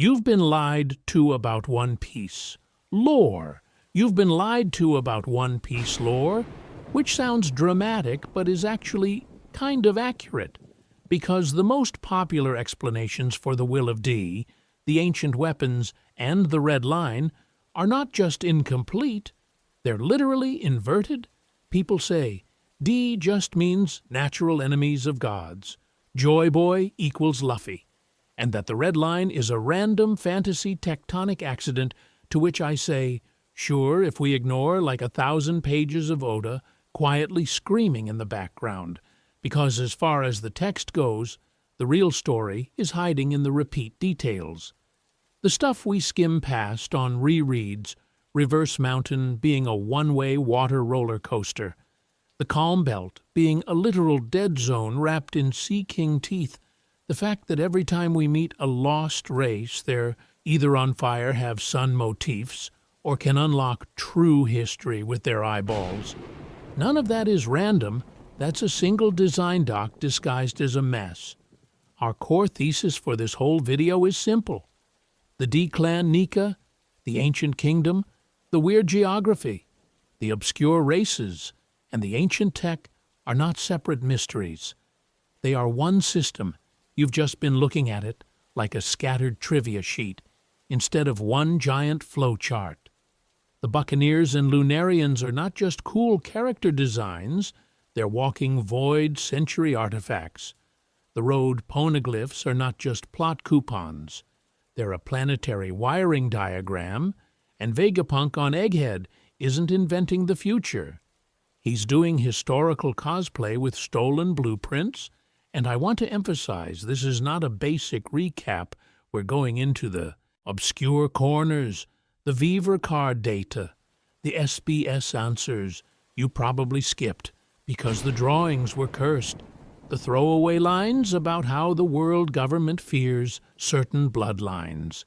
You've been lied to about One Piece. Lore. You've been lied to about One Piece lore, which sounds dramatic but is actually kind of accurate, because the most popular explanations for the Will of D, the ancient weapons, and the Red Line are not just incomplete, they're literally inverted. People say, D just means natural enemies of gods, Joy Boy equals Luffy, and that the Red Line is a random fantasy tectonic accident, to which I say, sure, if we ignore like 1,000 pages of Oda quietly screaming in the background, because as far as the text goes, the real story is hiding in the repeat details. The stuff we skim past on rereads, Reverse Mountain being a one-way water roller coaster, the Calm Belt being a literal dead zone wrapped in Sea King teeth, the fact that every time we meet a lost race they're either on fire, have sun motifs, or can unlock true history with their eyeballs. None of that is random. That's a single design doc disguised as a mess. Our core thesis for this whole video is simple. The D-Clan Nika, the ancient kingdom, the weird geography, the obscure races, and the ancient tech are not separate mysteries. They are one system. You've just been looking at it like a scattered trivia sheet, instead of one giant flowchart. The Buccaneers and Lunarians are not just cool character designs, they're walking void century artifacts. The road poneglyphs are not just plot coupons. They're a planetary wiring diagram, and Vegapunk on Egghead isn't inventing the future. He's doing historical cosplay with stolen blueprints, and I want to emphasize this is not a basic recap. We're going into the obscure corners, the Viver card data, the SBS answers you probably skipped because the drawings were cursed, the throwaway lines about how the world government fears certain bloodlines,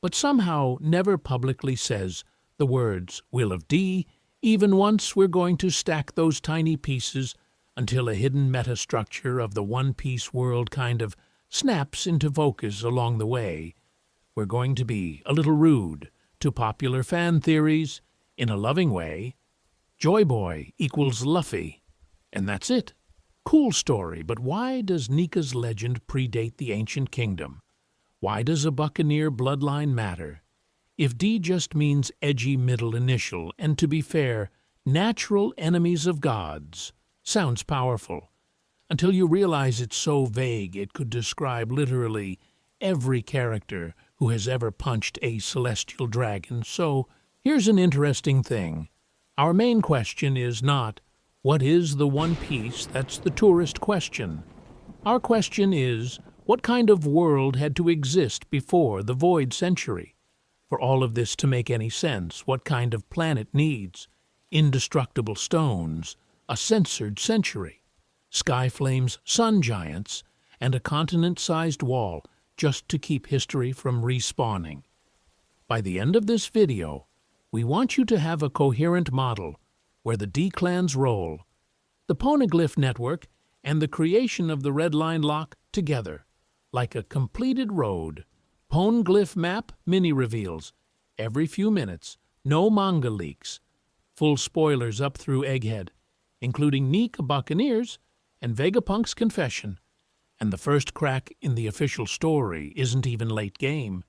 but somehow never publicly says the words Will of D, even once we're going to stack those tiny pieces until a hidden metastructure of the One Piece world kind of snaps into focus along the way. We're going to be a little rude to popular fan theories in a loving way. Joy Boy equals Luffy, and that's it. Cool story, but why does Nika's legend predate the ancient kingdom? Why does a Buccaneer bloodline matter? If D just means edgy middle initial, and to be fair, natural enemies of gods, sounds powerful, until you realize it's so vague it could describe literally every character who has ever punched a celestial dragon. So here's an interesting thing. Our main question is not, what is the One Piece? That's the tourist question. Our question is, what kind of world had to exist before the Void Century? For all of this to make any sense, what kind of planet needs indestructible stones, a censored century, sky flames, sun giants, and a continent-sized wall just to keep history from respawning? By the end of this video, we want you to have a coherent model where the D-Clan's role, the Poneglyph network, and the creation of the Red Line lock together, like a completed road. Poneglyph map mini-reveals every few minutes, no manga leaks, full spoilers up through Egghead, including Nika Buccaneers and Vegapunk's confession. And the first crack in the official story isn't even late game.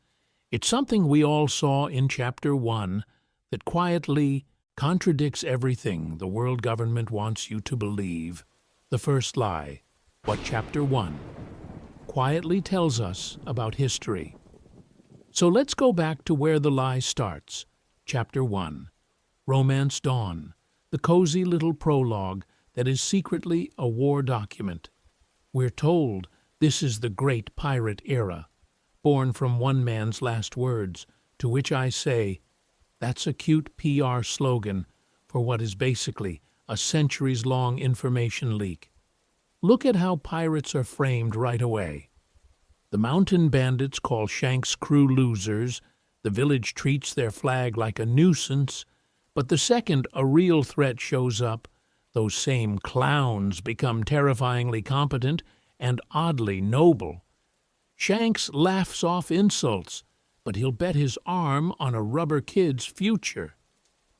It's something we all saw in Chapter 1 that quietly contradicts everything the world government wants you to believe. The first lie, what Chapter 1 quietly tells us about history. So let's go back to where the lie starts. Chapter 1, Romance Dawn, the cozy little prologue that is secretly a war document. We're told this is the great pirate era, born from one man's last words, to which I say, that's a cute PR slogan for what is basically a centuries-long information leak. Look at how pirates are framed right away. The mountain bandits call Shank's crew losers, the village treats their flag like a nuisance, but the second a real threat shows up, those same clowns become terrifyingly competent and oddly noble. Shanks laughs off insults, but he'll bet his arm on a rubber kid's future.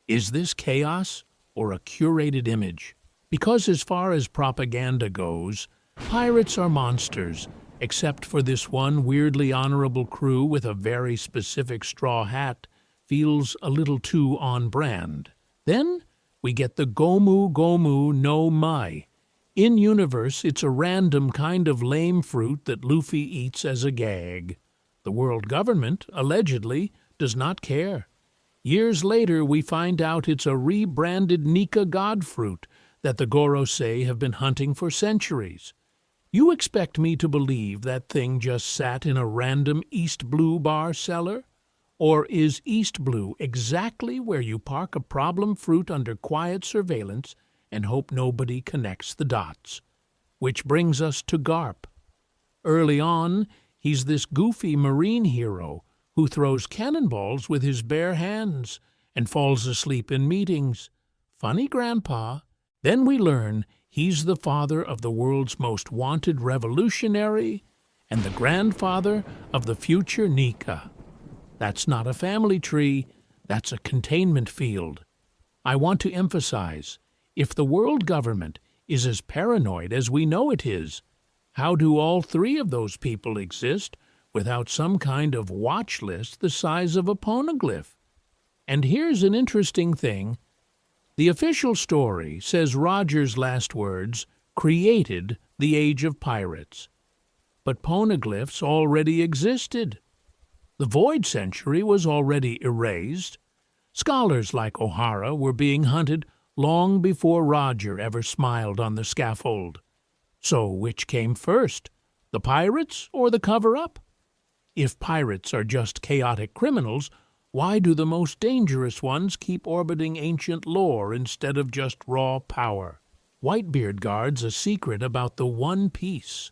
Is this chaos or a curated image? Because as far as propaganda goes, pirates are monsters, except for this one weirdly honorable crew with a very specific straw hat feels a little too on brand. Then we get the Gomu Gomu no Mai. In universe, it's a random kind of lame fruit that Luffy eats as a gag. The world government, allegedly, does not care. Years later, we find out it's a rebranded Nika god fruit that the Gorosei have been hunting for centuries. You expect me to believe that thing just sat in a random East Blue bar cellar? Or is East Blue exactly where you park a problem fruit under quiet surveillance and hope nobody connects the dots? Which brings us to Garp. Early on, he's this goofy marine hero who throws cannonballs with his bare hands and falls asleep in meetings. Funny grandpa. Then we learn he's the father of the world's most wanted revolutionary and the grandfather of the future Nika. That's not a family tree, that's a containment field. I want to emphasize, if the world government is as paranoid as we know it is, how do all three of those people exist without some kind of watch list the size of a poneglyph? And here's an interesting thing. The official story says Roger's last words created the Age of Pirates. But poneglyphs already existed. The Void Century was already erased. Scholars like O'Hara were being hunted long before Roger ever smiled on the scaffold. So which came first, the pirates or the cover-up? If pirates are just chaotic criminals, why do the most dangerous ones keep orbiting ancient lore instead of just raw power? Whitebeard guards a secret about the One Piece.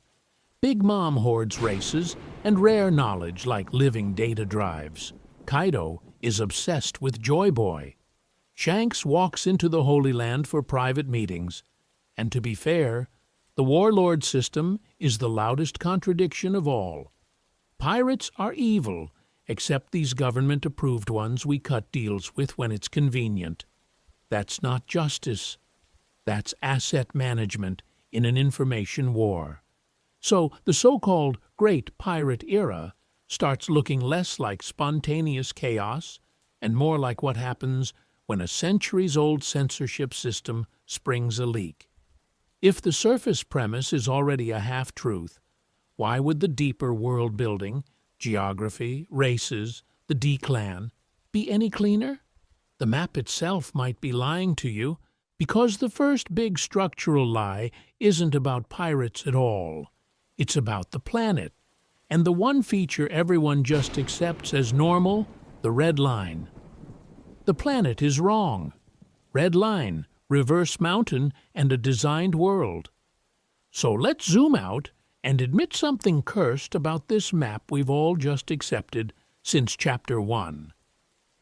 Big Mom hoards races and rare knowledge like living data drives. Kaido is obsessed with Joy Boy. Shanks walks into the Holy Land for private meetings. And to be fair, the warlord system is the loudest contradiction of all. Pirates are evil, except these government-approved ones we cut deals with when it's convenient. That's not justice. That's asset management in an information war. So the so-called Great Pirate Era starts looking less like spontaneous chaos and more like what happens when a centuries-old censorship system springs a leak. If the surface premise is already a half-truth, why would the deeper world-building, geography, races, the D-clan, be any cleaner? The map itself might be lying to you, because the first big structural lie isn't about pirates at all. It's about the planet, and the one feature everyone just accepts as normal, the red line. The planet is wrong. Red line, reverse mountain, and a designed world. So let's zoom out and admit something cursed about this map we've all just accepted since Chapter 1.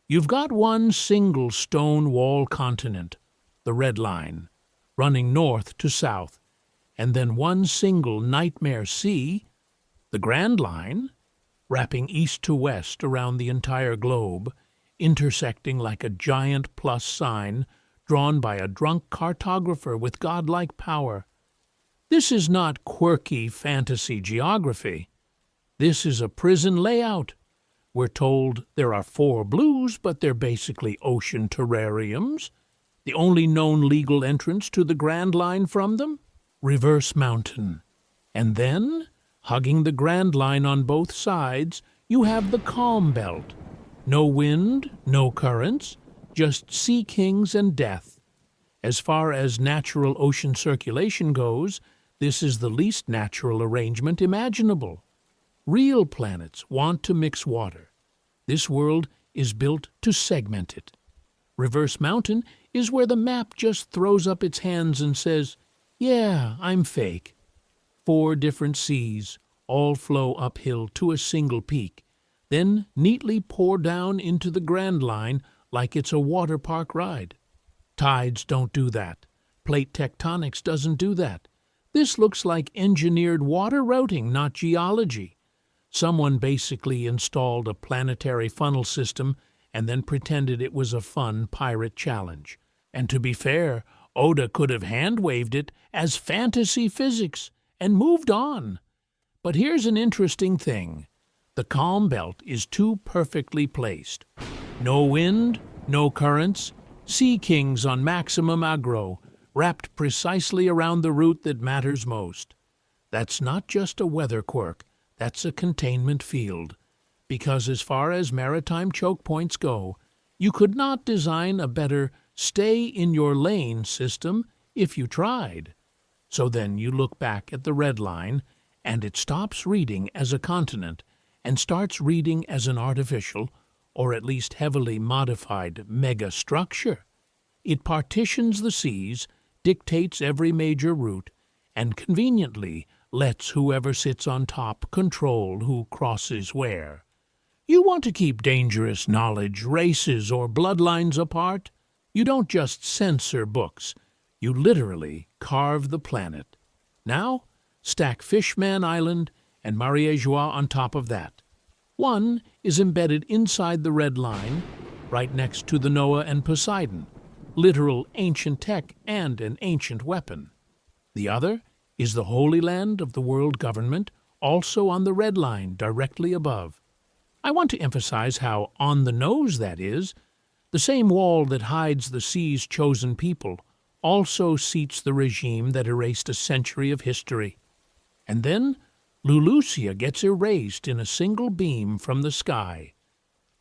You've got one single stone wall continent, the red line, running north to south, and then one single nightmare sea, the Grand Line, wrapping east to west around the entire globe, intersecting like a giant plus sign drawn by a drunk cartographer with godlike power. This is not quirky fantasy geography. This is a prison layout. We're told there are 4 blues, but they're basically ocean terrariums. The only known legal entrance to the Grand Line from them? Reverse Mountain. And then, hugging the Grand Line on both sides, you have the Calm Belt. No wind, no currents, just sea kings and death. As far as natural ocean circulation goes, this is the least natural arrangement imaginable. Real planets want to mix water. This world is built to segment it. Reverse Mountain is where the map just throws up its hands and says, "Yeah, I'm fake." 4 different seas all flow uphill to a single peak, then neatly pour down into the Grand Line like it's a water park ride. Tides don't do that. Plate tectonics doesn't do that. This looks like engineered water routing, not geology. Someone basically installed a planetary funnel system and then pretended it was a fun pirate challenge. And to be fair, Oda could have hand-waved it as fantasy physics and moved on. But here's an interesting thing. The calm belt is too perfectly placed. No wind, no currents, sea kings on maximum aggro, wrapped precisely around the route that matters most. That's not just a weather quirk, that's a containment field. Because as far as maritime choke points go, you could not design a better stay-in-your-lane system if you tried. So then you look back at the red line, and it stops reading as a continent and starts reading as an artificial, or at least heavily modified, megastructure. It partitions the seas, dictates every major route, and conveniently lets whoever sits on top control who crosses where. You want to keep dangerous knowledge, races, or bloodlines apart? You don't just censor books. You literally carve the planet. Now, stack Fishman Island and Marie-Joie on top of that. One is embedded inside the red line, right next to the Noah and Poseidon, literal ancient tech and an ancient weapon. The other is the Holy Land of the world government, also on the red line directly above. I want to emphasize how on the nose that is. The same wall that hides the sea's chosen people also seats the regime that erased a century of history. And then Lulusia gets erased in a single beam from the sky.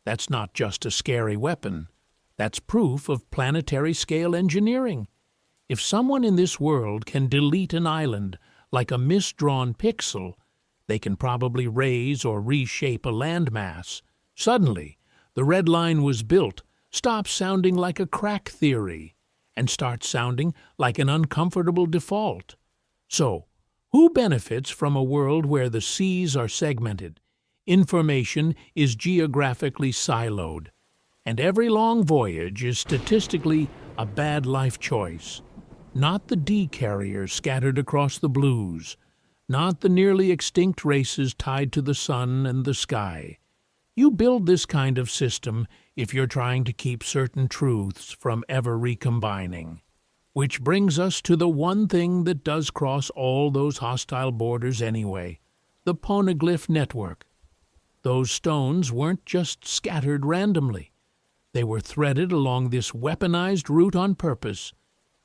That's not just a scary weapon. That's proof of planetary-scale engineering. If someone in this world can delete an island like a misdrawn pixel, they can probably raise or reshape a landmass. Suddenly, the red line was built, stops sounding like a crack theory, and starts sounding like an uncomfortable default. So, who benefits from a world where the seas are segmented, information is geographically siloed, and every long voyage is statistically a bad life choice? Not the D-carriers scattered across the blues, not the nearly extinct races tied to the sun and the sky. You build this kind of system if you're trying to keep certain truths from ever recombining. Which brings us to the one thing that does cross all those hostile borders anyway, the poneglyph network. Those stones weren't just scattered randomly. They were threaded along this weaponized route on purpose,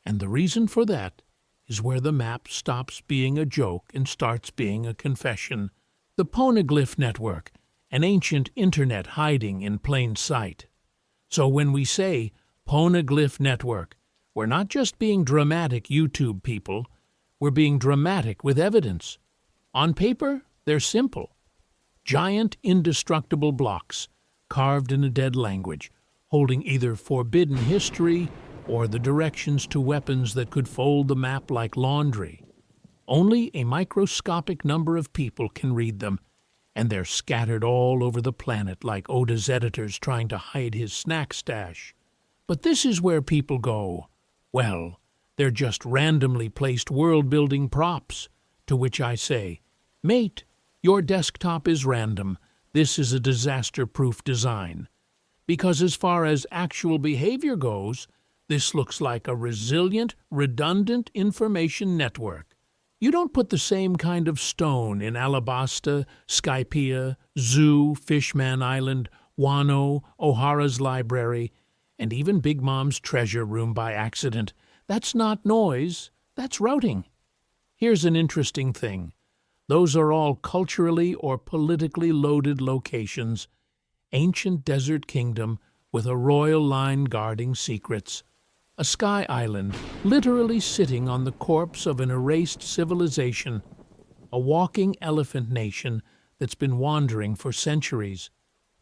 and the reason for that is where the map stops being a joke and starts being a confession. The poneglyph network, an ancient internet hiding in plain sight. So when we say poneglyph network, we're not just being dramatic YouTube people, we're being dramatic with evidence. On paper, they're simple. Giant indestructible blocks, carved in a dead language, holding either forbidden history or the directions to weapons that could fold the map like laundry. Only a microscopic number of people can read them, and they're scattered all over the planet like Oda's editors trying to hide his snack stash. But this is where people go, well, they're just randomly placed world-building props, to which I say, mate, your desktop is random. This is a disaster-proof design. Because as far as actual behavior goes, this looks like a resilient, redundant information network. You don't put the same kind of stone in Alabasta, Skypea, Zoo, Fishman Island, Wano, O'Hara's library, and even Big Mom's treasure room by accident. That's not noise, that's routing. Here's an interesting thing. Those are all culturally or politically loaded locations. Ancient desert kingdom with a royal line guarding secrets. A sky island literally sitting on the corpse of an erased civilization. A walking elephant nation that's been wandering for centuries.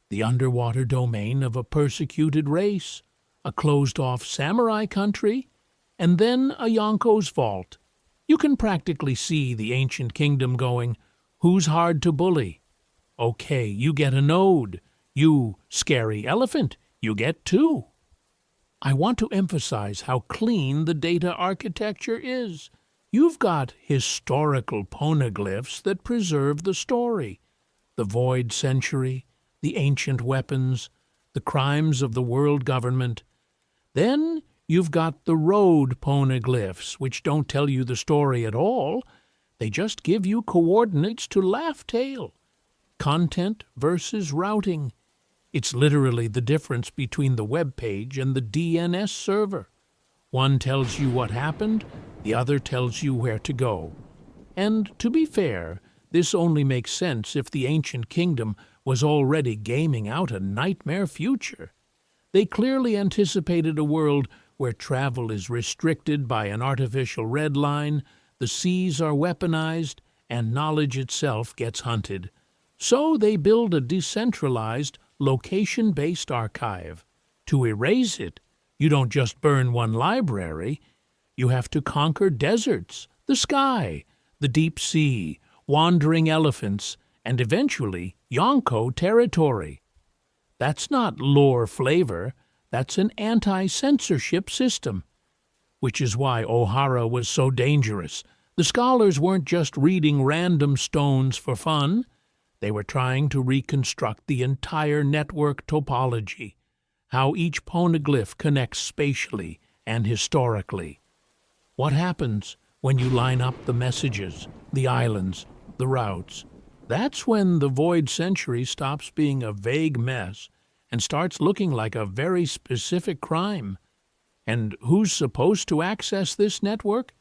The underwater domain of a persecuted race. A closed-off samurai country, and then a Yonko's vault. You can practically see the ancient kingdom going, who's hard to bully? Okay, you get a node. You, scary elephant, you get two. I want to emphasize how clean the data architecture is. You've got historical poneglyphs that preserve the story. the void century, the ancient weapons, the crimes of the world government. Then you've got the road poneglyphs, which don't tell you the story at all. They just give you coordinates to Laugh-Tale. Content versus routing. It's literally the difference between the web page and the DNS server. One tells you what happened, the other tells you where to go. And to be fair, this only makes sense if the ancient kingdom was already gaming out a nightmare future. They clearly anticipated a world where travel is restricted by an artificial red line, the seas are weaponized, and knowledge itself gets hunted. So they build a decentralized, location-based archive. To erase it, you don't just burn one library. You have to conquer deserts, the sky, the deep sea, wandering elephants, and eventually Yonko territory. That's not lore flavor, that's an anti-censorship system. Which is why O'Hara was so dangerous. The scholars weren't just reading random stones for fun. They were trying to reconstruct the entire network topology, how each poneglyph connects spatially and historically. What happens when you line up the messages, the islands, the routes? That's when the void century stops being a vague mess and starts looking like a very specific crime. And who's supposed to access this network?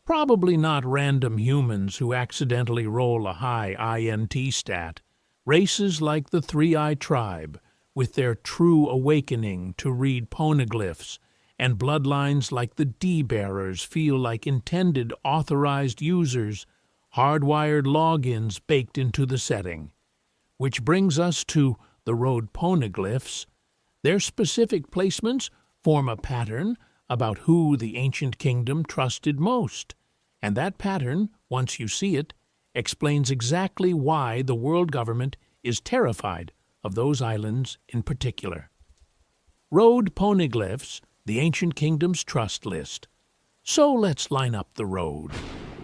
Probably not random humans who accidentally roll a high INT stat. Races like the Three-Eye Tribe, with their true awakening to read poneglyphs, and bloodlines like the D-Bearers feel like intended authorized users, hardwired logins baked into the setting. Which brings us to the road poneglyphs. Their specific placements form a pattern about who the ancient kingdom trusted most. And that pattern, once you see it, explains exactly why the world government is terrified of those islands in particular. Road poneglyphs, the ancient kingdom's trust list. So let's line up the road.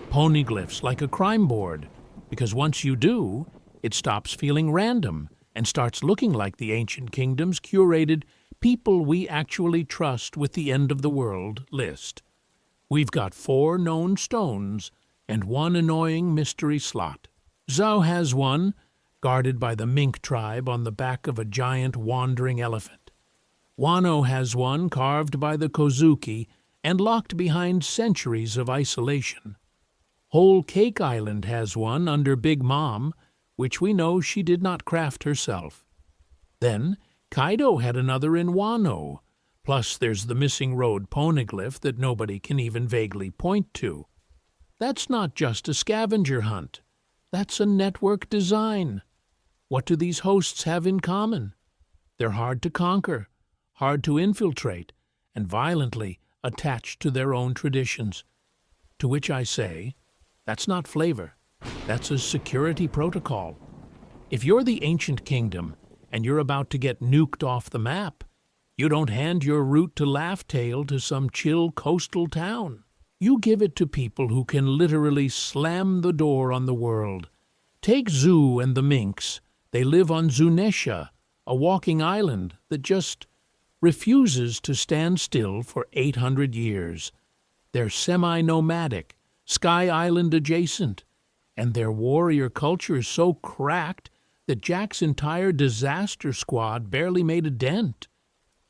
Poneglyphs like a crime board, because once you do, it stops feeling random and starts looking like the ancient kingdom's curated people we actually trust with the end of the world list. We've got 4 known stones and 1 annoying mystery slot. Zhao has one, guarded by the mink tribe on the back of a giant wandering elephant. Wano has one carved by the Kozuki and locked behind centuries of isolation. Whole Cake Island has one under Big Mom, which we know she did not craft herself. Then Kaido had another in Wano, plus there's the missing road poneglyph that nobody can even vaguely point to. That's not just a scavenger hunt. That's a network design. What do these hosts have in common? They're hard to conquer, hard to infiltrate, and violently attached to their own traditions. To which I say, that's not flavor. That's a security protocol. If you're the ancient kingdom and you're about to get nuked off the map, you don't hand your route to Laugh-Tale to some chill coastal town. You give it to people who can literally slam the door on the world. Take Zoo and the minks. They live on Zunesha, a walking island that just refuses to stand still for 800 years. They're semi-nomadic, Sky Island adjacent, and their warrior culture is so cracked that Jack's entire disaster squad barely made a dent.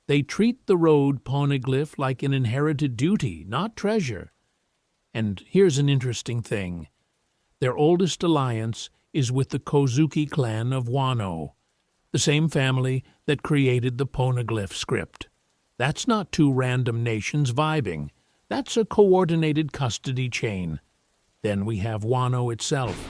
They treat the road poneglyph like an inherited duty, not treasure. And here's an interesting thing. Their oldest alliance is with the Kozuki clan of Wano, the same family that created the poneglyph script. That's not 2 random nations vibing. That's a coordinated custody chain. Then we have Wano itself.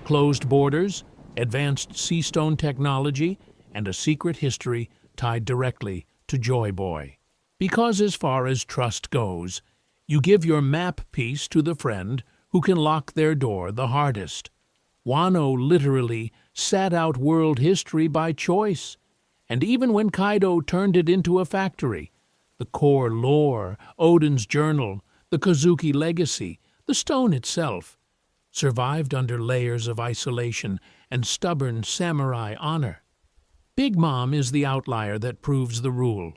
Closed borders, advanced seastone technology, and a secret history tied directly to Joy Boy. Because as far as trust goes, you give your map piece to the friend who can lock their door the hardest. Wano literally sat out world history by choice, and even when Kaido turned it into a factory, the core lore, Odin's journal, the Kozuki legacy, the stone itself, survived under layers of isolation and stubborn samurai honor. Big Mom is the outlier that proves the rule.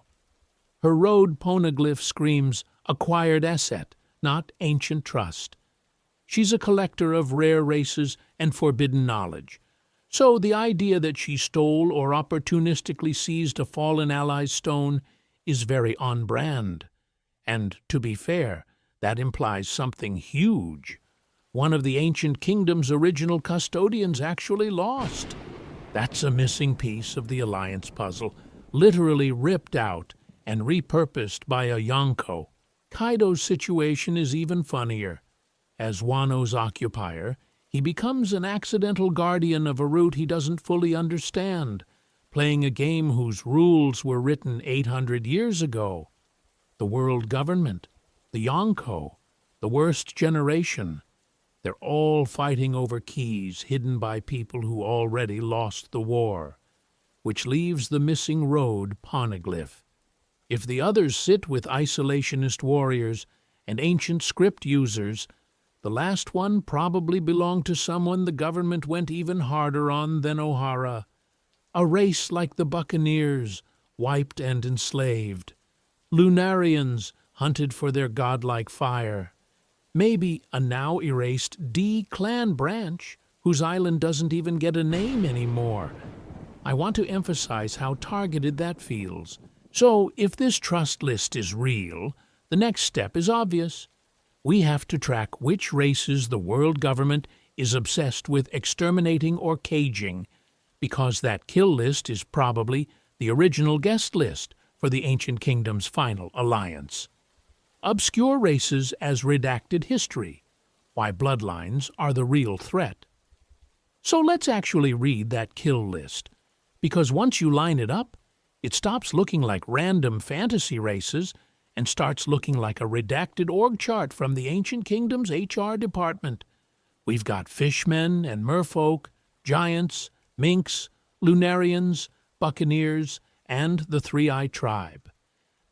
Her road poneglyph screams acquired asset, not ancient trust. She's a collector of rare races and forbidden knowledge. So the idea that she stole or opportunistically seized a fallen ally's stone is very on-brand. And, to be fair, that implies something huge. One of the ancient kingdom's original custodians actually lost. That's a missing piece of the alliance puzzle, literally ripped out and repurposed by a Yonko. Kaido's situation is even funnier. As Wano's occupier, he becomes an accidental guardian of a route he doesn't fully understand, playing a game whose rules were written 800 years ago. The world government, the Yonko, the worst generation, they're all fighting over keys hidden by people who already lost the war, which leaves the missing road poneglyph. If the others sit with isolationist warriors and ancient script users, the last one probably belonged to someone the government went even harder on than Ohara. A race like the Buccaneers, wiped and enslaved. Lunarians, hunted for their godlike fire. Maybe a now-erased D-clan branch, whose island doesn't even get a name anymore. I want to emphasize how targeted that feels. So, if this trust list is real, the next step is obvious. We have to track which races the world government is obsessed with exterminating or caging, because that kill list is probably the original guest list for the ancient kingdom's final alliance. Obscure races as redacted history, why bloodlines are the real threat. So let's actually read that kill list, because once you line it up, it stops looking like random fantasy races and starts looking like a redacted org chart from the ancient kingdom's HR department. We've got fishmen and merfolk, giants, minks, lunarians, buccaneers, and the Three-Eyed Tribe.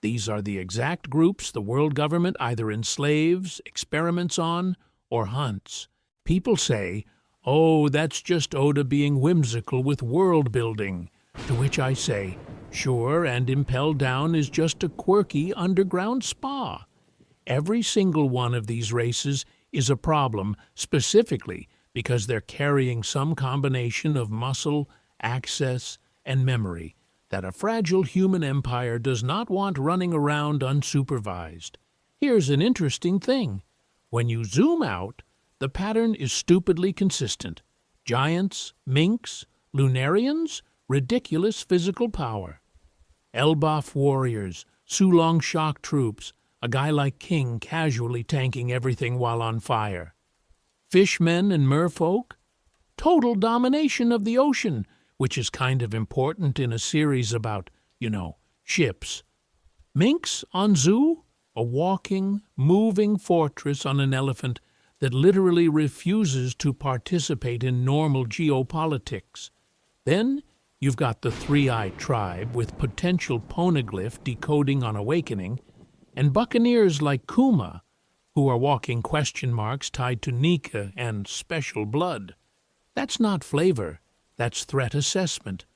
These are the exact groups the world government either enslaves, experiments on, or hunts. People say, oh, that's just Oda being whimsical with world building, to which I say, sure, and Impel Down is just a quirky underground spa. Every single one of these races is a problem specifically because they're carrying some combination of muscle, access, and memory that a fragile human empire does not want running around unsupervised. Here's an interesting thing. When you zoom out, the pattern is stupidly consistent. Giants, minks, lunarians, ridiculous physical power. Elbaf warriors, Sulong shock troops, a guy like King casually tanking everything while on fire. Fishmen and merfolk, total domination of the ocean, which is kind of important in a series about, ships. Minks on Zoo, a walking, moving fortress on an elephant that literally refuses to participate in normal geopolitics. Then you've got the Three-Eyed Tribe with potential poneglyph decoding on awakening, and buccaneers like Kuma, who are walking question marks tied to Nika and special blood. That's not flavor, that's threat assessment.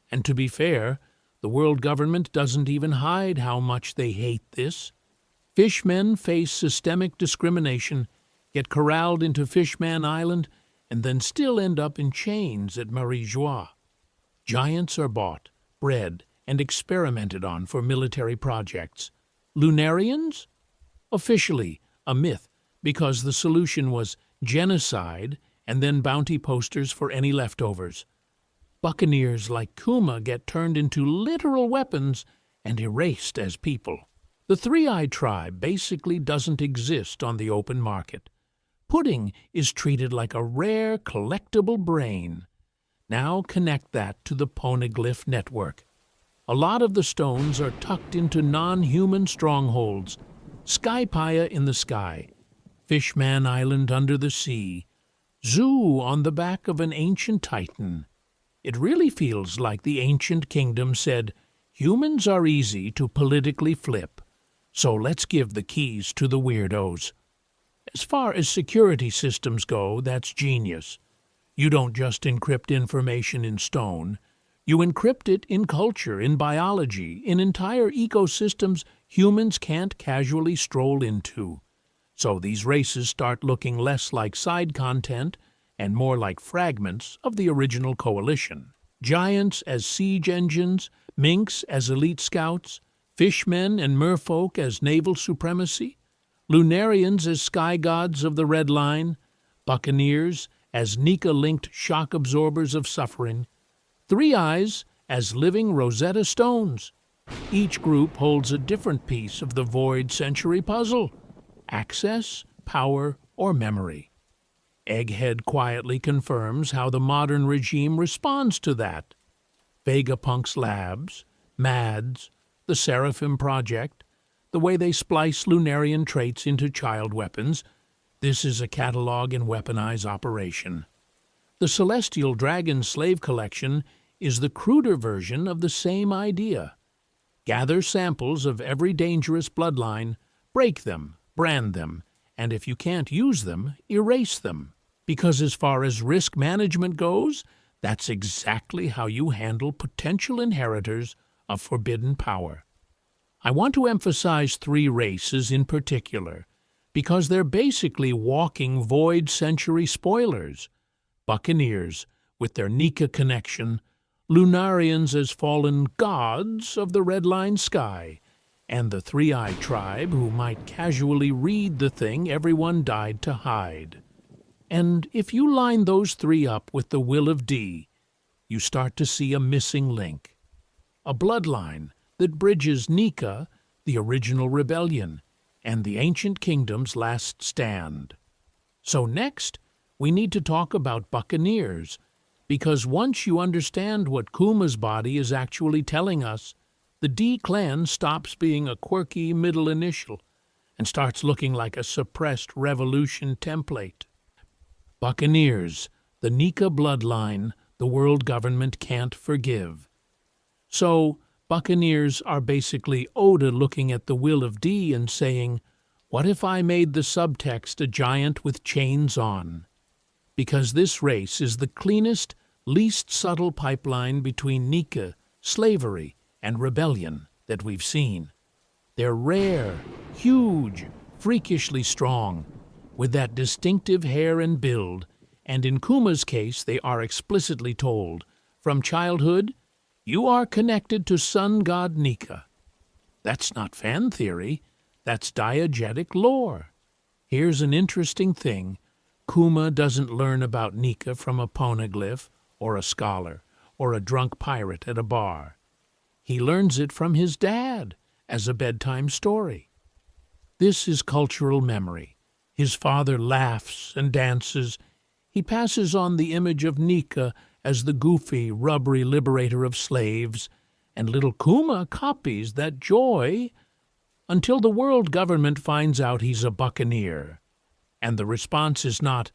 And to be fair, the world government doesn't even hide how much they hate this. Fishmen face systemic discrimination, get corralled into Fishman Island, and then still end up in chains at Marie Joie. Giants are bought, bred, and experimented on for military projects. Lunarians? Officially, a myth, because the solution was genocide and then bounty posters for any leftovers. Buccaneers like Kuma get turned into literal weapons and erased as people. The Three-Eyed Tribe basically doesn't exist on the open market. Pudding is treated like a rare, collectible brain. Now connect that to the poneglyph network. A lot of the stones are tucked into non-human strongholds. Skypia in the sky, Fishman Island under the sea, Zoo on the back of an ancient titan. It really feels like the ancient kingdom said, humans are easy to politically flip, so let's give the keys to the weirdos. As far as security systems go, that's genius. You don't just encrypt information in stone. You encrypt it in culture, in biology, in entire ecosystems humans can't casually stroll into. So these races start looking less like side content and more like fragments of the original coalition. Giants as siege engines, minks as elite scouts, fishmen and merfolk as naval supremacy, Lunarians as sky gods of the Red Line, buccaneers as Nika-linked shock absorbers of suffering, Three Eyes as living Rosetta Stones. Each group holds a different piece of the Void Century puzzle: access, power, or memory. Egghead quietly confirms how the modern regime responds to that. Vegapunk's labs, MADS, the Seraphim Project, the way they splice Lunarian traits into child weapons. This is a catalog and weaponize operation. The Celestial Dragon Slave Collection is the cruder version of the same idea. Gather samples of every dangerous bloodline, break them, brand them, and if you can't use them, erase them. Because as far as risk management goes, that's exactly how you handle potential inheritors of forbidden power. I want to emphasize three races in particular, because they're basically walking Void Century spoilers. Buccaneers, with their Nika connection, Lunarians as fallen gods of the Red Line sky, and the Three-Eye tribe who might casually read the thing everyone died to hide. And if you line those three up with the will of D, you start to see a missing link. A bloodline that bridges Nika, the original rebellion, and the ancient kingdom's last stand. So next, we need to talk about buccaneers, because once you understand what Kuma's body is actually telling us, the D clan stops being a quirky middle initial and starts looking like a suppressed revolution template. Buccaneers, the Nika bloodline the world government can't forgive. So, Buccaneers are basically Oda looking at the will of D and saying, what if I made the subtext a giant with chains on? Because this race is the cleanest, least subtle pipeline between Nika, slavery, and rebellion that we've seen. They're rare, huge, freakishly strong, with that distinctive hair and build, and in Kuma's case they are explicitly told, from childhood, you are connected to sun god Nika. That's not fan theory, that's diegetic lore. Here's an interesting thing. Kuma doesn't learn about Nika from a poneglyph, or a scholar, or a drunk pirate at a bar. He learns it from his dad, as a bedtime story. This is cultural memory. His father laughs and dances. He passes on the image of Nika as the goofy, rubbery liberator of slaves, and little Kuma copies that joy until the world government finds out he's a buccaneer. And the response is not,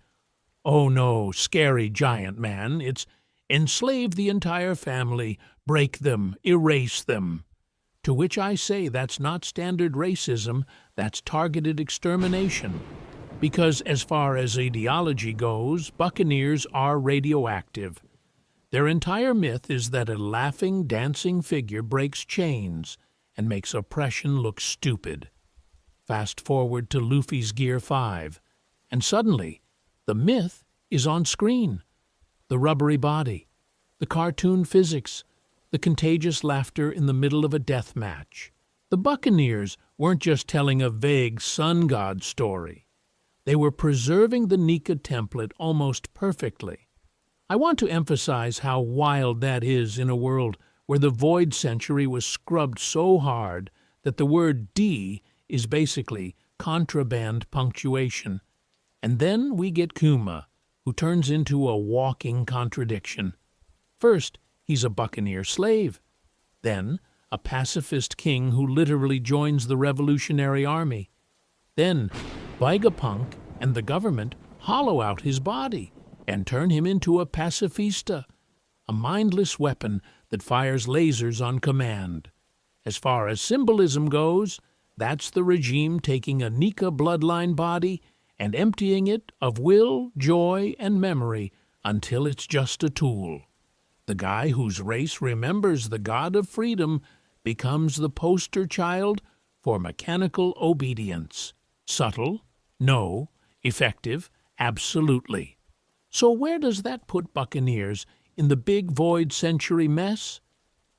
oh no, scary giant man, it's enslave the entire family, break them, erase them. To which I say that's not standard racism, that's targeted extermination. Because as far as ideology goes, buccaneers are radioactive. Their entire myth is that a laughing, dancing figure breaks chains and makes oppression look stupid. Fast forward to Luffy's Gear 5, and suddenly the myth is on screen. The rubbery body, the cartoon physics, the contagious laughter in the middle of a death match. The Buccaneers weren't just telling a vague sun god story. They were preserving the Nika template almost perfectly. I want to emphasize how wild that is in a world where the Void Century was scrubbed so hard that the word D is basically contraband punctuation. And then we get Kuma, who turns into a walking contradiction. First, he's a buccaneer slave. Then, a pacifist king who literally joins the revolutionary army. Then, Vegapunk and the government hollow out his body and turn him into a pacifista, a mindless weapon that fires lasers on command. As far as symbolism goes, that's the regime taking a Nika bloodline body and emptying it of will, joy, and memory until it's just a tool. The guy whose race remembers the god of freedom becomes the poster child for mechanical obedience. Subtle? No. Effective? Absolutely. So where does that put Buccaneers in the big void century mess?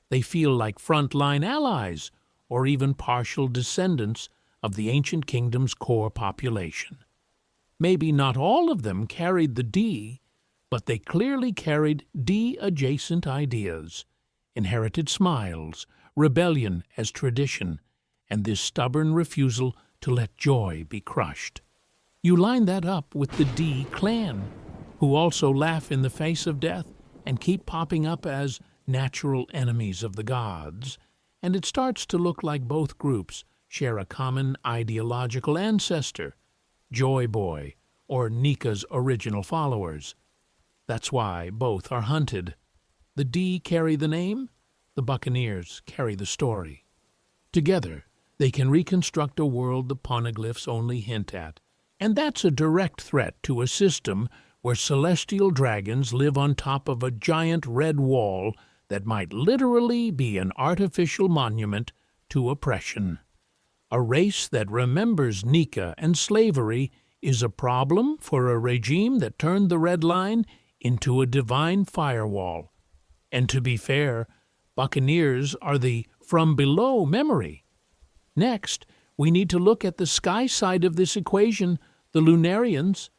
They feel like frontline allies, or even partial descendants of the ancient kingdom's core population. Maybe not all of them carried the D, but they clearly carried D-adjacent ideas, inherited smiles, rebellion as tradition, and this stubborn refusal to let joy be crushed. You line that up with the D clan, who also laugh in the face of death and keep popping up as natural enemies of the gods, and it starts to look like both groups share a common ideological ancestor, Joy Boy, or Nika's original followers. That's why both are hunted. The D carry the name, the Buccaneers carry the story. Together, they can reconstruct a world the poneglyphs only hint at, and that's a direct threat to a system where celestial dragons live on top of a giant red wall that might literally be an artificial monument to oppression. A race that remembers Nika and slavery is a problem for a regime that turned the Red Line into a divine firewall. And to be fair, Buccaneers are the from-below memory. Next, we need to look at the sky side of this equation, the Lunarians,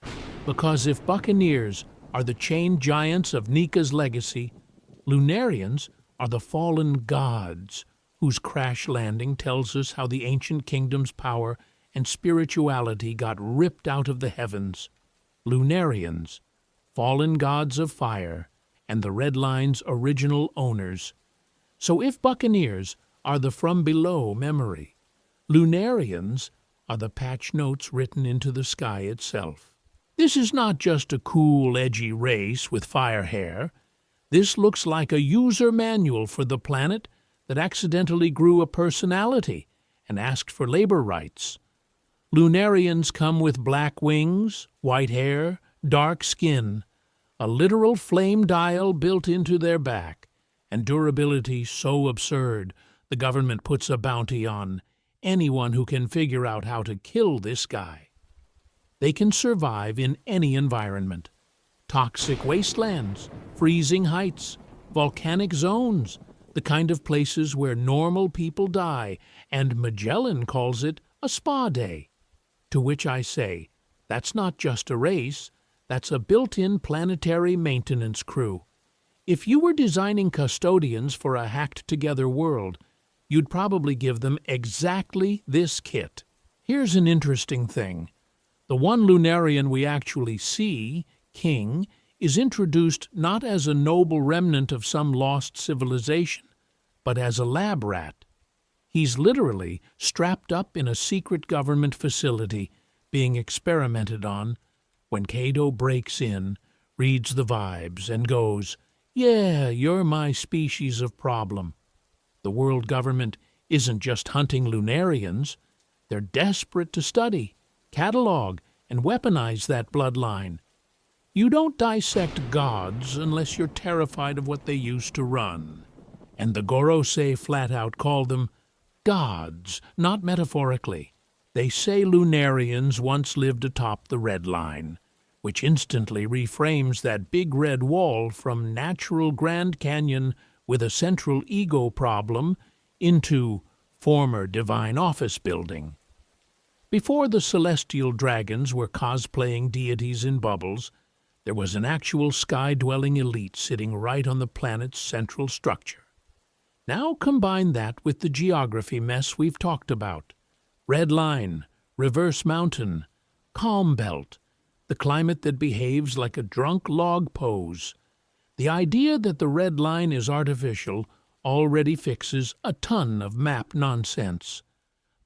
because if Buccaneers are the chained giants of Nika's legacy, Lunarians are the fallen gods whose crash landing tells us how the ancient kingdom's power and spirituality got ripped out of the heavens. Lunarians, fallen gods of fire, and the Red Line's original owners. So if Buccaneers are the from-below memory, Lunarians are the patch notes written into the sky itself. This is not just a cool, edgy race with fire hair. This looks like a user manual for the planet that accidentally grew a personality and asked for labor rights. Lunarians come with black wings, white hair, dark skin, a literal flame dial built into their back, and durability so absurd the government puts a bounty on anyone who can figure out how to kill this guy. They can survive in any environment. Toxic wastelands, freezing heights, volcanic zones, the kind of places where normal people die, and Magellan calls it a spa day. To which I say, that's not just a race, that's a built-in planetary maintenance crew. If you were designing custodians for a hacked-together world, you'd probably give them exactly this kit. Here's an interesting thing. The one Lunarian we actually see, King, is introduced not as a noble remnant of some lost civilization, but as a lab rat. He's literally strapped up in a secret government facility being experimented on when Cato breaks in, reads the vibes, and goes, "Yeah, you're my species of problem." The world government isn't just hunting Lunarians. They're desperate to study, catalog, and weaponize that bloodline. You don't dissect gods unless you're terrified of what they used to run. And the Gorosei flat out call them gods, not metaphorically. They say Lunarians once lived atop the Red Line, which instantly reframes that big red wall from natural Grand Canyon with a central ego problem into former divine office building. Before the celestial dragons were cosplaying deities in bubbles, there was an actual sky-dwelling elite sitting right on the planet's central structure. Now combine that with the geography mess we've talked about. Red Line, Reverse Mountain, Calm Belt, the climate that behaves like a drunk log pose. The idea that the Red Line is artificial already fixes a ton of map nonsense.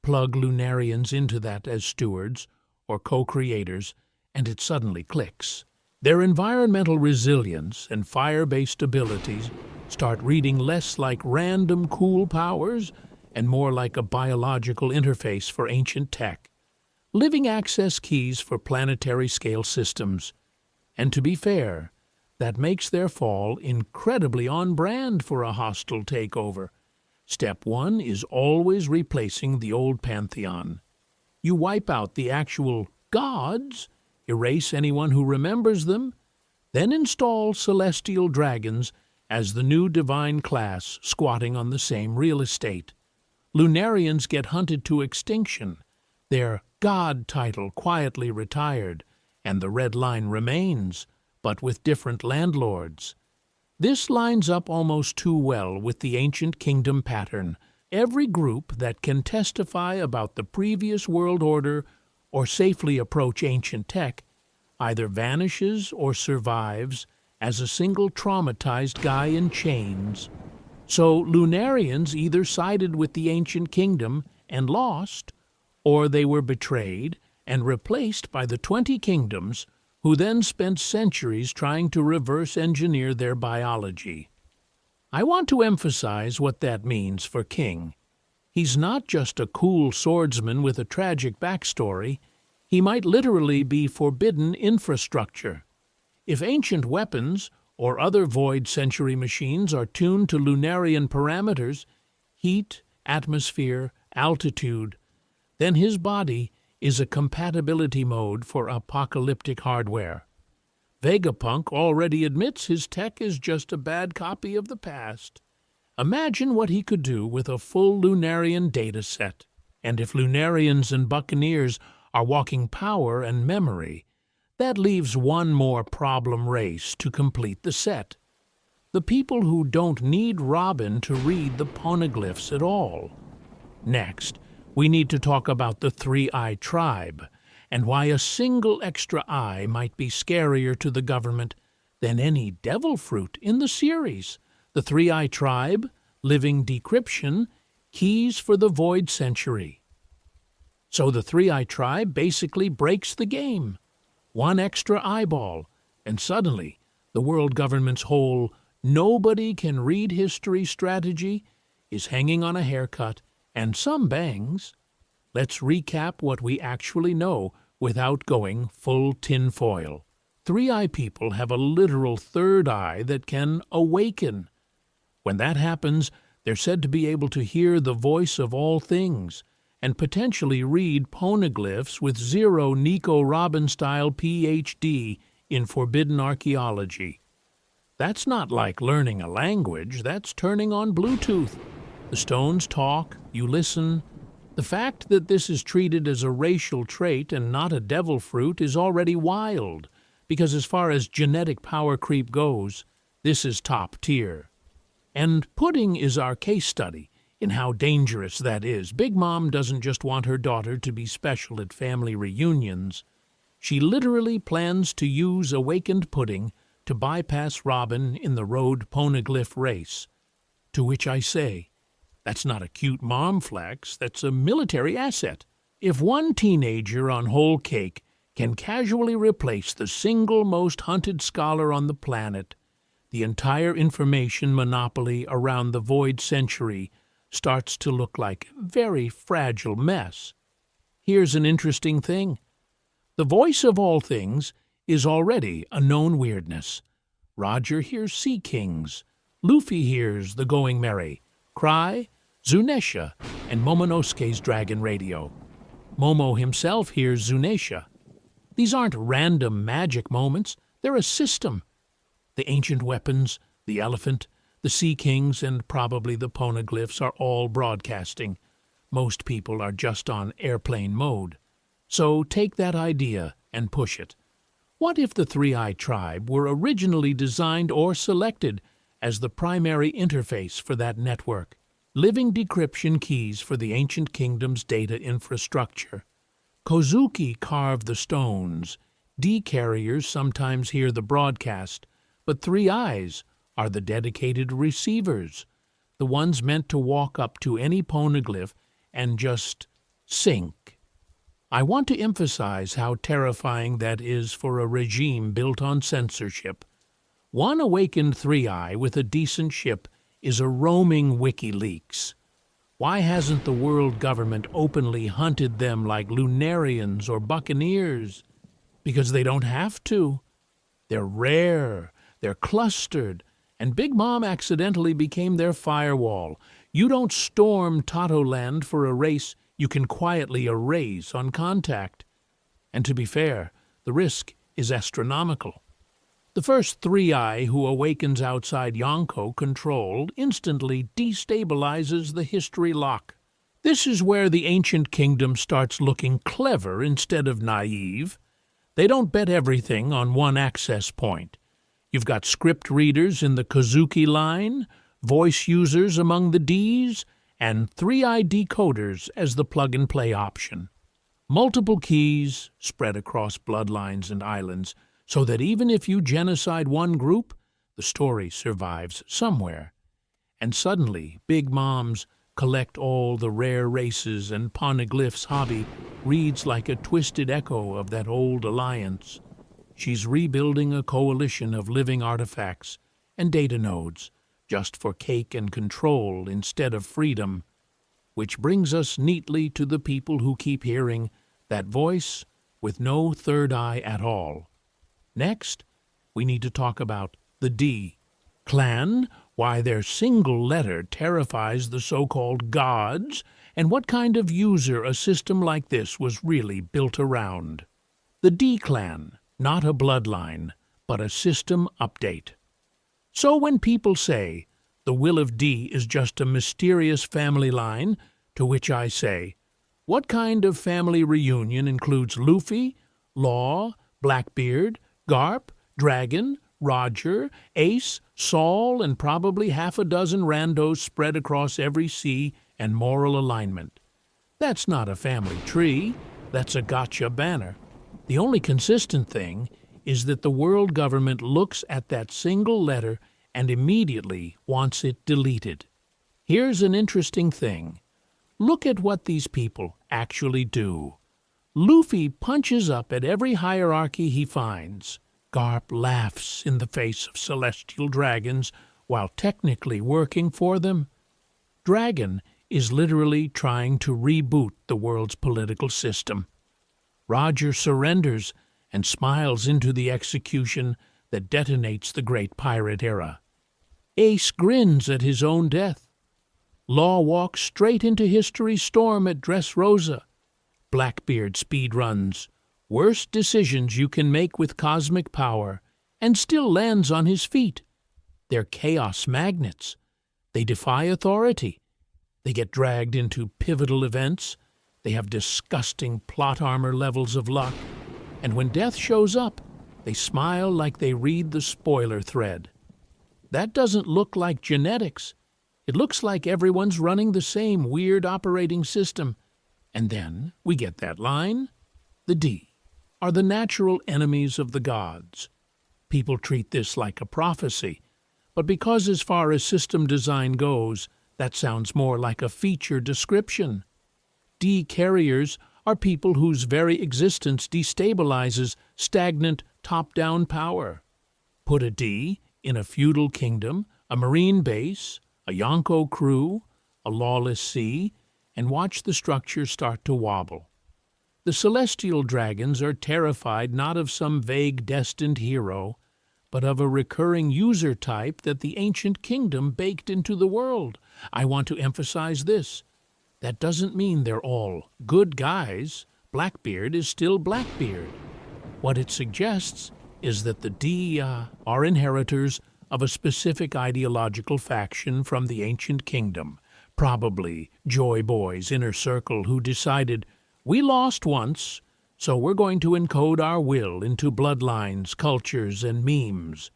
Plug Lunarians into that as stewards or co-creators, and it suddenly clicks. Their environmental resilience and fire-based abilities start reading less like random cool powers and more like a biological interface for ancient tech, living access keys for planetary-scale systems. And to be fair, that makes their fall incredibly on brand for a hostile takeover. Step 1 is always replacing the old pantheon. You wipe out the actual gods, erase anyone who remembers them, then install celestial dragons as the new divine class squatting on the same real estate. Lunarians get hunted to extinction, their god title quietly retired, and the red line remains, but with different landlords. This lines up almost too well with the ancient kingdom pattern. Every group that can testify about the previous world order or safely approach ancient tech either vanishes or survives as a single traumatized guy in chains. So Lunarians either sided with the ancient kingdom and lost, or they were betrayed and replaced by the 20 kingdoms, who then spent centuries trying to reverse engineer their biology. I want to emphasize what that means for King. He's not just a cool swordsman with a tragic backstory. He might literally be forbidden infrastructure. If ancient weapons or other void century machines are tuned to Lunarian parameters, heat, atmosphere, altitude, then his body is a compatibility mode for apocalyptic hardware. Vegapunk already admits his tech is just a bad copy of the past. Imagine what he could do with a full Lunarian data set. And if Lunarians and Buccaneers are walking power and memory, that leaves one more problem race to complete the set. The people who don't need Robin to read the poneglyphs at all. Next, we need to talk about the Three-Eye Tribe, and why a single extra eye might be scarier to the government than any devil fruit in the series. The Three-Eye Tribe, living decryption, keys for the Void Century. So the Three-Eye Tribe basically breaks the game. One extra eyeball, and suddenly the world government's whole nobody can read history strategy is hanging on a haircut and some bangs. Let's recap what we actually know without going full tinfoil. Three-Eye people have a literal third eye that can awaken. When that happens, they're said to be able to hear the voice of all things and potentially read poneglyphs with zero Nico Robin-style Ph.D. in forbidden archaeology. That's not like learning a language, that's turning on Bluetooth. The stones talk, you listen. The fact that this is treated as a racial trait and not a devil fruit is already wild, because as far as genetic power creep goes, this is top tier. And pudding is our case study in how dangerous that is. Big Mom doesn't just want her daughter to be special at family reunions. She literally plans to use awakened pudding to bypass Robin in the road poneglyph race. To which I say, that's not a cute mom flex, that's a military asset. If one teenager on Whole Cake can casually replace the single most hunted scholar on the planet, the entire information monopoly around the Void Century starts to look like a very fragile mess. Here's an interesting thing. The voice of all things is already a known weirdness. Roger hears Sea Kings. Luffy hears the Going Merry, Cry, Zunesha, and Momonosuke's Dragon Radio. Momo himself hears Zunesha. These aren't random magic moments, they're a system. The ancient weapons, the elephant, the Sea Kings, and probably the poneglyphs are all broadcasting. Most people are just on airplane mode. So take that idea and push it. What if the Three-Eye Tribe were originally designed or selected as the primary interface for that network? Living decryption keys for the ancient kingdom's data infrastructure. Kozuki carved the stones. D-carriers sometimes hear the broadcast, but Three Eyes are the dedicated receivers, the ones meant to walk up to any poneglyph and just sync. I want to emphasize how terrifying that is for a regime built on censorship. One awakened Three-Eye with a decent ship is a roaming WikiLeaks. Why hasn't the world government openly hunted them like Lunarians or Buccaneers? Because they don't have to. They're rare. They're clustered, and Big Mom accidentally became their firewall. You don't storm Toto-land for a race you can quietly erase on contact. And to be fair, the risk is astronomical. The first 3-eye who awakens outside Yonko controlled instantly destabilizes the history lock. This is where the ancient kingdom starts looking clever instead of naive. They don't bet everything on one access point. You've got script readers in the Kazuki line, voice users among the Ds, and 3-eye decoders as the plug-and-play option. Multiple keys spread across bloodlines and islands, so that even if you genocide one group, the story survives somewhere. And suddenly, Big Mom's collect all the rare races and poneglyphs hobby reads like a twisted echo of that old alliance. She's rebuilding a coalition of living artifacts and data nodes, just for cake and control instead of freedom. Which brings us neatly to the people who keep hearing that voice with no third eye at all. Next, we need to talk about the D clan, why their single letter terrifies the so-called gods, and what kind of user a system like this was really built around. The D clan, not a bloodline, but a system update. So when people say the will of D is just a mysterious family line, to which I say, what kind of family reunion includes Luffy, Law, Blackbeard, Garp, Dragon, Roger, Ace, Saul, and probably half a dozen randos spread across every sea and moral alignment? That's not a family tree, that's a gotcha banner. The only consistent thing is that the world government looks at that single letter and immediately wants it deleted. Here's an interesting thing. Look at what these people actually do. Luffy punches up at every hierarchy he finds. Garp laughs in the face of celestial dragons while technically working for them. Dragon is literally trying to reboot the world's political system. Roger surrenders and smiles into the execution that detonates the great pirate era. Ace grins at his own death. Law walks straight into history's storm at Dressrosa. Blackbeard speedruns. Worst decisions you can make with cosmic power, and still lands on his feet. They're chaos magnets. They defy authority. They get dragged into pivotal events. They have disgusting plot armor levels of luck. And when death shows up, they smile like they read the spoiler thread. That doesn't look like genetics. It looks like everyone's running the same weird operating system. And then we get that line. The D are the natural enemies of the gods. People treat this like a prophecy, but because as far as system design goes, that sounds more like a feature description. D carriers are people whose very existence destabilizes stagnant top-down power. Put a D in a feudal kingdom, a marine base, a Yonko crew, a lawless sea, and watch the structure start to wobble. The celestial dragons are terrified not of some vague destined hero, but of a recurring user type that the ancient kingdom baked into the world. I want to emphasize this. That doesn't mean they're all good guys. Blackbeard is still Blackbeard. What it suggests is that the D are inheritors of a specific ideological faction from the ancient kingdom, probably Joy Boy's inner circle, who decided, we lost once, so we're going to encode our will into bloodlines, cultures, and memes.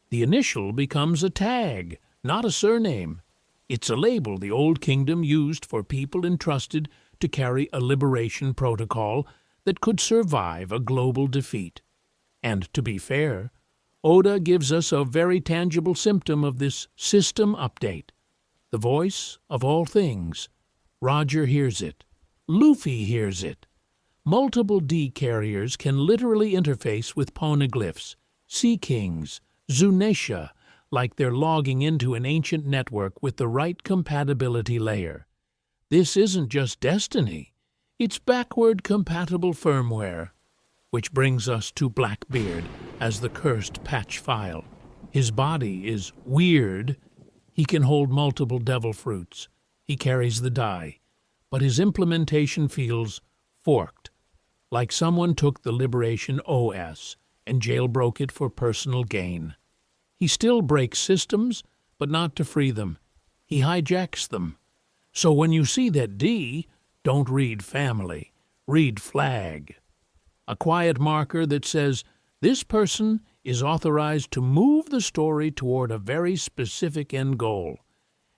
The initial becomes a tag, not a surname. It's a label the old kingdom used for people entrusted to carry a liberation protocol that could survive a global defeat. And to be fair, Oda gives us a very tangible symptom of this system update. The voice of all things. Roger hears it. Luffy hears it. Multiple D carriers can literally interface with poneglyphs, sea kings, Zunesha, like they're logging into an ancient network with the right compatibility layer. This isn't just destiny, it's backward compatible firmware. Which brings us to Blackbeard as the cursed patch file. His body is weird. He can hold multiple devil fruits. He carries the die. But his implementation feels forked, like someone took the Liberation OS and jailbroke it for personal gain. He still breaks systems, but not to free them. He hijacks them. So when you see that D, don't read family, read flag. A quiet marker that says, this person is authorized to move the story toward a very specific end goal.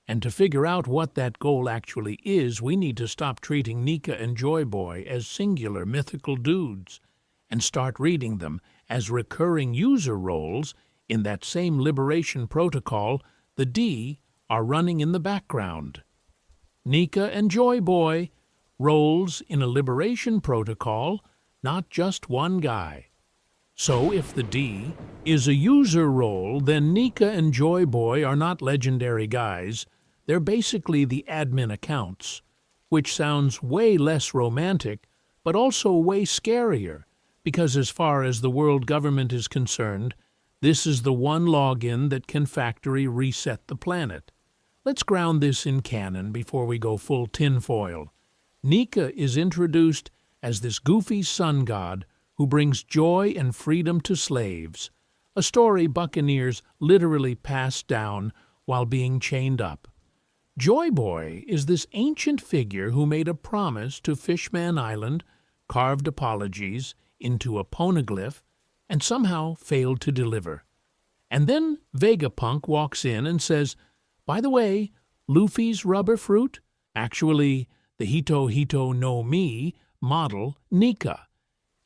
And to figure out what that goal actually is, we need to stop treating Nika and Joy Boy as singular mythical dudes and start reading them as recurring user roles in that same liberation protocol the D are running in the background. Nika and Joy Boy, roles in a liberation protocol, not just one guy. So if the D is a user role, then Nika and Joy Boy are not legendary guys. They're basically the admin accounts, which sounds way less romantic, but also way scarier, because as far as the world government is concerned, this is the one login that can factory reset the planet. Let's ground this in canon before we go full tinfoil. Nika is introduced as this goofy sun god who brings joy and freedom to slaves, a story buccaneers literally passed down while being chained up. Joy Boy is this ancient figure who made a promise to Fishman Island, carved apologies into a poneglyph, and somehow failed to deliver. And then Vegapunk walks in and says, by the way, Luffy's rubber fruit? Actually, the Hito Hito no Mi model Nika.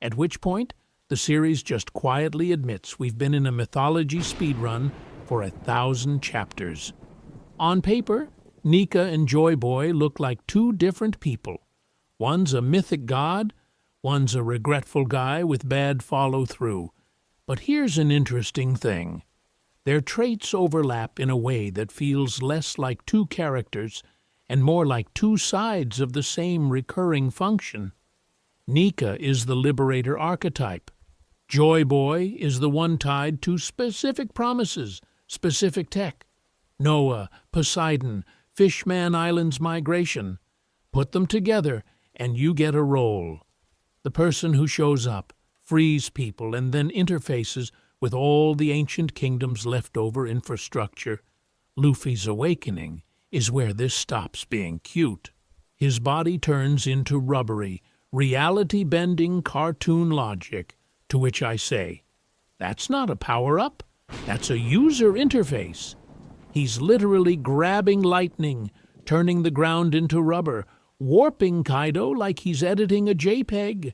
At which point, the series just quietly admits we've been in a mythology speedrun for 1,000 chapters. On paper, Nika and Joy Boy look like two different people. One's a mythic god, one's a regretful guy with bad follow-through. But here's an interesting thing. Their traits overlap in a way that feels less like two characters and more like two sides of the same recurring function. Nika is the liberator archetype. Joy Boy is the one tied to specific promises, specific tech. Noah, Poseidon, Fishman Island's migration. Put them together and you get a role. The person who shows up, frees people, and then interfaces with all the ancient kingdom's leftover infrastructure. Luffy's awakening is where this stops being cute. His body turns into rubbery, reality-bending cartoon logic, to which I say, that's not a power-up, that's a user interface. He's literally grabbing lightning, turning the ground into rubber, warping Kaido like he's editing a JPEG.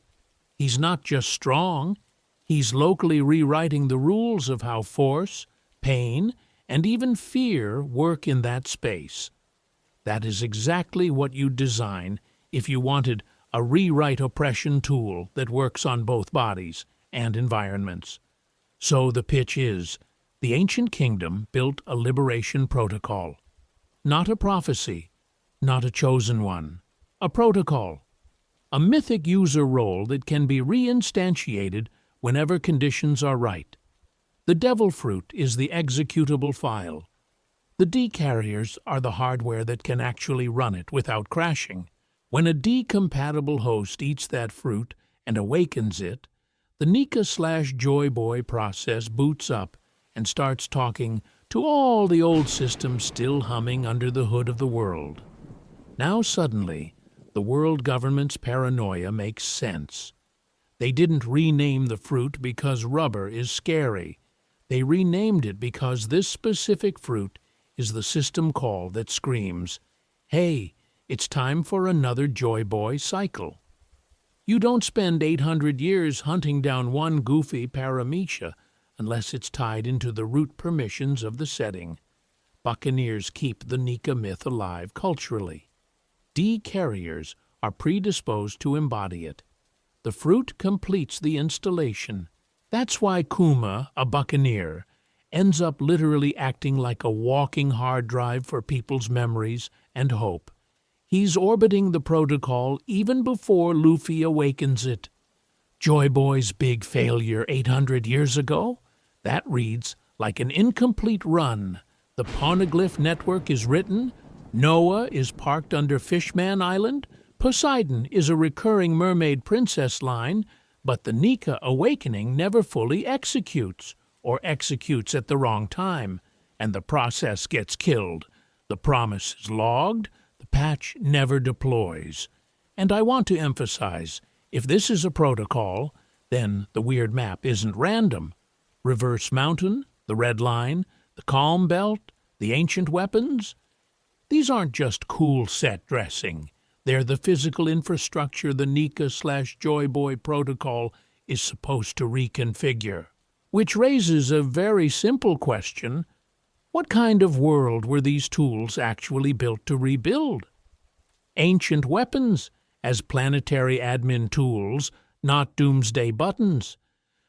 He's not just strong, he's locally rewriting the rules of how force, pain, and even fear work in that space. That is exactly what you'd design if you wanted a rewrite oppression tool that works on both bodies and environments. So the pitch is, the ancient kingdom built a liberation protocol. Not a prophecy, not a chosen one. A protocol. A mythic user role that can be reinstantiated whenever conditions are right. The devil fruit is the executable file. The D-carriers are the hardware that can actually run it without crashing. When a D-compatible host eats that fruit and awakens it, the Nika/Joy Boy process boots up and starts talking to all the old systems still humming under the hood of the world. Now suddenly, the world government's paranoia makes sense. They didn't rename the fruit because rubber is scary. They renamed it because this specific fruit is the system call that screams, hey, it's time for another Joy Boy cycle. You don't spend 800 years hunting down one goofy paramecia unless it's tied into the root permissions of the setting. Buccaneers keep the Nika myth alive culturally. D-carriers are predisposed to embody it. The fruit completes the installation. That's why Kuma, a buccaneer, ends up literally acting like a walking hard drive for people's memories and hope. He's orbiting the protocol even before Luffy awakens it. Joy Boy's big failure 800 years ago? That reads Like an incomplete run, the Poneglyph network is written, Noah is parked under Fishman Island, Poseidon is a recurring mermaid princess line, but the Nika awakening never fully executes, or executes at the wrong time, and the process gets killed. The promise is logged, the patch never deploys. And I want to emphasize, if this is a protocol, then the weird map isn't random. Reverse Mountain, the Red Line, the Calm Belt, the Ancient Weapons, these aren't just cool set dressing. They're the physical infrastructure the Nika/Joy Boy protocol is supposed to reconfigure. Which raises a very simple question. What kind of world were these tools actually built to rebuild? Ancient weapons as planetary admin tools, not doomsday buttons.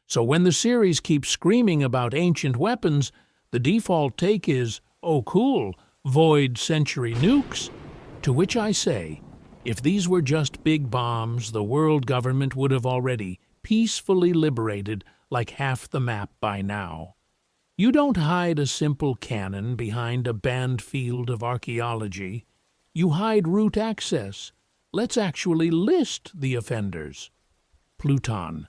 So when the series keeps screaming about ancient weapons, the default take is, oh cool, void century nukes. To which I say, if these were just big bombs, the world government would have already peacefully liberated like half the map by now. You don't hide a simple cannon behind a banned field of archaeology. You hide root access. Let's actually list the offenders. Pluton,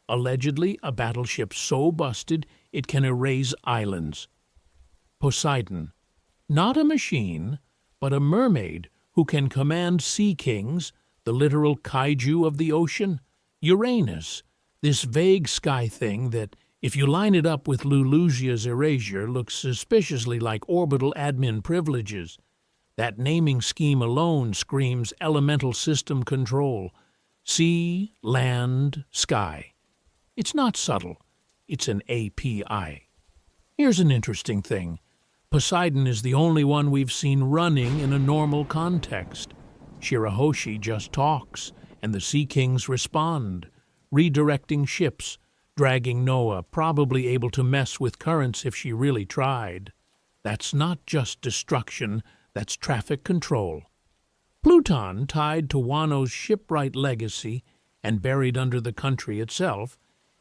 allegedly a battleship so busted it can erase islands. Poseidon, not a machine, but a mermaid who can command sea kings, the literal kaiju of the ocean. Uranus, this vague sky thing that, if you line it up with Lulusia's erasure, looks suspiciously like orbital admin privileges. That naming scheme alone screams elemental system control. Sea, land, sky. It's not subtle. It's an API. Here's an interesting thing. Poseidon is the only one we've seen running in a normal context. Shirahoshi just talks, and the Sea Kings respond, redirecting ships, dragging Noah, probably able to mess with currents if she really tried. That's not just destruction, that's traffic control. Pluton, tied to Wano's shipwright legacy and buried under the country itself,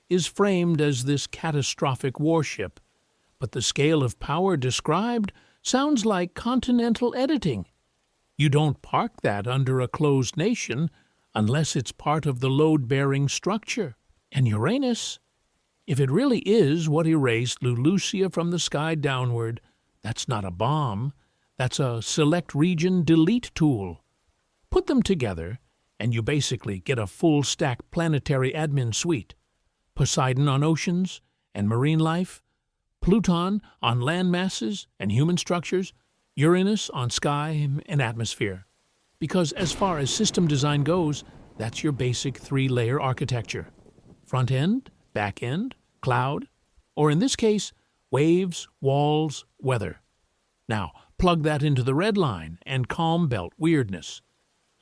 is framed as this catastrophic warship, but the scale of power described sounds like continental editing. You don't park that under a closed nation unless it's part of the load-bearing structure. And Uranus, if it really is what erased Lulusia from the sky downward, that's not a bomb, that's a select region delete tool. Put them together, and you basically get a full-stack planetary admin suite. Poseidon on oceans and marine life, Pluton on land masses and human structures, Uranus on sky and atmosphere. Because as far as system design goes, that's your basic three-layer architecture. Front end, back end, cloud, or in this case, waves, walls, weather. Now, plug that into the red line and calm belt weirdness.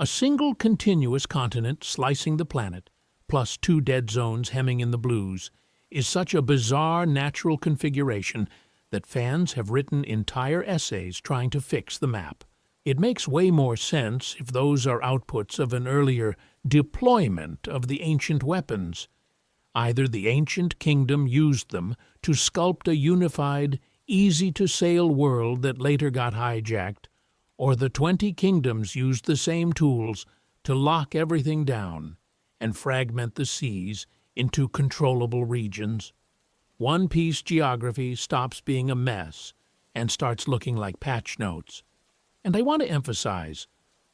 A single continuous continent slicing the planet, plus two dead zones hemming in the blues, is such a bizarre natural configuration that fans have written entire essays trying to fix the map. It makes way more sense if those are outputs of an earlier deployment of the ancient weapons. Either the ancient kingdom used them to sculpt a unified, easy-to-sail world that later got hijacked, or the 20 kingdoms used the same tools to lock everything down and fragment the seas into controllable regions. One Piece geography stops being a mess and starts looking like patch notes. And I want to emphasize,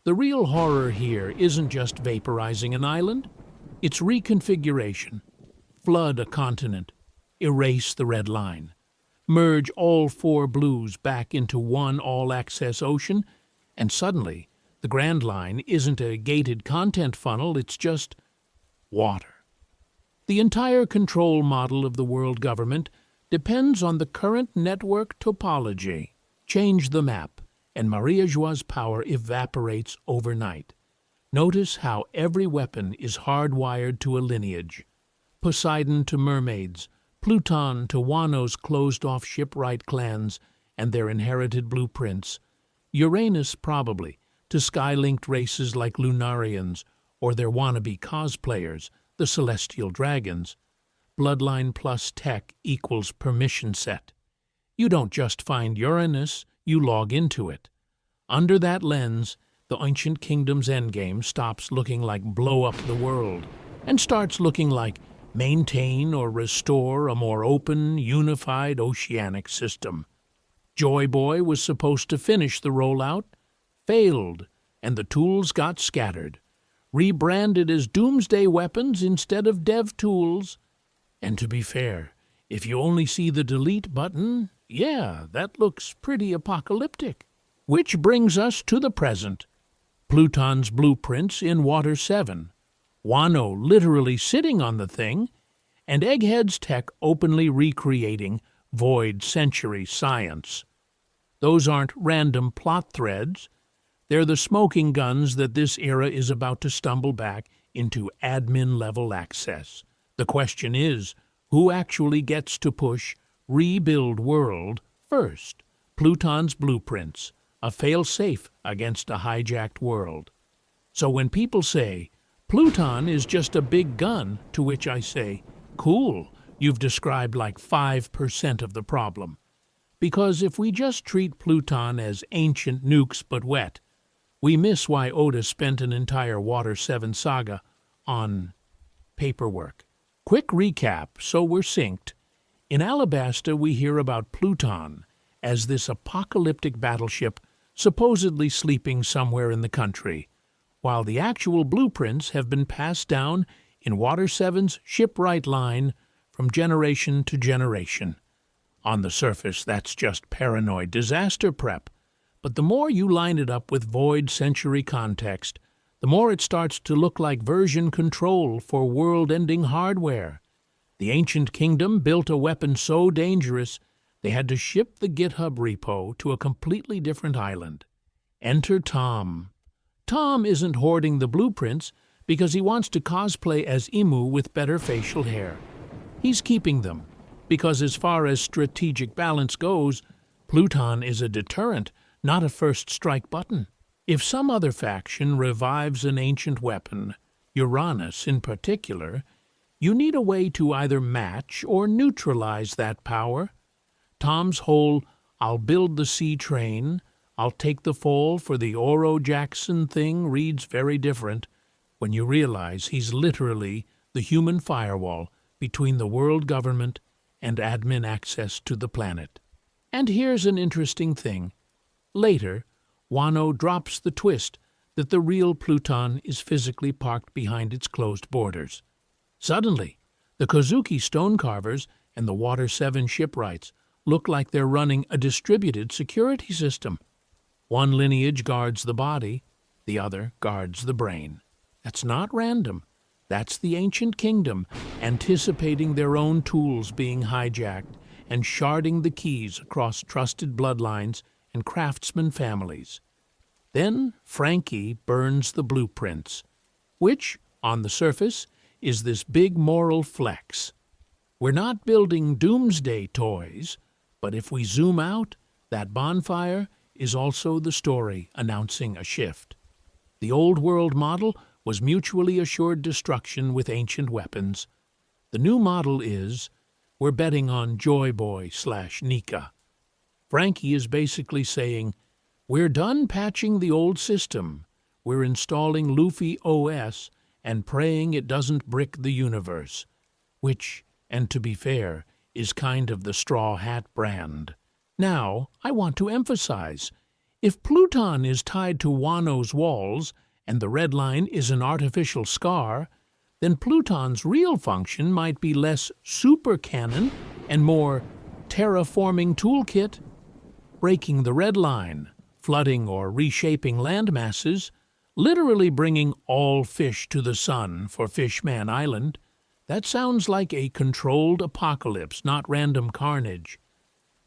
the real horror here isn't just vaporizing an island, it's reconfiguration. Flood a continent, erase the red line, merge all four blues back into one all-access ocean, and suddenly the Grand Line isn't a gated content funnel, it's just water. The entire control model of the world government depends on the current network topology. Change the map, and Maria Joa's power evaporates overnight. Notice how every weapon is hardwired to a lineage. Poseidon to mermaids, Pluton to Wano's closed-off shipwright clans and their inherited blueprints, Uranus probably to sky-linked races like Lunarians or their wannabe cosplayers, the Celestial Dragons. Bloodline plus tech equals permission set. You don't just find Uranus, you log into it. Under that lens, the ancient kingdom's endgame stops looking like blow up the world and starts looking like maintain or restore a more open, unified oceanic system. Joy Boy was supposed to finish the rollout, failed, and the tools got scattered, rebranded as doomsday weapons instead of dev tools. And to be fair, if you only see the delete button, yeah, that looks pretty apocalyptic. Which brings us to the present. Pluton's blueprints in Water 7. Wano literally sitting on the thing, and Egghead's tech openly recreating Void Century science. Those aren't random plot threads. They're the smoking guns that this era is about to stumble back into admin-level access. The question is, who actually gets to push Rebuild World first? Pluton's blueprints, a fail-safe against a hijacked world. So when people say, Pluton is just a big gun, to which I say, cool, you've described like 5% of the problem. Because if we just treat Pluton as ancient nukes but wet, we miss why Oda spent an entire Water 7 saga on paperwork. Quick recap, so we're synced. In Alabasta, we hear about Pluton as this apocalyptic battleship supposedly sleeping somewhere in the country, while the actual blueprints have been passed down in Water 7's shipwright line from generation to generation. On the surface, that's just paranoid disaster prep, but the more you line it up with Void Century context, the more it starts to look like version control for world-ending hardware. The ancient kingdom built a weapon so dangerous they had to ship the GitHub repo to a completely different island. Enter Tom. Tom isn't hoarding the blueprints because he wants to cosplay as Emu with better facial hair. He's keeping them because as far as strategic balance goes, Pluton is a deterrent, not a first strike button. If some other faction revives an ancient weapon, Uranus in particular, you need a way to either match or neutralize that power. Tom's whole, I'll build the sea train, I'll take the fall for the Oro Jackson thing reads very different when you realize he's literally the human firewall between the world government and admin access to the planet. And here's an interesting thing. Later, Wano drops the twist that the real Pluton is physically parked behind its closed borders. Suddenly, the Kozuki stonecarvers and the Water 7 shipwrights look like they're running a distributed security system. One lineage guards the body, the other guards the brain. That's not random. That's the ancient kingdom anticipating their own tools being hijacked and sharding the keys across trusted bloodlines and craftsman families. Then Frankie burns the blueprints, which, on the surface, is this big moral flex. We're not building doomsday toys, but if we zoom out, that bonfire is also the story announcing a shift. The old world model was mutually assured destruction with ancient weapons. The new model is, we're betting on Joy Boy/Nika. Frankie is basically saying, we're done patching the old system. We're installing Luffy OS and praying it doesn't brick the universe, which, and to be fair, is kind of the Straw Hat brand. Now, I want to emphasize, if Pluton is tied to Wano's walls and the red line is an artificial scar, then Pluton's real function might be less super cannon and more terraforming toolkit, breaking the red line, flooding or reshaping land masses, literally bringing all fish to the sun for Fishman Island. That sounds like a controlled apocalypse, not random carnage.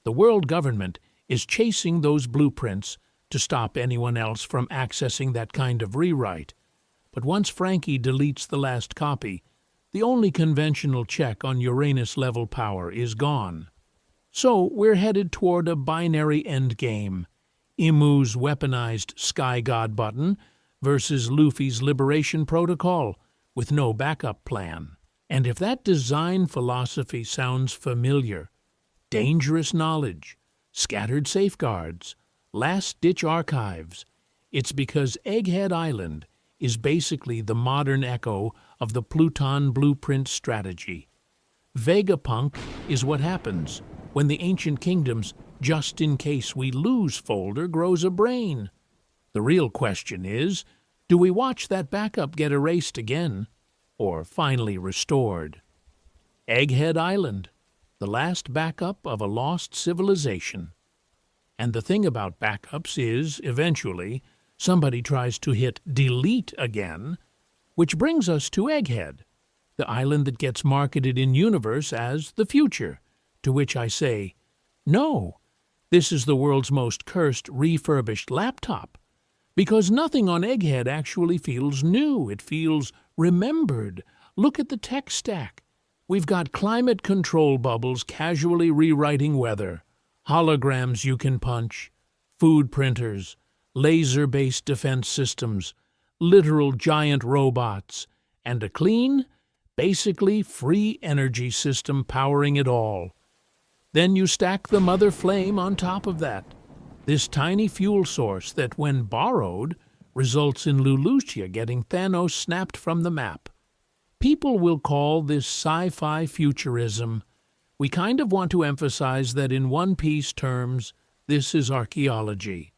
The world government is chasing those blueprints to stop anyone else from accessing that kind of rewrite. But once Frankie deletes the last copy, the only conventional check on Uranus-level power is gone. So we're headed toward a binary endgame. Imu's weaponized Sky God button versus Luffy's Liberation Protocol with no backup plan. And if that design philosophy sounds familiar, dangerous knowledge, scattered safeguards, last-ditch archives. It's because Egghead Island is basically the modern echo of the Pluton blueprint strategy. Vegapunk is what happens when the ancient kingdom's just in case we lose folder grows a brain. The real question is, do we watch that backup get erased again, or finally restored? Egghead Island, the last backup of a lost civilization. And the thing about backups is, eventually, somebody tries to hit delete again, which brings us to Egghead, the island that gets marketed in universe as the future, to which I say, no, this is the world's most cursed refurbished laptop, because nothing on Egghead actually feels new. It feels remembered. Look at the tech stack. We've got climate control bubbles casually rewriting weather, holograms you can punch, food printers, laser-based defense systems, literal giant robots, and a clean, basically free energy system powering it all. Then you stack the mother flame on top of that, this tiny fuel source that, when borrowed, results in Lulusia getting Thanos snapped from the map. People will call this sci-fi futurism. We kind of want to emphasize that in One Piece terms, this is archaeology.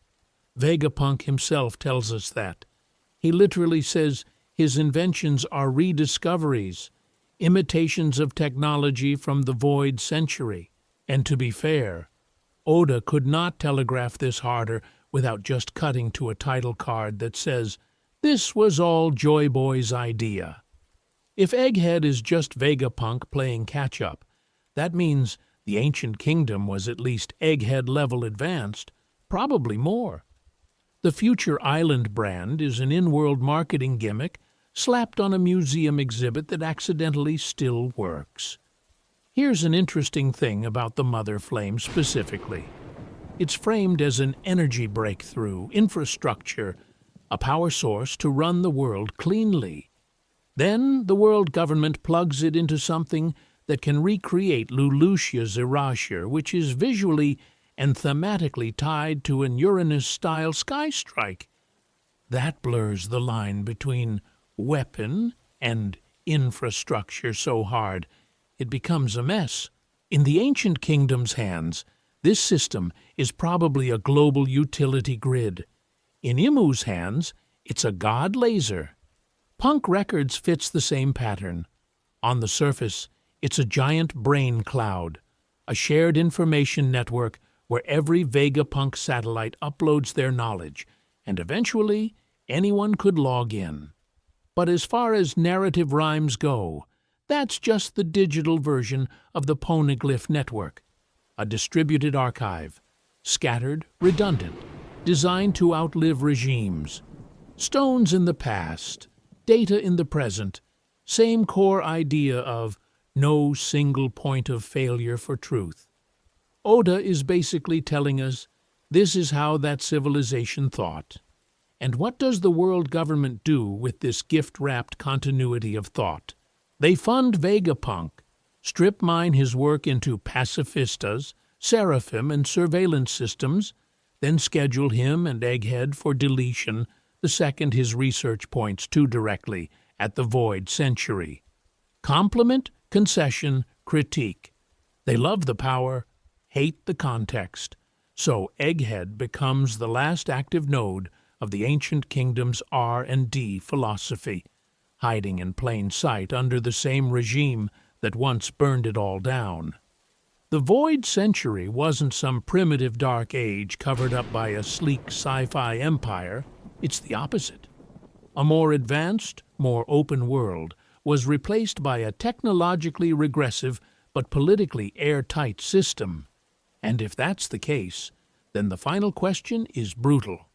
Vegapunk himself tells us that. He literally says his inventions are rediscoveries, imitations of technology from the void century. And to be fair, Oda could not telegraph this harder without just cutting to a title card that says, "This was all Joy Boy's idea." If Egghead is just Vegapunk playing catch-up, that means the ancient kingdom was at least Egghead-level advanced, probably more. The Future Island brand is an in-world marketing gimmick slapped on a museum exhibit that accidentally still works. Here's an interesting thing about the Mother Flame specifically. It's framed as an energy breakthrough, infrastructure, a power source to run the world cleanly. Then the world government plugs it into something that can recreate Lulusia's erasure, which is visually and thematically tied to an Uranus-style sky strike. That blurs the line between weapon and infrastructure so hard it becomes a mess. In the ancient kingdom's hands, this system is probably a global utility grid. In Imu's hands, it's a god laser. Punk Records fits the same pattern. On the surface, it's a giant brain cloud, a shared information network where every Vegapunk satellite uploads their knowledge, and eventually anyone could log in. But as far as narrative rhymes go, that's just the digital version of the Poneglyph network, a distributed archive, scattered, redundant, designed to outlive regimes. Stones in the past, data in the present, same core idea of no single point of failure for truth. Oda is basically telling us this is how that civilization thought. And what does the world government do with this gift-wrapped continuity of thought? They fund Vegapunk, strip mine his work into pacifistas, seraphim, and surveillance systems, then schedule him and Egghead for deletion the second his research points too directly at the void century. Compliment, concession, critique. They love the power, hate the context. So Egghead becomes the last active node of the ancient kingdom's R&D philosophy, hiding in plain sight under the same regime that once burned it all down. The Void Century wasn't some primitive dark age covered up by a sleek sci-fi empire. It's the opposite. A more advanced, more open world was replaced by a technologically regressive but politically airtight system. And if that's the case, then the final question is brutal.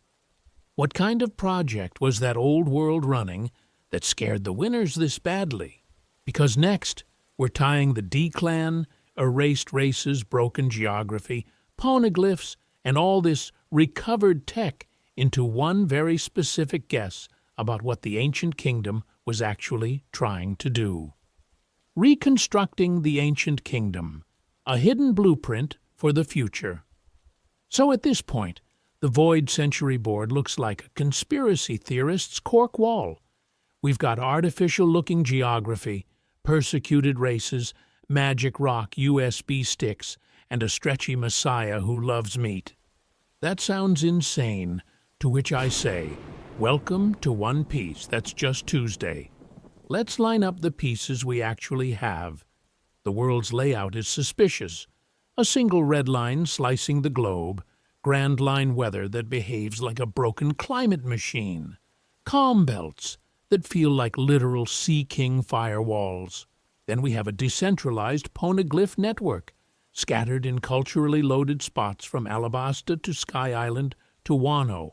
What kind of project was that old world running that scared the winners this badly? Because next, we're tying the D-Clan, erased races, broken geography, poneglyphs, and all this recovered tech into one very specific guess about what the ancient kingdom was actually trying to do. Reconstructing the ancient kingdom, a hidden blueprint for the future. So at this point, the Void Century board looks like a conspiracy theorist's cork wall. We've got artificial-looking geography, persecuted races, magic rock USB sticks, and a stretchy messiah who loves meat. That sounds insane, to which I say, welcome to One Piece. That's just Tuesday. Let's line up the pieces we actually have. The world's layout is suspicious. A single red line slicing the globe, grand line weather that behaves like a broken climate machine, calm belts that feel like literal Sea King firewalls. Then we have a decentralized poneglyph network, scattered in culturally loaded spots from Alabasta to Sky Island to Wano.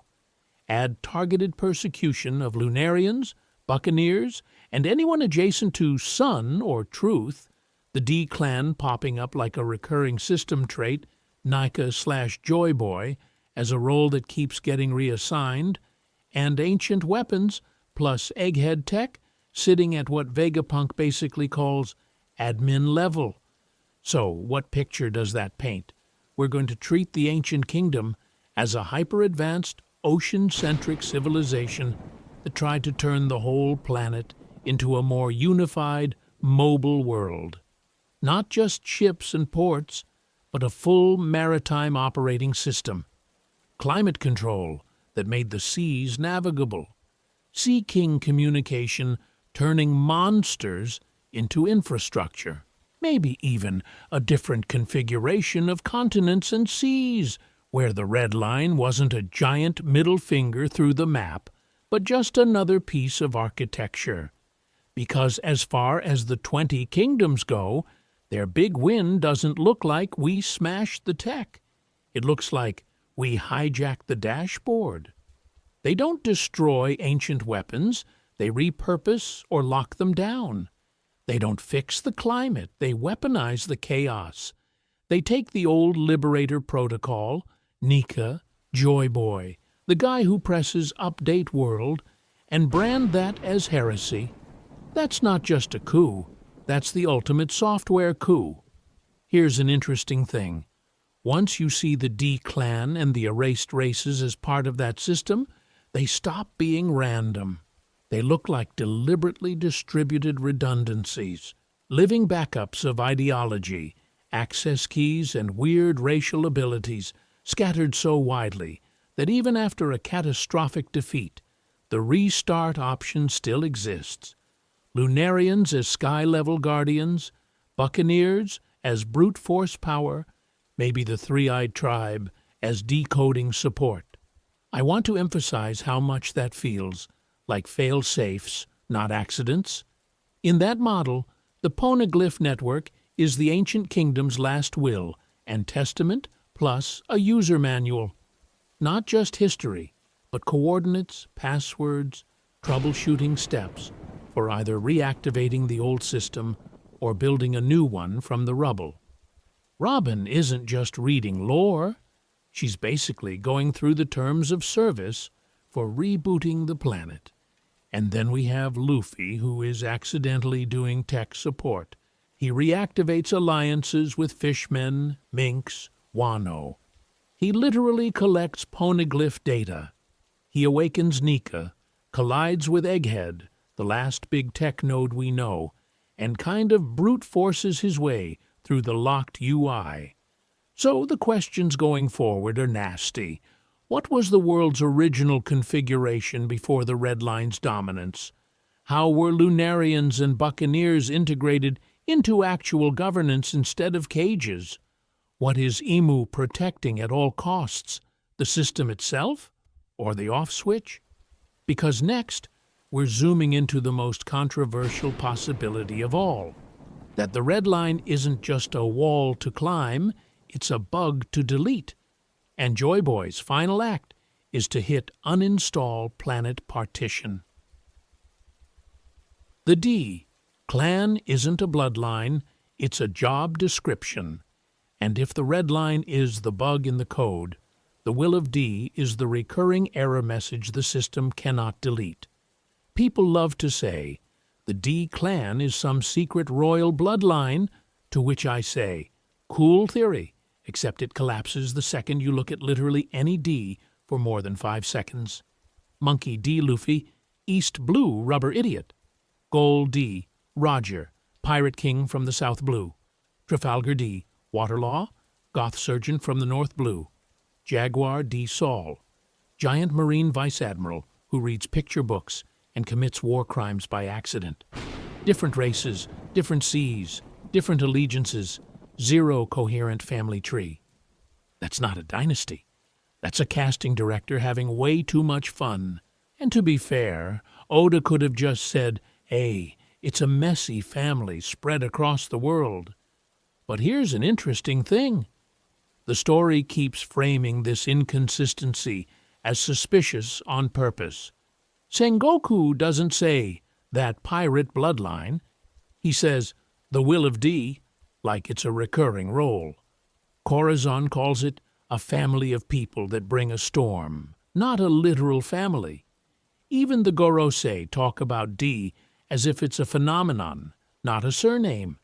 Add targeted persecution of Lunarians, Buccaneers, and anyone adjacent to Sun or Truth, the D-Clan popping up like a recurring system trait, Nika/Joy Boy, as a role that keeps getting reassigned, and ancient weapons, plus egghead tech, sitting at what Vegapunk basically calls admin level. So what picture does that paint? We're going to treat the ancient kingdom as a hyper-advanced, ocean-centric civilization that tried to turn the whole planet into a more unified, mobile world. Not just ships and ports, but a full maritime operating system. Climate control that made the seas navigable. Sea King communication turning monsters into infrastructure. Maybe even a different configuration of continents and seas, where the red line wasn't a giant middle finger through the map, but just another piece of architecture. Because as far as the 20 kingdoms go, their big win doesn't look like we smashed the tech. It looks like we hijacked the dashboard. They don't destroy ancient weapons, they repurpose or lock them down. They don't fix the climate, they weaponize the chaos. They take the old Liberator protocol, Nika, Joy Boy, the guy who presses Update World, and brand that as heresy. That's not just a coup. That's the ultimate software coup. Here's an interesting thing. Once you see the D-Clan and the erased races as part of that system, they stop being random. They look like deliberately distributed redundancies, living backups of ideology, access keys, and weird racial abilities scattered so widely that even after a catastrophic defeat, the restart option still exists. Lunarians as sky-level guardians, Buccaneers as brute force power, maybe the Three-Eyed Tribe as decoding support. I want to emphasize how much that feels like fail-safes, not accidents. In that model, the Poneglyph network is the ancient kingdom's last will and testament plus a user manual. Not just history, but coordinates, passwords, troubleshooting steps for either reactivating the old system or building a new one from the rubble. Robin isn't just reading lore. She's basically going through the terms of service for rebooting the planet. And then we have Luffy, who is accidentally doing tech support. He reactivates alliances with fishmen, minks, Wano. He literally collects poneglyph data. He awakens Nika, collides with Egghead, the last big tech node we know, and kind of brute forces his way through the locked UI. So the questions going forward are nasty. What was the world's original configuration before the Red Line's dominance? How were Lunarians and Buccaneers integrated into actual governance instead of cages? What is Emu protecting at all costs? The system itself? Or the off switch? Because next, we're zooming into the most controversial possibility of all. That the Red Line isn't just a wall to climb, it's a bug to delete. And Joy Boy's final act is to hit uninstall planet partition. The D. Clan isn't a bloodline, it's a job description. And if the red line is the bug in the code, the will of D is the recurring error message the system cannot delete. People love to say, the D clan is some secret royal bloodline, to which I say, cool theory, except it collapses the second you look at literally any D for more than 5 seconds. Monkey D. Luffy, East Blue Rubber Idiot. Gold D. Roger, Pirate King from the South Blue. Trafalgar D. Waterlaw, Goth Surgeon from the North Blue. Jaguar D. Saul, Giant Marine Vice Admiral who reads picture books and commits war crimes by accident. Different races, different seas, different allegiances, zero coherent family tree. That's not a dynasty. That's a casting director having way too much fun. And to be fair, Oda could have just said, hey, it's a messy family spread across the world. But here's an interesting thing. The story keeps framing this inconsistency as suspicious on purpose. Sengoku doesn't say, that pirate bloodline. He says, the will of D, like it's a recurring role. Corazon calls it a family of people that bring a storm, not a literal family. Even the Gorosei talk about D as if it's a phenomenon, not a surname.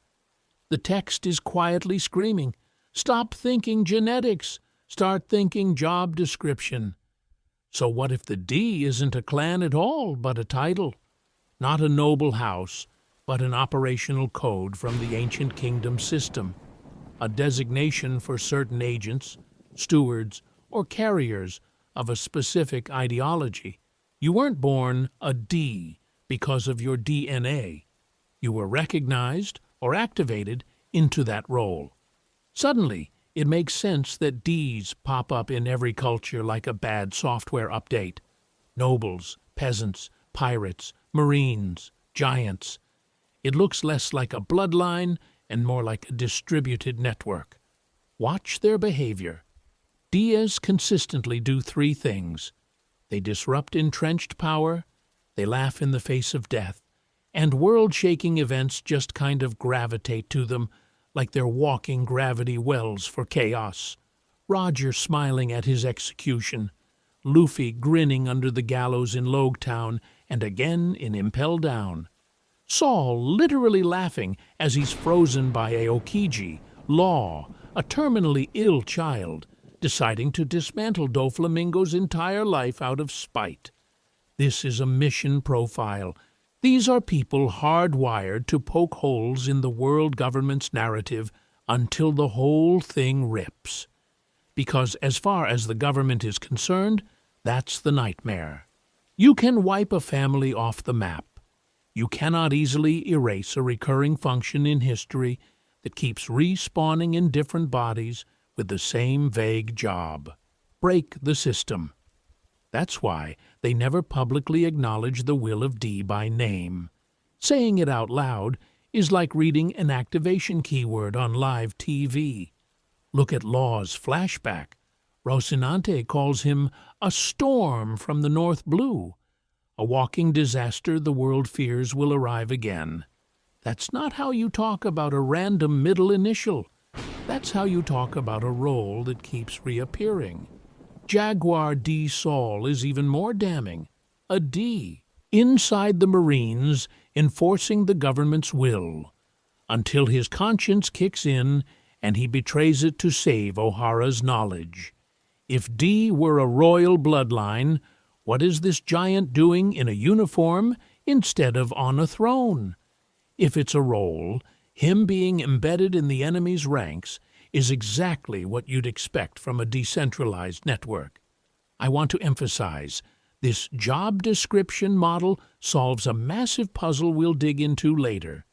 The text is quietly screaming, stop thinking genetics, start thinking job description. So what if the D isn't a clan at all, but a title? Not a noble house, but an operational code from the ancient kingdom system, a designation for certain agents, stewards, or carriers of a specific ideology. You weren't born a D because of your DNA. You were recognized or activated into that role. Suddenly, it makes sense that Ds pop up in every culture like a bad software update. Nobles, peasants, pirates, marines, giants. It looks less like a bloodline and more like a distributed network. Watch their behavior. Ds consistently do 3 things. They disrupt entrenched power, they laugh in the face of death, and world-shaking events just kind of gravitate to them like they're walking gravity wells for chaos. Roger smiling at his execution, Luffy grinning under the gallows in Logtown and again in Impel Down. Saul literally laughing as he's frozen by Aokiji, Law, a terminally ill child, deciding to dismantle Doflamingo's entire life out of spite. This is a mission profile. These are people hardwired to poke holes in the world government's narrative until the whole thing rips. Because as far as the government is concerned, that's the nightmare. You can wipe a family off the map. You cannot easily erase a recurring function in history that keeps respawning in different bodies with the same vague job. Break the system. That's why they never publicly acknowledge the will of D by name. Saying it out loud is like reading an activation keyword on live TV. Look at Law's flashback. Rocinante calls him a storm from the North Blue, a walking disaster the world fears will arrive again. That's not how you talk about a random middle initial. That's how you talk about a role that keeps reappearing. Jaguar D. Saul is even more damning. A D, inside the Marines, enforcing the government's will, until his conscience kicks in and he betrays it to save Ohara's knowledge. If D were a royal bloodline, what is this giant doing in a uniform instead of on a throne? If it's a role, him being embedded in the enemy's ranks is exactly what you'd expect from a decentralized network. I want to emphasize, this job description model solves a massive puzzle we'll dig into later.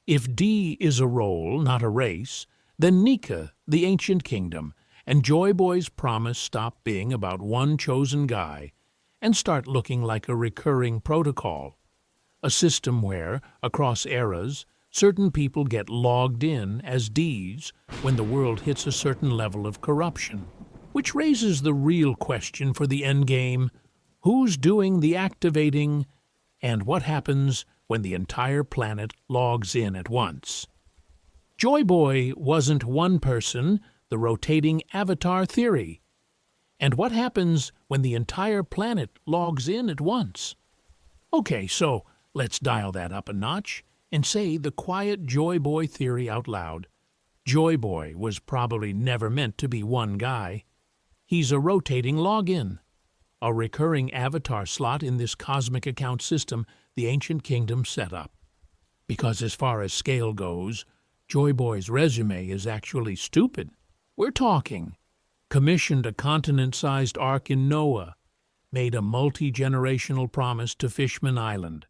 If D is a role, not a race, then Nika, the ancient kingdom, and Joy Boy's promise stop being about one chosen guy and start looking like a recurring protocol, a system where, across eras, certain people get logged in as Ds when the world hits a certain level of corruption. Which raises the real question for the endgame: who's doing the activating, and what happens when the entire planet logs in at once? Joy Boy wasn't one person, the rotating avatar theory. And what happens when the entire planet logs in at once? Okay, so let's dial that up a notch and say the quiet Joy Boy theory out loud. Joy Boy was probably never meant to be one guy. He's a rotating login, a recurring avatar slot in this cosmic account system the ancient kingdom set up. Because as far as scale goes, Joy Boy's resume is actually stupid. We're talking commissioned a continent-sized ark in Noah, made a multi-generational promise to Fishman Island,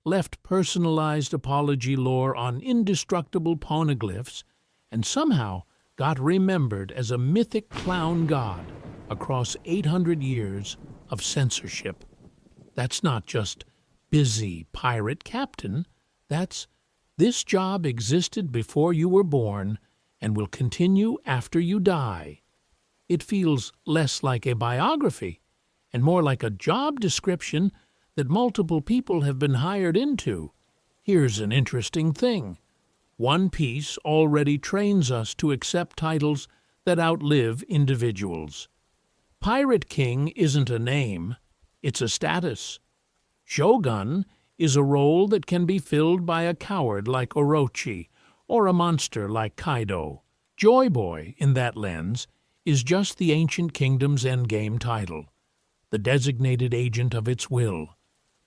left personalized apology lore on indestructible poneglyphs, and somehow got remembered as a mythic clown god across 800 years of censorship. That's not just busy pirate captain. That's this job existed before you were born and will continue after you die. It feels less like a biography and more like a job description that multiple people have been hired into. Here's an interesting thing. One Piece already trains us to accept titles that outlive individuals. Pirate King isn't a name, it's a status. Shogun is a role that can be filled by a coward like Orochi or a monster like Kaido. Joy Boy, in that lens, is just the ancient kingdom's endgame title, the designated agent of its will,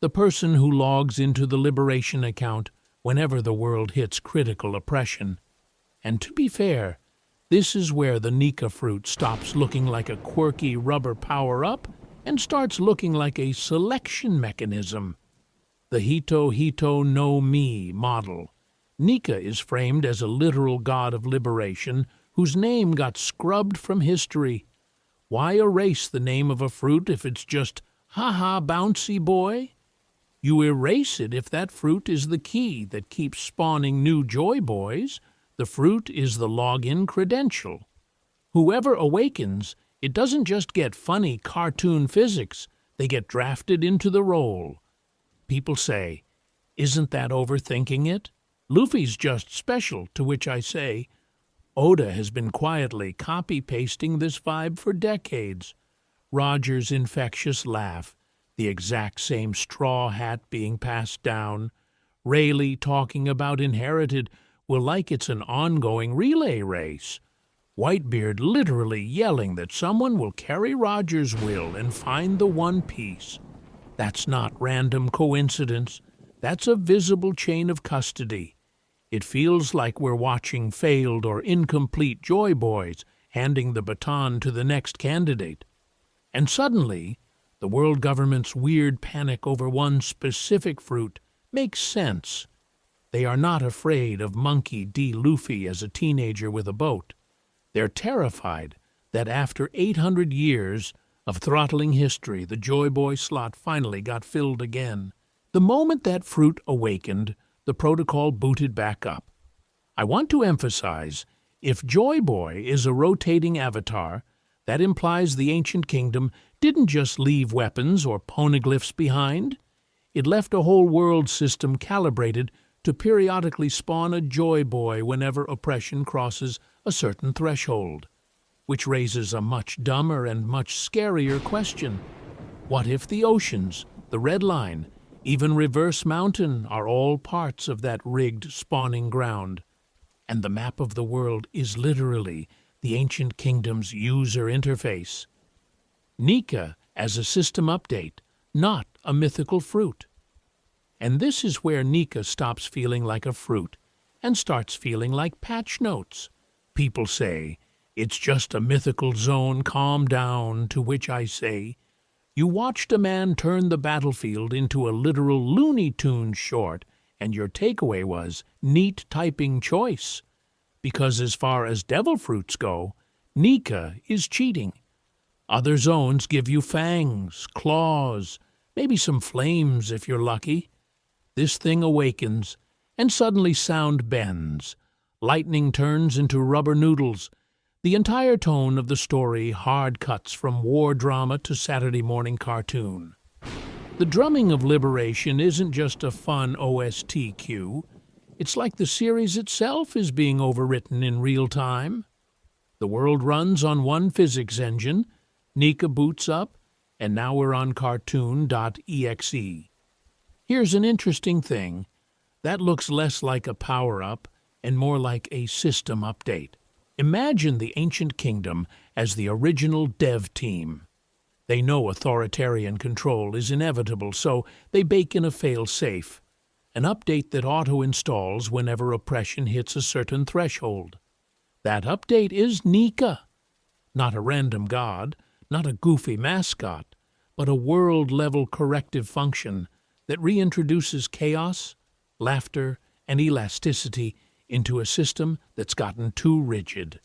the person who logs into the liberation account whenever the world hits critical oppression. And to be fair, this is where the Nika fruit stops looking like a quirky rubber power-up and starts looking like a selection mechanism. The Hito Hito no Mi model. Nika is framed as a literal god of liberation whose name got scrubbed from history. Why erase the name of a fruit if it's just, ha-ha, bouncy boy? You erase it if that fruit is the key that keeps spawning new Joy Boys. The fruit is the login credential. Whoever awakens, it doesn't just get funny cartoon physics, they get drafted into the role. People say, isn't that overthinking it? Luffy's just special, to which I say, Oda has been quietly copy-pasting this vibe for decades. Roger's infectious laugh, the exact same straw hat being passed down, Rayleigh talking about inherited will like it's an ongoing relay race. Whitebeard literally yelling that someone will carry Roger's will and find the One Piece. That's not random coincidence. That's a visible chain of custody. It feels like we're watching failed or incomplete Joy Boys handing the baton to the next candidate. And suddenly, the world government's weird panic over one specific fruit makes sense. They are not afraid of Monkey D. Luffy as a teenager with a boat. They're terrified that after 800 years of throttling history, the Joy Boy slot finally got filled again. The moment that fruit awakened, the protocol booted back up. I want to emphasize, if Joy Boy is a rotating avatar, that implies the ancient kingdom didn't just leave weapons or poneglyphs behind. It left a whole world system calibrated to periodically spawn a Joy Boy whenever oppression crosses a certain threshold. Which raises a much dumber and much scarier question. What if the oceans, the Red Line, even Reverse Mountain are all parts of that rigged spawning ground? And the map of the world is literally the ancient kingdom's user interface. Nika as a system update, not a mythical fruit. And this is where Nika stops feeling like a fruit and starts feeling like patch notes. People say, it's just a mythical zone, calm down, to which I say, you watched a man turn the battlefield into a literal Looney Tunes short, and your takeaway was, neat typing choice. Because as far as devil fruits go, Nika is cheating. Other zones give you fangs, claws, maybe some flames if you're lucky. This thing awakens, and suddenly sound bends. Lightning turns into rubber noodles. The entire tone of the story hard cuts from war drama to Saturday morning cartoon. The drumming of liberation isn't just a fun OST cue. It's like the series itself is being overwritten in real time. The world runs on one physics engine, Nika boots up, and now we're on cartoon.exe. Here's an interesting thing. That looks less like a power-up and more like a system update. Imagine the ancient kingdom as the original dev team. They know authoritarian control is inevitable, so they bake in a fail-safe, an update that auto-installs whenever oppression hits a certain threshold. That update is Nika, not a random god, not a goofy mascot, but a world-level corrective function that reintroduces chaos, laughter, and elasticity into a system that's gotten too rigid.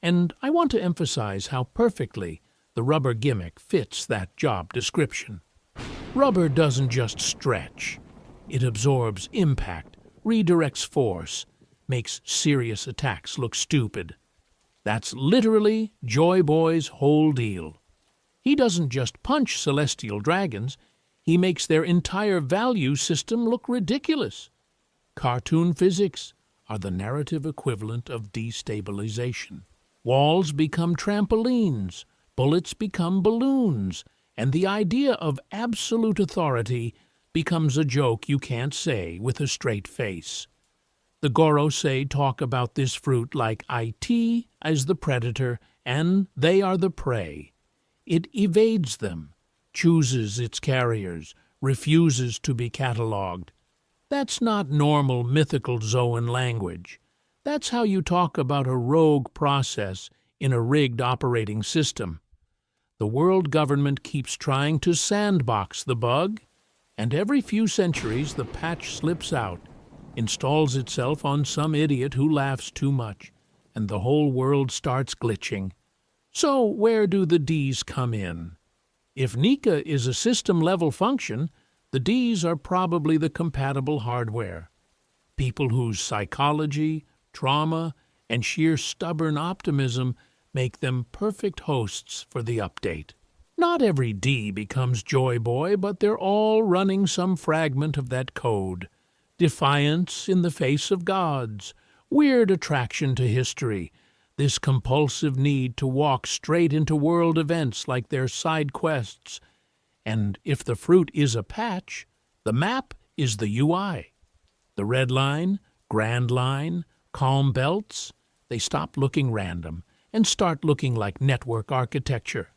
And I want to emphasize how perfectly the rubber gimmick fits that job description. Rubber doesn't just stretch. It absorbs impact, redirects force, makes serious attacks look stupid. That's literally Joy Boy's whole deal. He doesn't just punch celestial dragons, he makes their entire value system look ridiculous. Cartoon physics are the narrative equivalent of destabilization. Walls become trampolines, bullets become balloons, and the idea of absolute authority becomes a joke you can't say with a straight face. The Gorosei talk about this fruit like IT as the predator and they are the prey. It evades them, chooses its carriers, refuses to be catalogued. That's not normal mythical Zoan language. That's how you talk about a rogue process in a rigged operating system. The world government keeps trying to sandbox the bug, and every few centuries the patch slips out, installs itself on some idiot who laughs too much, and the whole world starts glitching. So where do the Ds come in? If Nika is a system-level function, the Ds are probably the compatible hardware. People whose psychology, trauma, and sheer stubborn optimism make them perfect hosts for the update. Not every D becomes Joy Boy, but they're all running some fragment of that code. Defiance in the face of gods, weird attraction to history, this compulsive need to walk straight into world events like they're side quests. And if the fruit is a patch, the map is the UI. The red line, grand line, calm belts, they stop looking random and start looking like network architecture.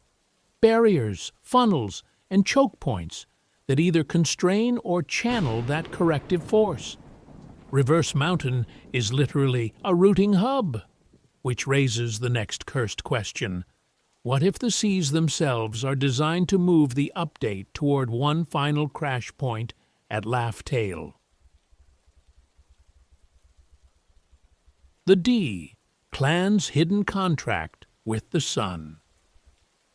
Barriers, funnels, and choke points that either constrain or channel that corrective force. Reverse Mountain is literally a routing hub, which raises the next cursed question. What if the seas themselves are designed to move the update toward one final crash point at Laugh Tail? The D, Clan's hidden contract with the sun.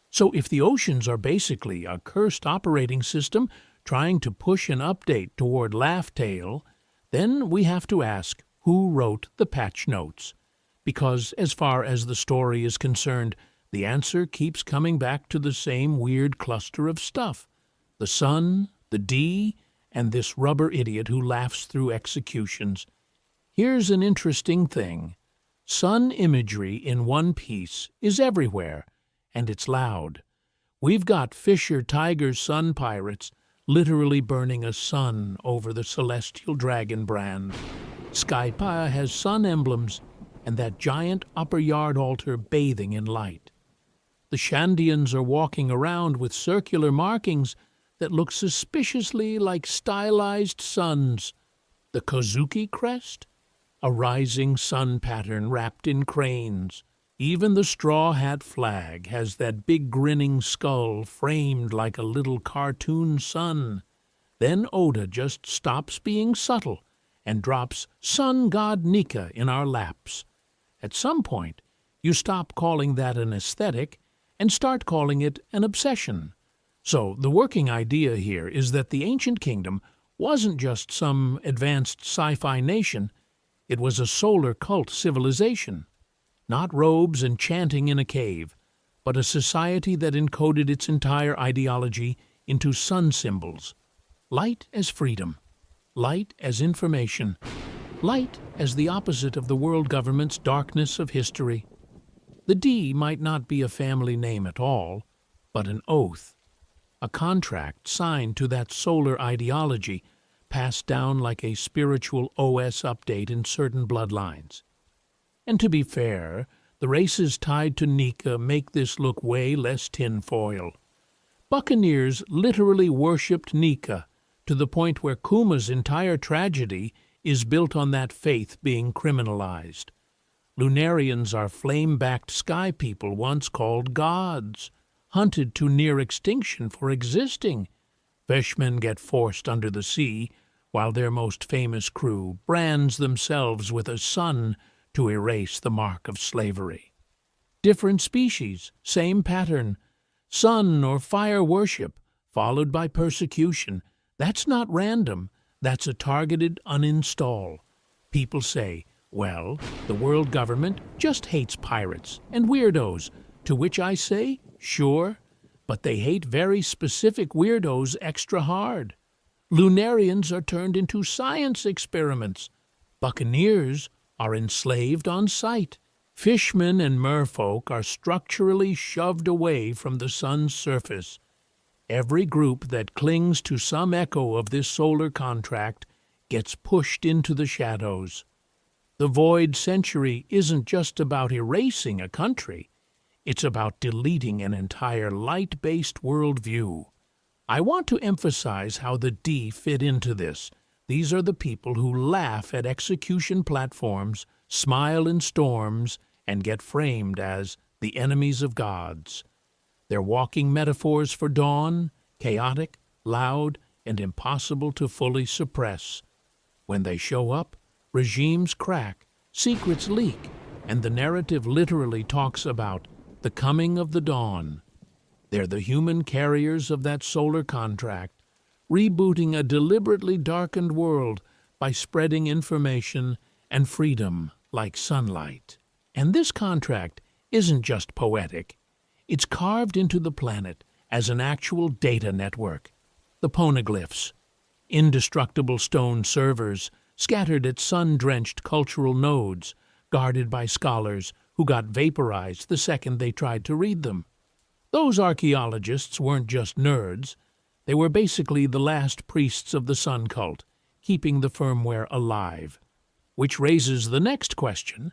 So if the oceans are basically a cursed operating system trying to push an update toward Laugh Tail, then we have to ask who wrote the patch notes. Because as far as the story is concerned, the answer keeps coming back to the same weird cluster of stuff. The sun, the D, and this rubber idiot who laughs through executions. Here's an interesting thing. Sun imagery in One Piece is everywhere, and it's loud. We've got Fisher Tiger's sun pirates literally burning a sun over the celestial dragon brand. Skypiea has sun emblems, and that giant upper yard altar bathing in light. The Shandians are walking around with circular markings that look suspiciously like stylized suns. The Kozuki crest? A rising sun pattern wrapped in cranes. Even the straw hat flag has that big grinning skull framed like a little cartoon sun. Then Oda just stops being subtle and drops Sun God Nika in our laps. At some point, you stop calling that an aesthetic and start calling it an obsession. So the working idea here is that the ancient kingdom wasn't just some advanced sci-fi nation, it was a solar cult civilization. Not robes and chanting in a cave, but a society that encoded its entire ideology into sun symbols. Light as freedom, light as information, light as the opposite of the world government's darkness of history. The D might not be a family name at all, but an oath, a contract signed to that solar ideology, passed down like a spiritual OS update in certain bloodlines. And to be fair, the races tied to Nika make this look way less tinfoil. Buccaneers literally worshipped Nika to the point where Kuma's entire tragedy is built on that faith being criminalized. Lunarians are flame-backed sky people once called gods, hunted to near extinction for existing. Fishmen get forced under the sea, while their most famous crew brands themselves with a sun to erase the mark of slavery. Different species, same pattern. Sun or fire worship, followed by persecution. That's not random. That's a targeted uninstall. People say, well, the world government just hates pirates and weirdos, to which I say, sure, but they hate very specific weirdos extra hard. Lunarians are turned into science experiments. Buccaneers are enslaved on sight. Fishmen and merfolk are structurally shoved away from the sun's surface. Every group that clings to some echo of this solar contract gets pushed into the shadows. The void century isn't just about erasing a country. It's about deleting an entire light-based worldview. I want to emphasize how the D fit into this. These are the people who laugh at execution platforms, smile in storms, and get framed as the enemies of gods. They're walking metaphors for dawn, chaotic, loud, and impossible to fully suppress. When they show up, regimes crack, secrets leak, and the narrative literally talks about the coming of the dawn. They're the human carriers of that solar contract, rebooting a deliberately darkened world by spreading information and freedom like sunlight. And this contract isn't just poetic. It's carved into the planet as an actual data network. The poneglyphs, indestructible stone servers scattered at sun-drenched cultural nodes, guarded by scholars who got vaporized the second they tried to read them. Those archaeologists weren't just nerds. They were basically the last priests of the sun cult, keeping the firmware alive. Which raises the next question.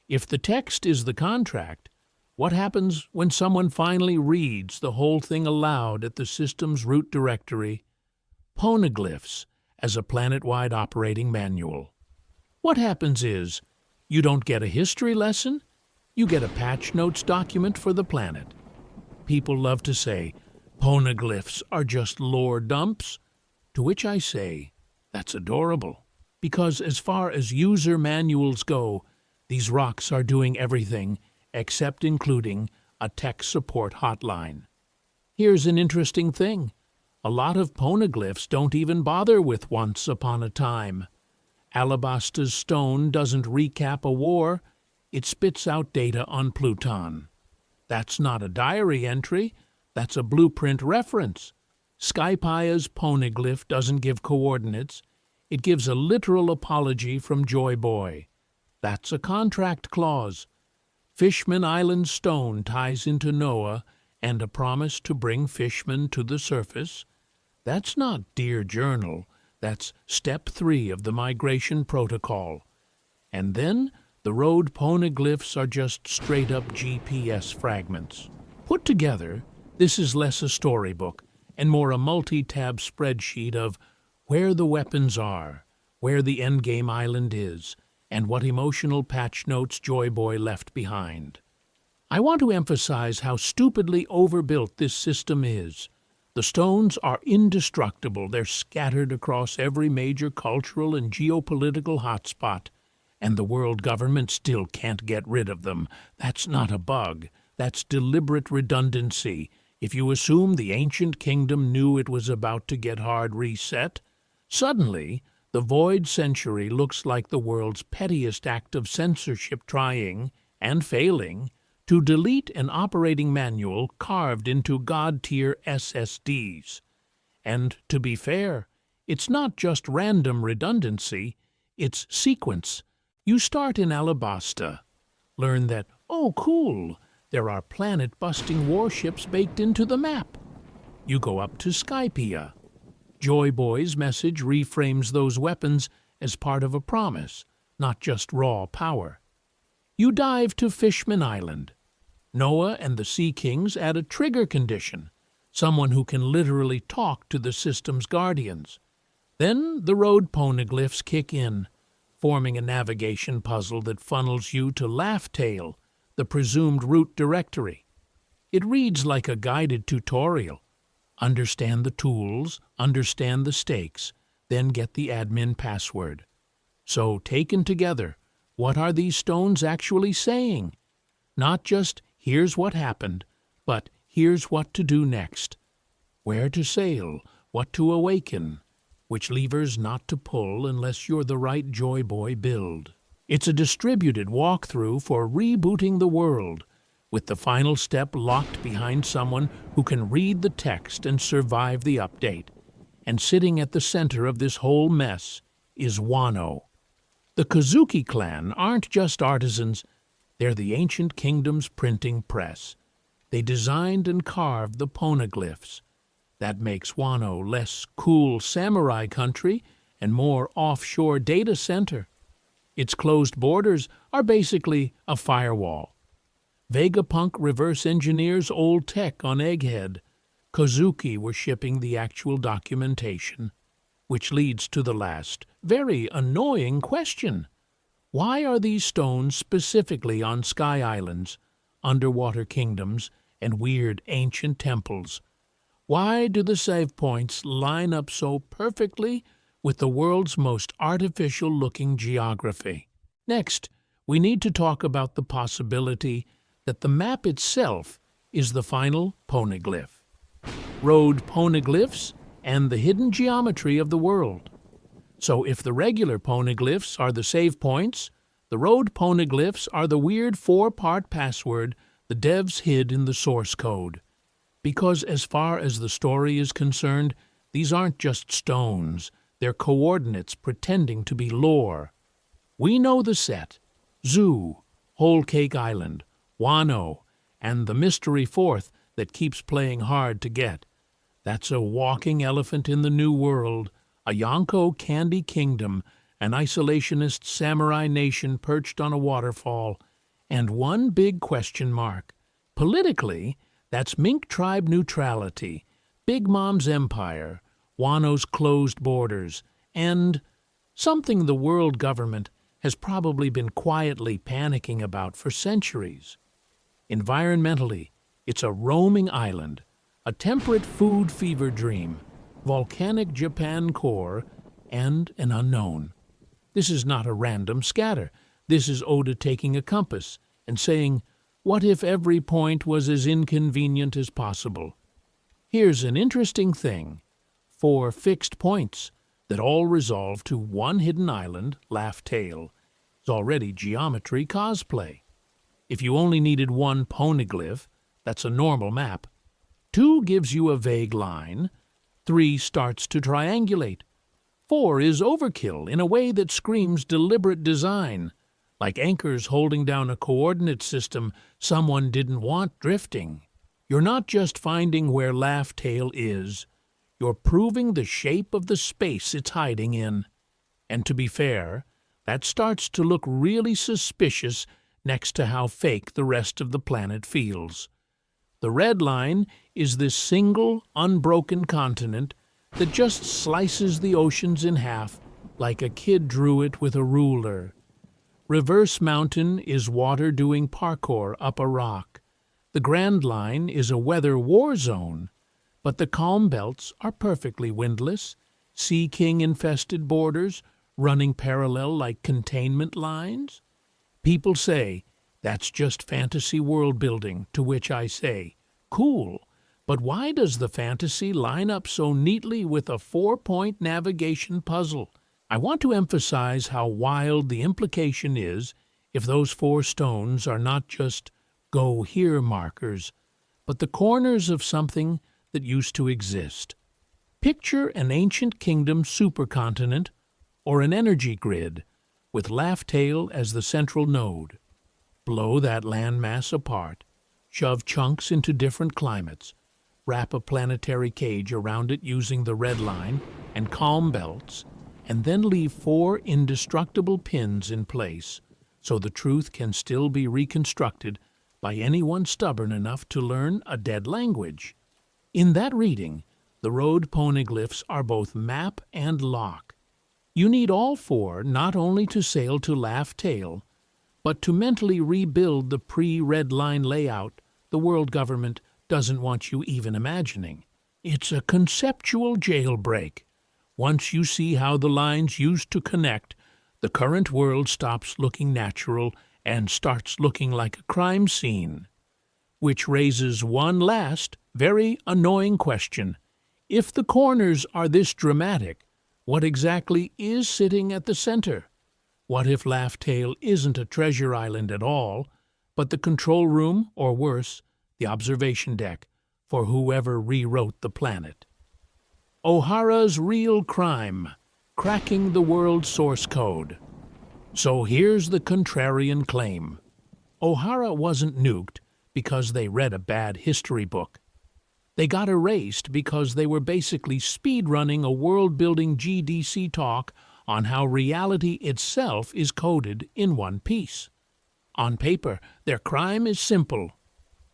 If the text is the contract, what happens when someone finally reads the whole thing aloud at the system's root directory? Poneglyphs as a planet-wide operating manual. What happens is, you don't get a history lesson, you get a patch notes document for the planet. People love to say, poneglyphs are just lore dumps, to which I say, that's adorable. Because as far as user manuals go, these rocks are doing everything except including a tech support hotline. Here's an interesting thing. A lot of poneglyphs don't even bother with once upon a time. Alabasta's stone doesn't recap a war, it spits out data on Pluton. That's not a diary entry, that's a blueprint reference. Skypia's poneglyph doesn't give coordinates, it gives a literal apology from Joy Boy. That's a contract clause. Fishman Island stone ties into Noah and a promise to bring fishmen to the surface. That's not Dear Journal, that's step 3 of the migration protocol. And then the road poneglyphs are just straight-up GPS fragments. Put together, this is less a storybook and more a multi-tab spreadsheet of where the weapons are, where the endgame island is, and what emotional patch notes Joy Boy left behind. I want to emphasize how stupidly overbuilt this system is. The stones are indestructible. They're scattered across every major cultural and geopolitical hotspot, and the world government still can't get rid of them. That's not a bug. That's deliberate redundancy. If you assume the ancient kingdom knew it was about to get hard reset, suddenly the void century looks like the world's pettiest act of censorship trying, and failing, to delete an operating manual carved into God-tier SSDs. And to be fair, it's not just random redundancy, it's sequence. You start in Alabasta, learn that, oh cool, there are planet-busting warships baked into the map. You go up to Skypia. Joy Boy's message reframes those weapons as part of a promise, not just raw power. You dive to Fishman Island. Noah and the Sea Kings add a trigger condition, someone who can literally talk to the system's guardians. Then the road poneglyphs kick in, forming a navigation puzzle that funnels you to Laugh-Tale, the presumed route directory. It reads like a guided tutorial. Understand the tools, understand the stakes, then get the admin password. So, taken together, what are these stones actually saying? Not just, here's what happened, but here's what to do next. Where to sail, what to awaken, which levers not to pull unless you're the right Joy Boy build. It's a distributed walkthrough for rebooting the world, with the final step locked behind someone who can read the text and survive the update. And sitting at the center of this whole mess is Wano. The Kozuki clan aren't just artisans, they're the ancient kingdom's printing press. They designed and carved the poneglyphs. That makes Wano less cool samurai country and more offshore data center. Its closed borders are basically a firewall. Vegapunk reverse engineers old tech on Egghead. Kozuki were shipping the actual documentation. Which leads to the last, very annoying question. Why are these stones specifically on sky islands, underwater kingdoms, and weird ancient temples? Why do the save points line up so perfectly with the world's most artificial-looking geography? Next, we need to talk about the possibility that the map itself is the final poneglyph. Road poneglyphs and the hidden geometry of the world. So if the regular poneglyphs are the save points, the road poneglyphs are the weird 4-part password the devs hid in the source code. Because as far as the story is concerned, these aren't just stones, they're coordinates pretending to be lore. We know the set: Zoo, Whole Cake Island, Wano, and the mystery fourth that keeps playing hard to get. That's a walking elephant in the New World, a Yonko candy kingdom, an isolationist samurai nation perched on a waterfall, and one big question mark. Politically, that's Mink tribe neutrality, Big Mom's empire, Wano's closed borders, and something the world government has probably been quietly panicking about for centuries. Environmentally, it's a roaming island, a temperate food fever dream, volcanic Japan core, and an unknown. This is not a random scatter. This is Oda taking a compass and saying, what if every point was as inconvenient as possible? Here's an interesting thing. 4 fixed points that all resolve to one hidden island, Laugh-Tale, is already geometry cosplay. If you only needed one poneglyph, that's a normal map. 2 gives you a vague line. 3 starts to triangulate. 4 is overkill in a way that screams deliberate design, like anchors holding down a coordinate system someone didn't want drifting. You're not just finding where Laugh-Tale is, you're proving the shape of the space it's hiding in. And to be fair, that starts to look really suspicious next to how fake the rest of the planet feels. The red line is this single, unbroken continent that just slices the oceans in half like a kid drew it with a ruler. Reverse Mountain is water doing parkour up a rock. The Grand Line is a weather war zone, but the calm belts are perfectly windless, Sea King-infested borders running parallel like containment lines. People say, that's just fantasy world building, to which I say, cool, but why does the fantasy line up so neatly with a 4-point navigation puzzle? I want to emphasize how wild the implication is if those 4 stones are not just go here markers, but the corners of something that used to exist. Picture an ancient kingdom supercontinent or an energy grid with Laugh-Tale as the central node. Blow that landmass apart, shove chunks into different climates, wrap a planetary cage around it using the red line and calm belts, and then leave 4 indestructible pins in place so the truth can still be reconstructed by anyone stubborn enough to learn a dead language. In that reading, the road poneglyphs are both map and lock. You need all 4 not only to sail to Laugh Tale, but to mentally rebuild the pre-red line layout the world government doesn't want you even imagining. It's a conceptual jailbreak. Once you see how the lines used to connect, the current world stops looking natural and starts looking like a crime scene. Which raises one last, very annoying question. If the corners are this dramatic, what exactly is sitting at the center? What if Laugh Tale isn't a treasure island at all, but the control room, or worse, the observation deck, for whoever rewrote the planet? O'Hara's real crime, cracking the world's source code. So here's the contrarian claim. O'Hara wasn't nuked because they read a bad history book. They got erased because they were basically speedrunning a world-building GDC talk on how reality itself is coded in one piece. On paper, their crime is simple.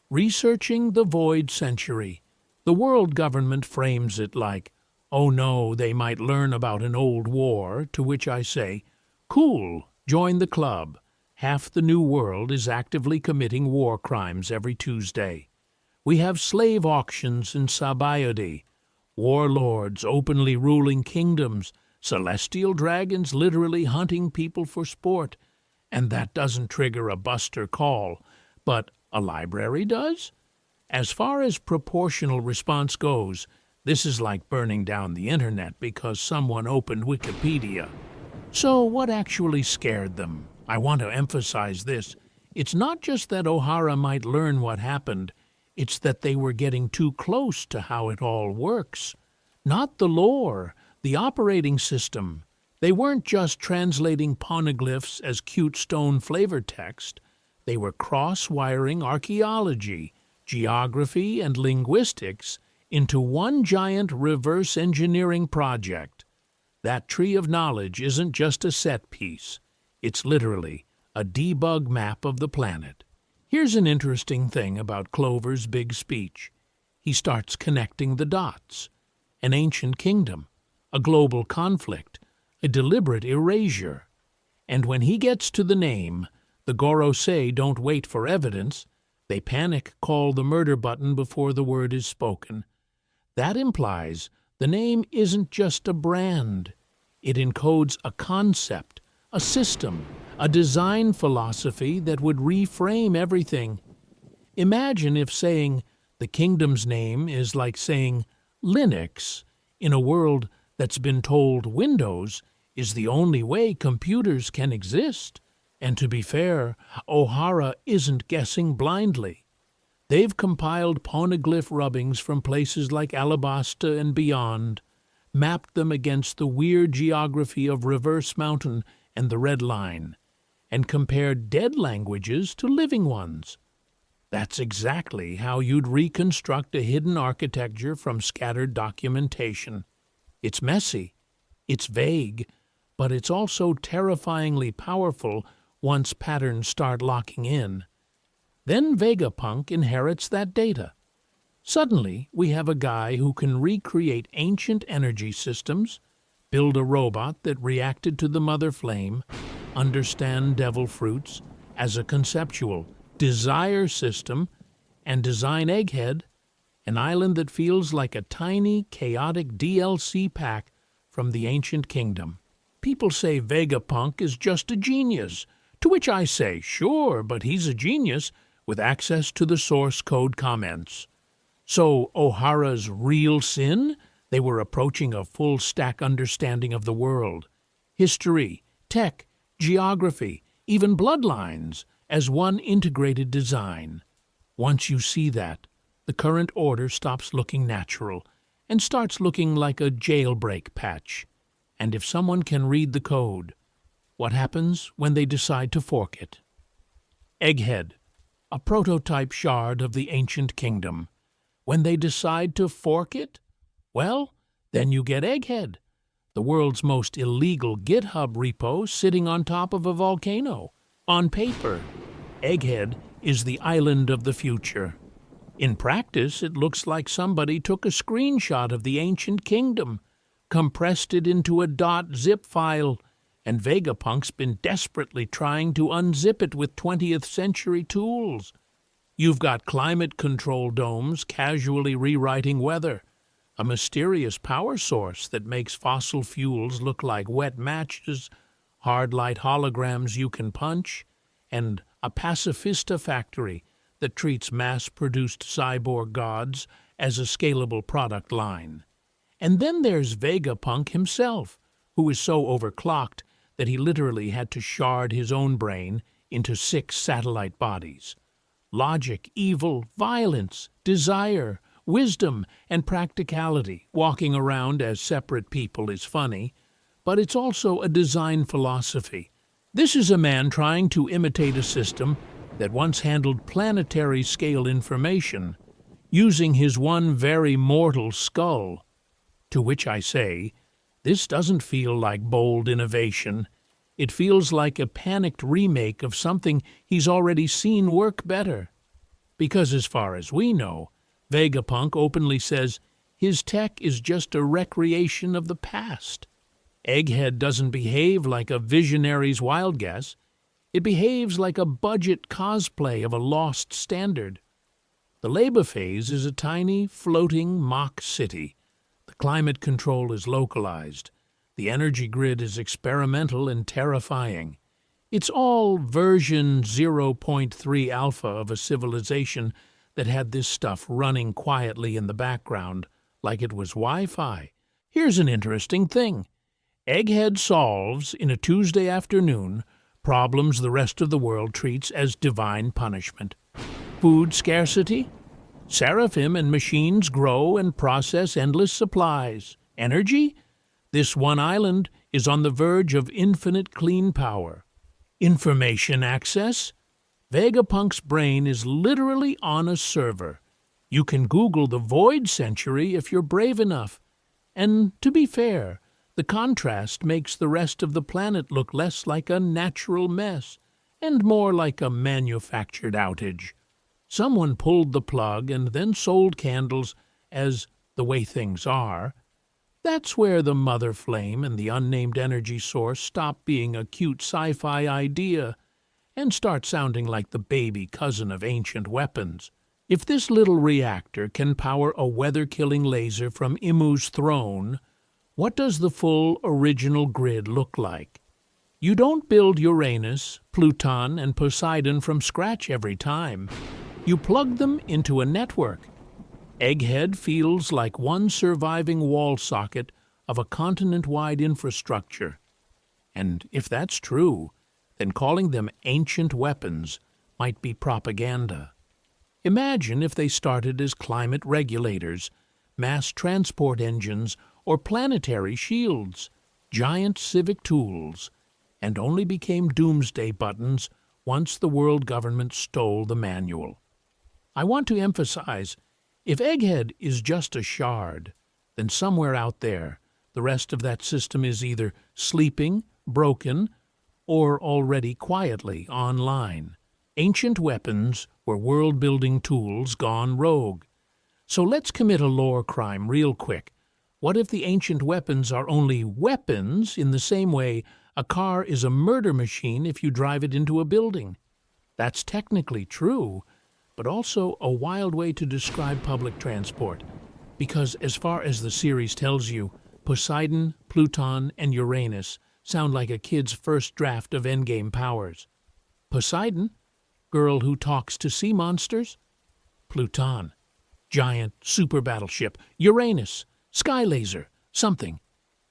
Researching the void century. The world government frames it like, oh no, they might learn about an old war, to which I say, cool, join the club. Half the new world is actively committing war crimes every Tuesday. We have slave auctions in Sabayodi, warlords openly ruling kingdoms, celestial dragons literally hunting people for sport. And that doesn't trigger a buster call, but a library does? As far as proportional response goes, this is like burning down the internet because someone opened Wikipedia. So what actually scared them? I want to emphasize this. It's not just that O'Hara might learn what happened, it's that they were getting too close to how it all works. Not the lore, the operating system. They weren't just translating poneglyphs as cute stone flavor text. They were cross-wiring archaeology, geography, and linguistics into one giant reverse engineering project. That tree of knowledge isn't just a set piece. It's literally a debug map of the planet. Here's an interesting thing about Clover's big speech. He starts connecting the dots. An ancient kingdom, a global conflict, a deliberate erasure. And when he gets to the name, the Gorosei don't wait for evidence. They panic call the murder button before the word is spoken. That implies the name isn't just a brand. It encodes a concept, a system, a design philosophy that would reframe everything. Imagine if saying the kingdom's name is like saying Linux in a world that's been told Windows is the only way computers can exist. And to be fair, O'Hara isn't guessing blindly. They've compiled poneglyph rubbings from places like Alabasta and beyond, mapped them against the weird geography of Reverse Mountain and the Red Line, and compared dead languages to living ones. That's exactly how you'd reconstruct a hidden architecture from scattered documentation. It's messy, it's vague, but it's also terrifyingly powerful once patterns start locking in. Then Vegapunk inherits that data. Suddenly, we have a guy who can recreate ancient energy systems, build a robot that reacted to the mother flame, understand devil fruits as a conceptual desire system, and design Egghead, an island that feels like a tiny, chaotic DLC pack from the ancient kingdom. People say Vegapunk is just a genius, to which I say, sure, but he's a genius with access to the source code comments. So O'Hara's real sin? They were approaching a full-stack understanding of the world. History, tech, geography, even bloodlines, as one integrated design. Once you see that, the current order stops looking natural and starts looking like a jailbreak patch. And if someone can read the code, what happens when they decide to fork it? Egghead, a prototype shard of the ancient kingdom, When they decide to fork it, well, then you get Egghead, the world's most illegal GitHub repo sitting on top of a volcano. On paper, Egghead is the island of the future. In practice, it looks like somebody took a screenshot of the ancient kingdom, compressed it into a .zip file, and Vegapunk's been desperately trying to unzip it with 20th century tools. You've got climate control domes casually rewriting weather, a mysterious power source that makes fossil fuels look like wet matches, hard light holograms you can punch, and a pacifista factory that treats mass-produced cyborg gods as a scalable product line. And then there's Vegapunk himself, who is so overclocked that he literally had to shard his own brain into 6 satellite bodies. Logic, evil, violence, desire, wisdom, and practicality walking around as separate people is funny, but it's also a design philosophy. This is a man trying to imitate a system that once handled planetary-scale information, using his one very mortal skull. To which I say, this doesn't feel like bold innovation. It feels like a panicked remake of something he's already seen work better. Because as far as we know, Vegapunk openly says his tech is just a recreation of the past. Egghead doesn't behave like a visionary's wild guess. It behaves like a budget cosplay of a lost standard. The labor phase is a tiny, floating mock city. The climate control is localized. The energy grid is experimental and terrifying. It's all version 0.3 alpha of a civilization that had this stuff running quietly in the background like it was Wi-Fi. Here's an interesting thing. Egghead solves, in a Tuesday afternoon, problems the rest of the world treats as divine punishment. Food scarcity? Seraphim and machines grow and process endless supplies. Energy? This one island is on the verge of infinite clean power. Information access? Vegapunk's brain is literally on a server. You can Google the Void Century if you're brave enough. And to be fair, the contrast makes the rest of the planet look less like a natural mess and more like a manufactured outage. Someone pulled the plug and then sold candles as the way things are. That's where the mother flame and the unnamed energy source stop being a cute sci-fi idea and start sounding like the baby cousin of ancient weapons. If this little reactor can power a weather-killing laser from Imu's throne, what does the full original grid look like? You don't build Uranus, Pluton, and Poseidon from scratch every time. You plug them into a network. Egghead feels like one surviving wall socket of a continent-wide infrastructure. And if that's true, then calling them ancient weapons might be propaganda. Imagine if they started as climate regulators, mass transport engines, or planetary shields, giant civic tools, and only became doomsday buttons once the world government stole the manual. I want to emphasize, if Egghead is just a shard, then somewhere out there, the rest of that system is either sleeping, broken, or already quietly online. Ancient weapons were world-building tools gone rogue. So let's commit a lore crime real quick. What if the ancient weapons are only weapons in the same way a car is a murder machine if you drive it into a building? That's technically true, but also a wild way to describe public transport, because as far as the series tells you, Poseidon, Pluton, and Uranus sound like a kid's first draft of endgame powers. Poseidon? Girl who talks to sea monsters? Pluton? Giant super battleship. Uranus? Sky laser, something.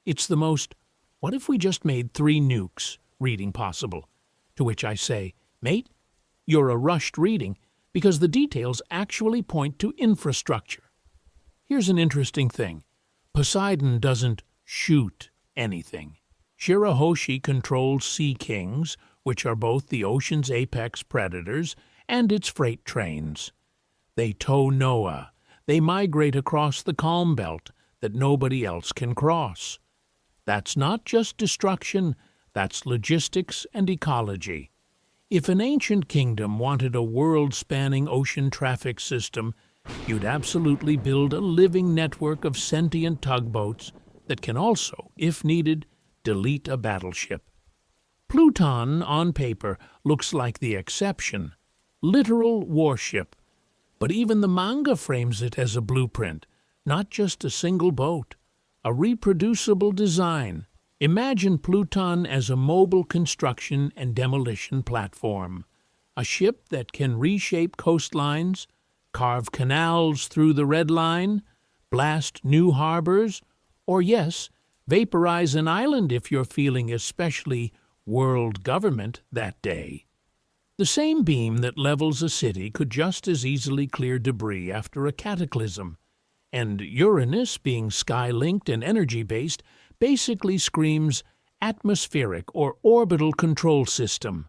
It's the most, what if we just made 3 nukes reading possible? To which I say, mate, you're a rushed reading because the details actually point to infrastructure. Here's an interesting thing. Poseidon doesn't shoot anything. Shirahoshi controls sea kings, which are both the ocean's apex predators, and its freight trains. They tow Noah, they migrate across the calm belt that nobody else can cross. That's not just destruction, that's logistics and ecology. If an ancient kingdom wanted a world-spanning ocean traffic system, you'd absolutely build a living network of sentient tugboats that can also, if needed, delete a battleship. Pluton, on paper, looks like the exception. Literal warship. But even the manga frames it as a blueprint, not just a single boat. A reproducible design. Imagine Pluton as a mobile construction and demolition platform. A ship that can reshape coastlines, carve canals through the Red Line, blast new harbors, or yes, vaporize an island if you're feeling especially world government that day. The same beam that levels a city could just as easily clear debris after a cataclysm, and Uranus, being sky-linked and energy-based, basically screams atmospheric or orbital control system.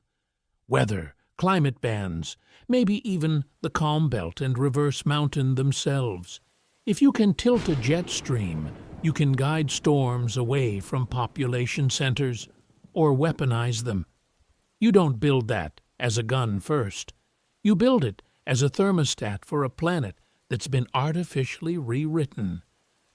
Weather, climate bands, maybe even the calm belt and reverse mountain themselves. If you can tilt a jet stream, you can guide storms away from population centers or weaponize them. You don't build that as a gun first. You build it as a thermostat for a planet that's been artificially rewritten.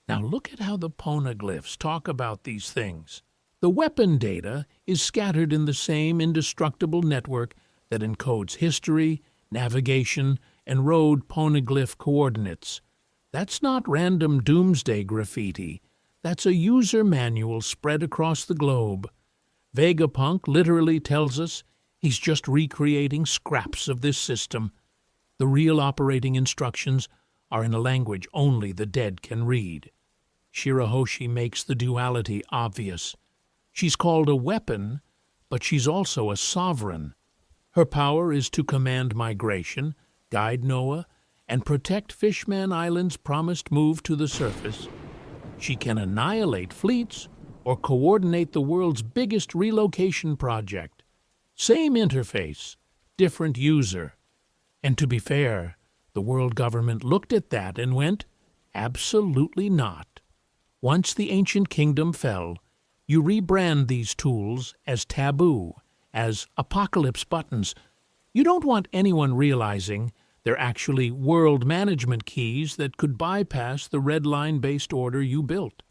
Now look at how the poneglyphs talk about these things. The weapon data is scattered in the same indestructible network that encodes history, navigation, and road poneglyph coordinates. That's not random doomsday graffiti. That's a user manual spread across the globe. Vegapunk literally tells us he's just recreating scraps of this system. The real operating instructions are in a language only the dead can read. Shirahoshi makes the duality obvious. She's called a weapon, but she's also a sovereign. Her power is to command migration, guide Noah, and protect Fishman Island's promised move to the surface. She can annihilate fleets or coordinate the world's biggest relocation project. Same interface, different user. And to be fair, the world government looked at that and went, absolutely not. Once the ancient kingdom fell, you rebrand these tools as taboo, as apocalypse buttons. You don't want anyone realizing they're actually world management keys that could bypass the red line-based order you built,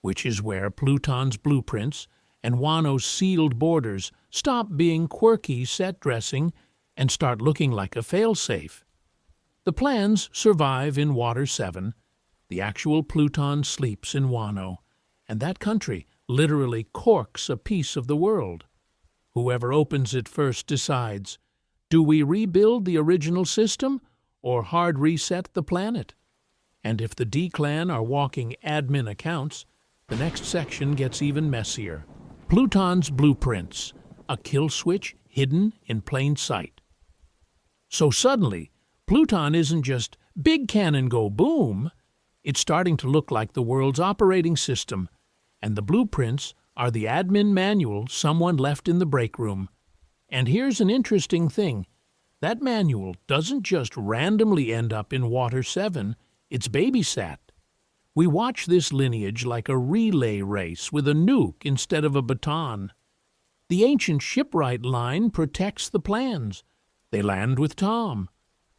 which is where Pluton's blueprints and Wano's sealed borders stop being quirky set dressing and start looking like a failsafe. The plans survive in Water 7. The actual Pluton sleeps in Wano, and that country literally corks a piece of the world. Whoever opens it first decides, do we rebuild the original system or hard reset the planet? And if the D-Clan are walking admin accounts, the next section gets even messier. Pluton's blueprints, a kill switch hidden in plain sight. So suddenly, Pluton isn't just big cannon go boom, it's starting to look like the world's operating system, and the blueprints are the admin manual someone left in the break room. And here's an interesting thing. That manual doesn't just randomly end up in Water 7, it's babysat. We watch this lineage like a relay race with a nuke instead of a baton. The ancient shipwright line protects the plans. They land with Tom.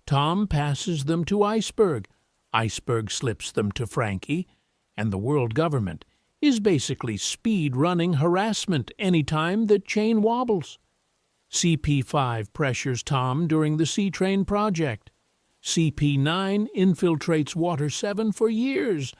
Tom passes them to Iceberg. Iceberg slips them to Frankie, and the world government is basically speed-running harassment any time that chain wobbles. CP5 pressures Tom during the Sea Train project. CP9 infiltrates Water 7 for years.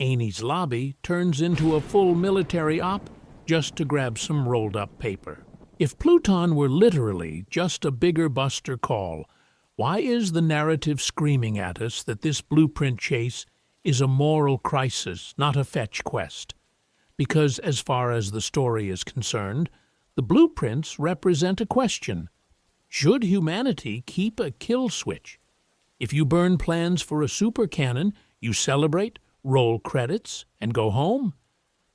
Amy's lobby turns into a full military op just to grab some rolled-up paper. If Pluton were literally just a bigger Buster call, why is the narrative screaming at us that this blueprint chase is a moral crisis, not a fetch quest? Because as far as the story is concerned, the blueprints represent a question. Should humanity keep a kill switch? If you burn plans for a supercannon, you celebrate, roll credits, and go home.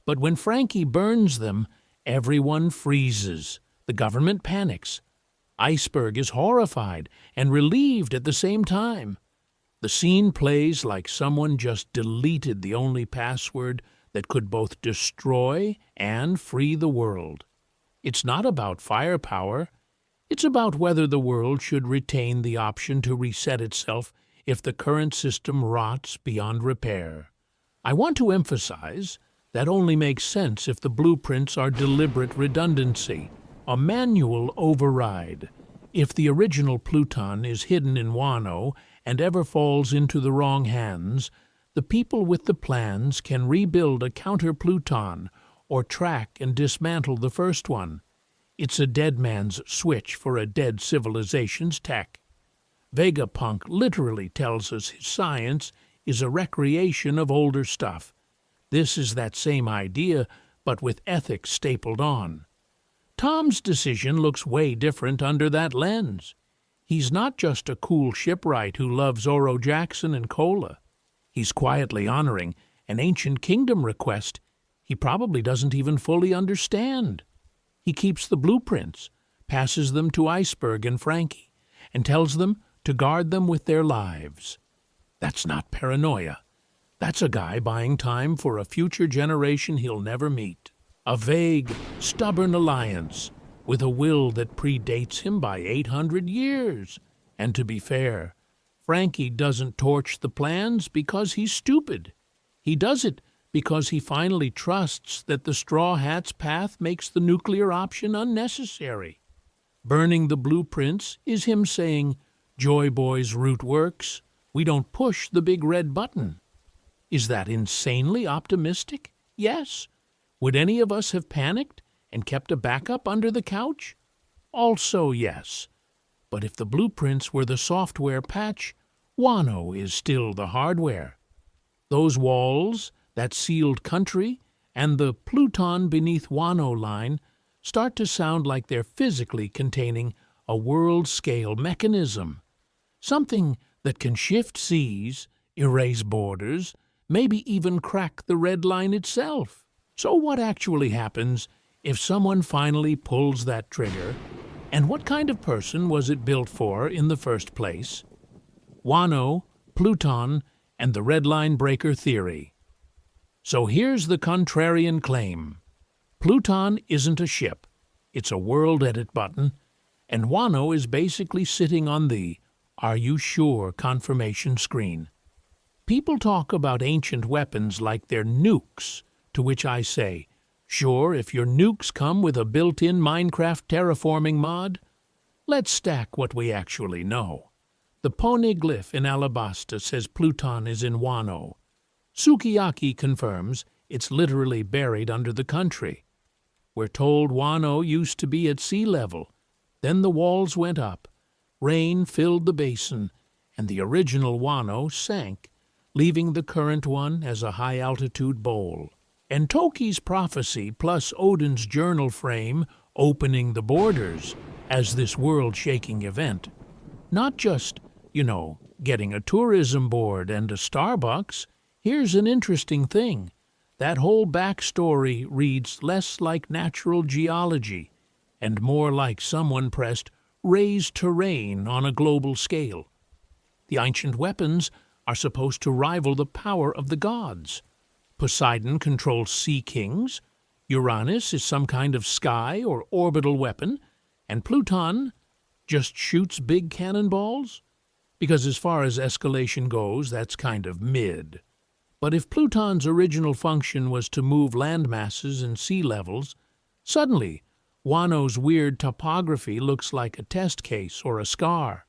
But when Frankie burns them, everyone freezes. The government panics. Iceberg is horrified and relieved at the same time. The scene plays like someone just deleted the only password that could both destroy and free the world. It's not about firepower. It's about whether the world should retain the option to reset itself if the current system rots beyond repair. I want to emphasize that only makes sense if the blueprints are deliberate redundancy, a manual override. If the original Pluton is hidden in Wano and ever falls into the wrong hands, the people with the plans can rebuild a counter-Pluton or track and dismantle the first one. It's a dead man's switch for a dead civilization's tech. Vegapunk literally tells us his science is a recreation of older stuff. This is that same idea, but with ethics stapled on. Tom's decision looks way different under that lens. He's not just a cool shipwright who loves Oro Jackson and cola. He's quietly honoring an ancient kingdom request he probably doesn't even fully understand. He keeps the blueprints, passes them to Iceberg and Frankie, and tells them to guard them with their lives. That's not paranoia. That's a guy buying time for a future generation he'll never meet. A vague, stubborn alliance with a will that predates him by 800 years. And to be fair, Frankie doesn't torch the plans because he's stupid. He does it because he finally trusts that the Straw Hat's path makes the nuclear option unnecessary. Burning the blueprints is him saying, Joy Boy's route works. We don't push the big red button. Is that insanely optimistic? Yes. Would any of us have panicked and kept a backup under the couch? Also yes. But if the blueprints were the software patch, Wano is still the hardware. Those walls, that sealed country, and the Pluton beneath Wano line start to sound like they're physically containing a world-scale mechanism. Something that can shift seas, erase borders, maybe even crack the red line itself. So what actually happens if someone finally pulls that trigger? And what kind of person was it built for in the first place? Wano, Pluton, and the red line breaker theory. So here's the contrarian claim. Pluton isn't a ship. It's a world edit button, and Wano is basically sitting on the "Are you sure?" confirmation screen. People talk about ancient weapons like they're nukes, to which I say, sure, if your nukes come with a built-in Minecraft terraforming mod? Let's stack what we actually know. The poneglyph in Alabasta says Pluton is in Wano. Sukiyaki confirms it's literally buried under the country. We're told Wano used to be at sea level. Then the walls went up, rain filled the basin, and the original Wano sank, leaving the current one as a high-altitude bowl. And Toki's prophecy plus Odin's journal frame opening the borders as this world-shaking event. Not just, getting a tourism board and a Starbucks. Here's an interesting thing. That whole backstory reads less like natural geology and more like someone pressed raise terrain on a global scale. The ancient weapons are supposed to rival the power of the gods. Poseidon controls sea kings, Uranus is some kind of sky or orbital weapon, and Pluton just shoots big cannonballs? Because as far as escalation goes, that's kind of mid. But if Pluton's original function was to move land masses and sea levels, suddenly Wano's weird topography looks like a test case or a scar.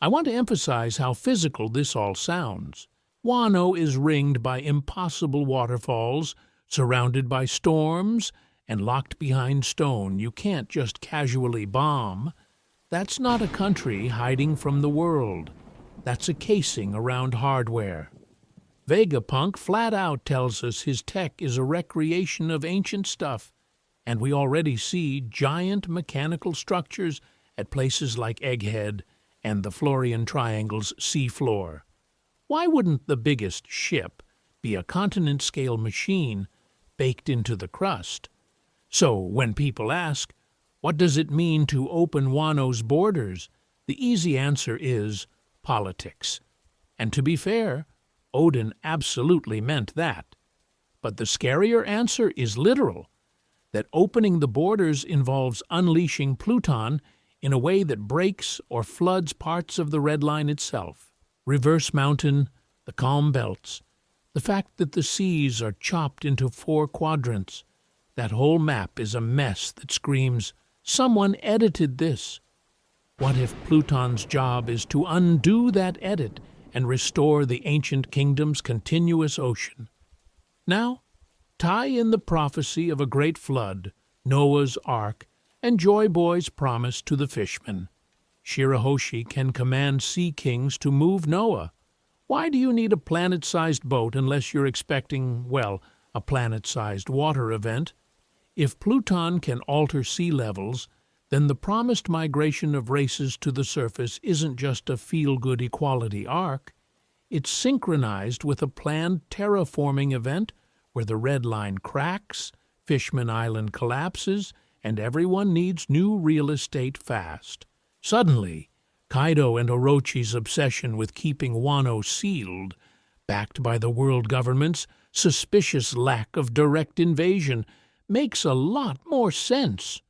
I want to emphasize how physical this all sounds. Wano is ringed by impossible waterfalls, surrounded by storms, and locked behind stone you can't just casually bomb. That's not a country hiding from the world. That's a casing around hardware. Vegapunk flat out tells us his tech is a recreation of ancient stuff, and we already see giant mechanical structures at places like Egghead and the Florian Triangle's seafloor. Why wouldn't the biggest ship be a continent-scale machine baked into the crust? So when people ask, what does it mean to open Wano's borders? The easy answer is politics. And to be fair, Odin absolutely meant that. But the scarier answer is literal, that opening the borders involves unleashing Pluton in a way that breaks or floods parts of the Red Line itself. Reverse Mountain, the calm belts, the fact that the seas are chopped into 4 quadrants. That whole map is a mess that screams, someone edited this. What if Pluton's job is to undo that edit and restore the ancient kingdom's continuous ocean? Now, tie in the prophecy of a great flood, Noah's Ark, and Joy Boy's promise to the fishmen. Shirahoshi can command sea kings to move Noah. Why do you need a planet-sized boat unless you're expecting, well, a planet-sized water event? If Pluton can alter sea levels, then the promised migration of races to the surface isn't just a feel-good equality arc. It's synchronized with a planned terraforming event where the Red Line cracks, Fishman Island collapses, and everyone needs new real estate fast. Suddenly, Kaido and Orochi's obsession with keeping Wano sealed, backed by the world government's suspicious lack of direct invasion, makes a lot more sense.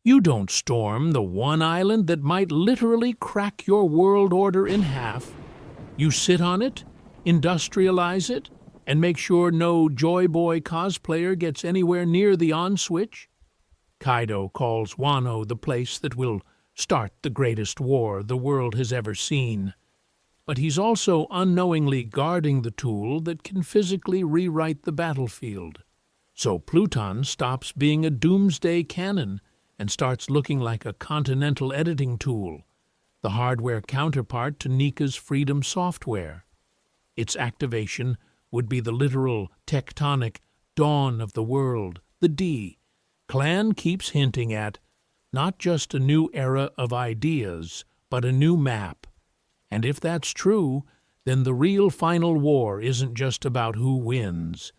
You don't storm the one island that might literally crack your world order in half. You sit on it, industrialize it, and make sure no Joy Boy cosplayer gets anywhere near the on-switch. Kaido calls Wano the place that will start the greatest war the world has ever seen. But he's also unknowingly guarding the tool that can physically rewrite the battlefield. So Pluton stops being a doomsday cannon and starts looking like a continental editing tool, the hardware counterpart to Nika's Freedom software. Its activation would be the literal tectonic dawn of the world, the D. Clan keeps hinting at not just a new era of ideas, but a new map. And if that's true, then the real final war isn't just about who wins.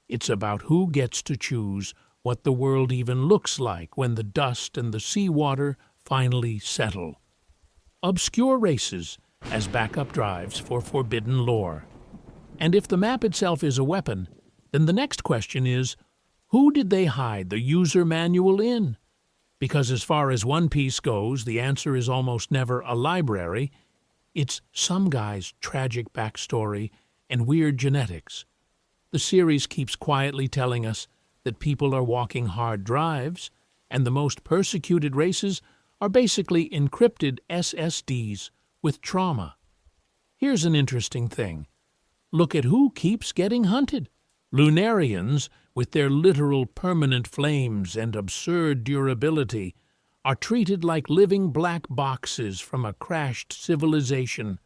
It's about who gets to choose what the world even looks like when the dust and the seawater finally settle. Obscure races as backup drives for forbidden lore. And if the map itself is a weapon, then the next question is, who did they hide the user manual in? Because as far as One Piece goes, the answer is almost never a library. It's some guy's tragic backstory and weird genetics. The series keeps quietly telling us that people are walking hard drives, and the most persecuted races are basically encrypted SSDs with trauma. Here's an interesting thing. Look at who keeps getting hunted. Lunarians, with their literal permanent flames and absurd durability, are treated like living black boxes from a crashed civilization.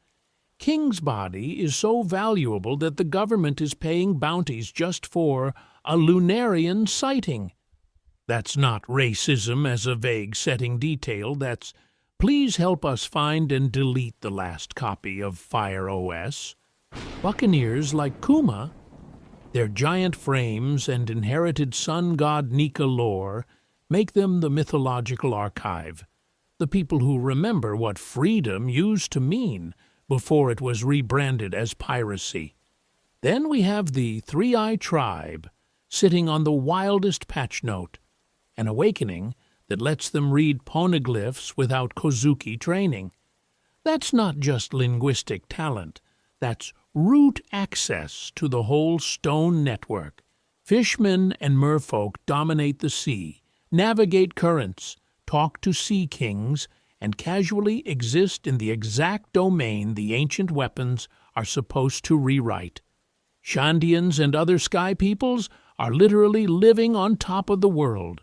King's body is so valuable that the government is paying bounties just for a Lunarian sighting. That's not racism as a vague setting detail, that's please help us find and delete the last copy of Fire OS. Buccaneers like Kuma, their giant frames and inherited sun god Nika lore make them the mythological archive, the people who remember what freedom used to mean before it was rebranded as piracy. Then we have the Three-Eye Tribe, sitting on the wildest patch note, an awakening that lets them read poneglyphs without Kozuki training. That's not just linguistic talent, that's root access to the whole stone network. Fishmen and merfolk dominate the sea, navigate currents, talk to sea kings, and casually exist in the exact domain the ancient weapons are supposed to rewrite. Shandians and other sky peoples are literally living on top of the world,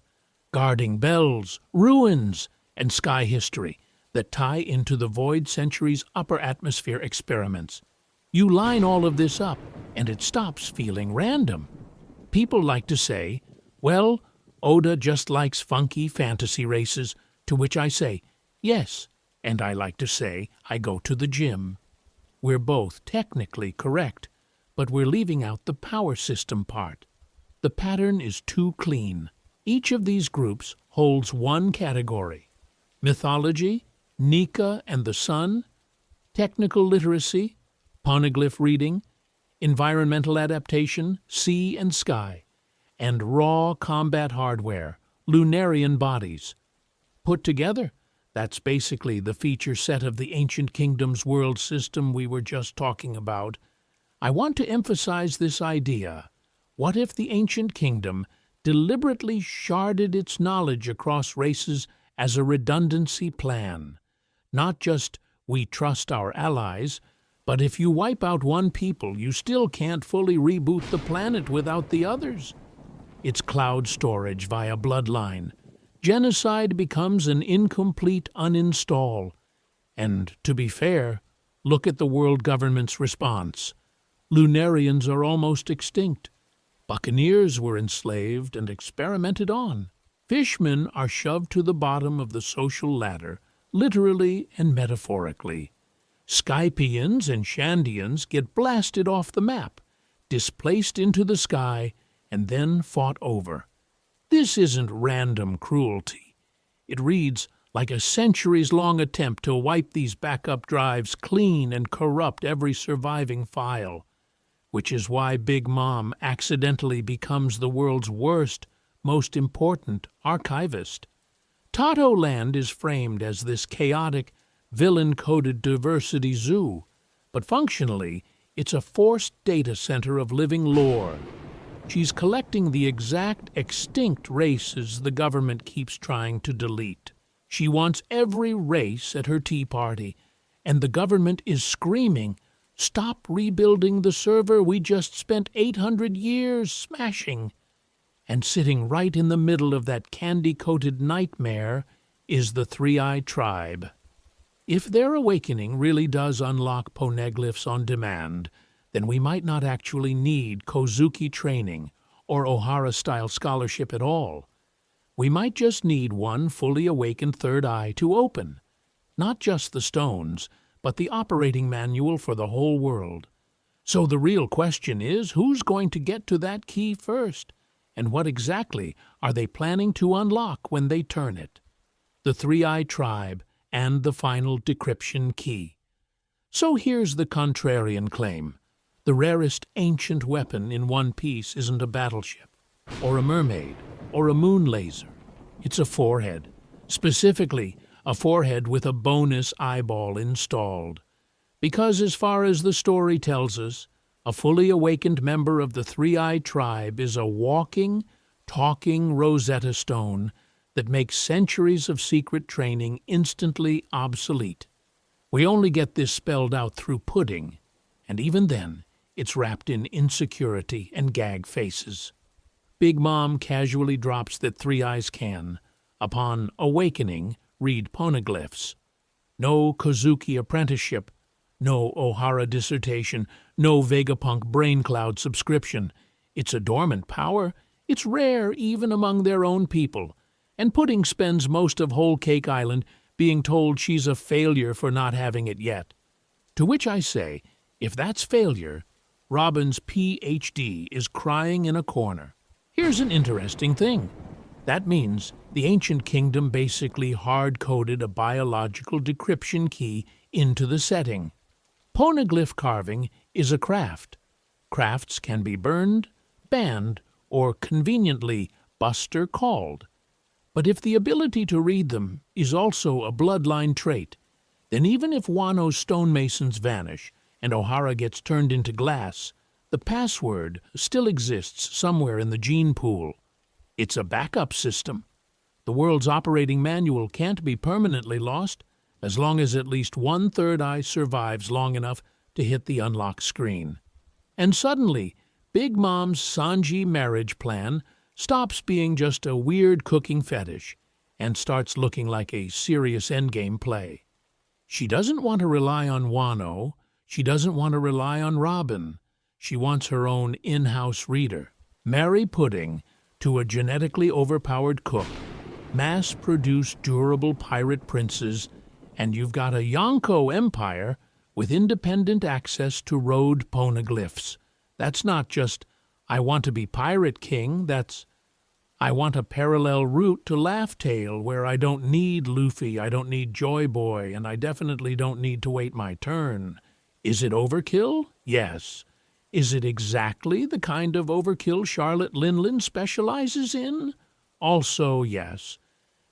guarding bells, ruins, and sky history that tie into the Void Century's upper atmosphere experiments. You line all of this up, and it stops feeling random. People like to say, well, Oda just likes funky fantasy races, to which I say, yes, and I like to say I go to the gym. We're both technically correct, but we're leaving out the power system part. The pattern is too clean. Each of these groups holds one category: mythology, Nika and the sun; technical literacy, poneglyph reading, environmental adaptation, sea and sky, and raw combat hardware, Lunarian bodies. Put together, that's basically the feature set of the Ancient Kingdom's world system we were just talking about. I want to emphasize this idea. What if the Ancient Kingdom deliberately sharded its knowledge across races as a redundancy plan? Not just, we trust our allies, but if you wipe out one people, you still can't fully reboot the planet without the others. It's cloud storage via bloodline. Genocide becomes an incomplete uninstall. And to be fair, look at the world government's response. Lunarians are almost extinct. Buccaneers were enslaved and experimented on. Fishmen are shoved to the bottom of the social ladder, literally and metaphorically. Skypians and Shandians get blasted off the map, displaced into the sky, and then fought over. This isn't random cruelty. It reads like a centuries-long attempt to wipe these backup drives clean and corrupt every surviving file, which is why Big Mom accidentally becomes the world's worst, most important archivist. Tato Land is framed as this chaotic, villain-coded diversity zoo, but functionally, it's a forced data center of living lore. She's collecting the exact extinct races the government keeps trying to delete. She wants every race at her tea party, and the government is screaming, "Stop rebuilding the server we just spent 800 years smashing." And sitting right in the middle of that candy-coated nightmare is the Three-Eye Tribe. If their awakening really does unlock poneglyphs on demand, then we might not actually need Kozuki training or Ohara-style scholarship at all. We might just need one fully awakened third eye to open, not just the stones, but the operating manual for the whole world. So the real question is, who's going to get to that key first? And what exactly are they planning to unlock when they turn it? The Three-Eye Tribe and the final decryption key. So here's the contrarian claim. The rarest ancient weapon in One Piece isn't a battleship, or a mermaid, or a moon laser. It's a forehead. Specifically, a forehead with a bonus eyeball installed. Because as far as the story tells us, a fully awakened member of the Three-Eye Tribe is a walking, talking Rosetta Stone that makes centuries of secret training instantly obsolete. We only get this spelled out through pudding, and even then, it's wrapped in insecurity and gag faces. Big Mom casually drops that Three Eyes can, upon awakening, read poneglyphs. No Kozuki apprenticeship, no Ohara dissertation, no Vegapunk brain cloud subscription. It's a dormant power. It's rare even among their own people. And Pudding spends most of Whole Cake Island being told she's a failure for not having it yet. To which I say, if that's failure, Robin's Ph.D. is crying in a corner. Here's an interesting thing. That means the Ancient Kingdom basically hard-coded a biological decryption key into the setting. Poneglyph carving is a craft. Crafts can be burned, banned, or conveniently Buster called. But if the ability to read them is also a bloodline trait, then even if Wano's stonemasons vanish and Ohara gets turned into glass, the password still exists somewhere in the gene pool. It's a backup system. The world's operating manual can't be permanently lost as long as at least one third eye survives long enough to hit the unlock screen. And suddenly, Big Mom's Sanji marriage plan stops being just a weird cooking fetish and starts looking like a serious endgame play. She doesn't want to rely on Wano. She doesn't want to rely on Robin. She wants her own in-house reader. Marry Pudding to a genetically overpowered cook, mass-produce durable pirate princes, and you've got a Yonko empire with independent access to road poneglyphs. That's not just, I want to be pirate king, that's, I want a parallel route to Laugh Tale where I don't need Luffy, I don't need Joy Boy, and I definitely don't need to wait my turn. Is it overkill? Yes. Is it exactly the kind of overkill Charlotte Linlin specializes in? Also yes.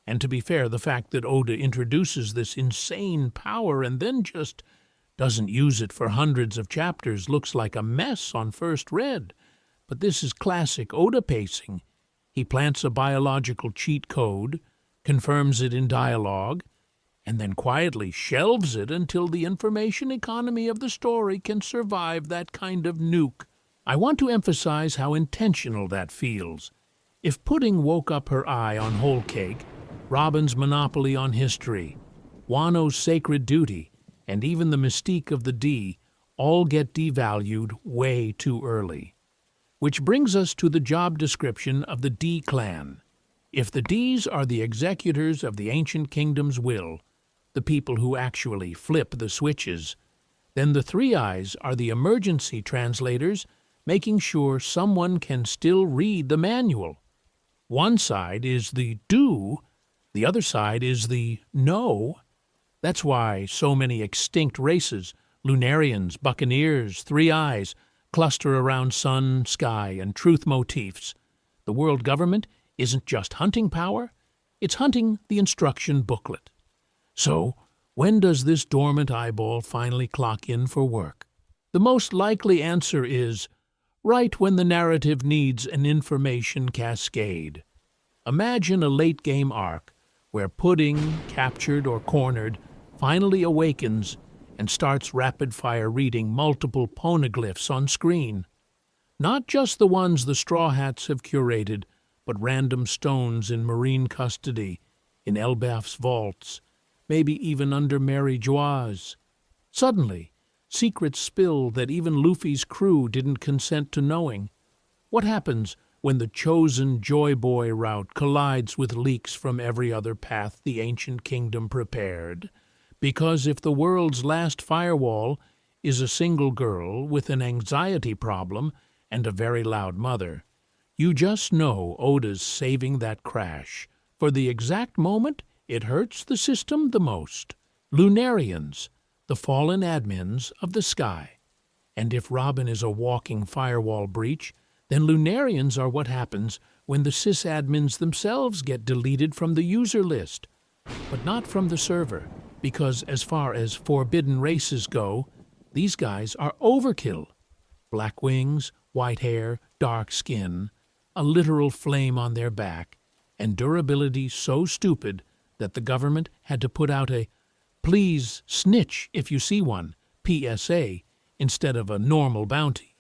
And to be fair, the fact that Oda introduces this insane power and then just doesn't use it for hundreds of chapters looks like a mess on first read. But this is classic Oda pacing. He plants a biological cheat code, confirms it in dialogue, and then quietly shelves it until the information economy of the story can survive that kind of nuke. I want to emphasize how intentional that feels. If Pudding woke up her eye on whole cake, Robin's monopoly on history, Wano's sacred duty, and even the mystique of the D all get devalued way too early. Which brings us to the job description of the D clan. If the Ds are the executors of the ancient kingdom's will, the people who actually flip the switches, then the Three Eyes are the emergency translators, making sure someone can still read the manual. One side is the do, the other side is the know. That's why so many extinct races, Lunarians, Buccaneers, Three Eyes, cluster around sun, sky, and truth motifs. The world government isn't just hunting power, it's hunting the instruction booklet. So, when does this dormant eyeball finally clock in for work? The most likely answer is right when the narrative needs an information cascade. Imagine a late-game arc where Pudding, captured or cornered, finally awakens and starts rapid-fire reading multiple poneglyphs on screen. Not just the ones the Straw Hats have curated, but random stones in marine custody, in Elbaf's vaults, maybe even under Mary Joie's. Suddenly, secrets spill that even Luffy's crew didn't consent to knowing. What happens when the chosen Joy Boy route collides with leaks from every other path the ancient kingdom prepared? Because if the world's last firewall is a single girl with an anxiety problem and a very loud mother, you just know Oda's saving that crash for the exact moment it hurts the system the most. Lunarians, the fallen admins of the sky. And if Robin is a walking firewall breach, then Lunarians are what happens when the sysadmins themselves get deleted from the user list, but not from the server, because as far as forbidden races go, these guys are overkill. Black wings, white hair, dark skin, a literal flame on their back, and durability so stupid that the government had to put out a "please snitch if you see one" PSA instead of a normal bounty.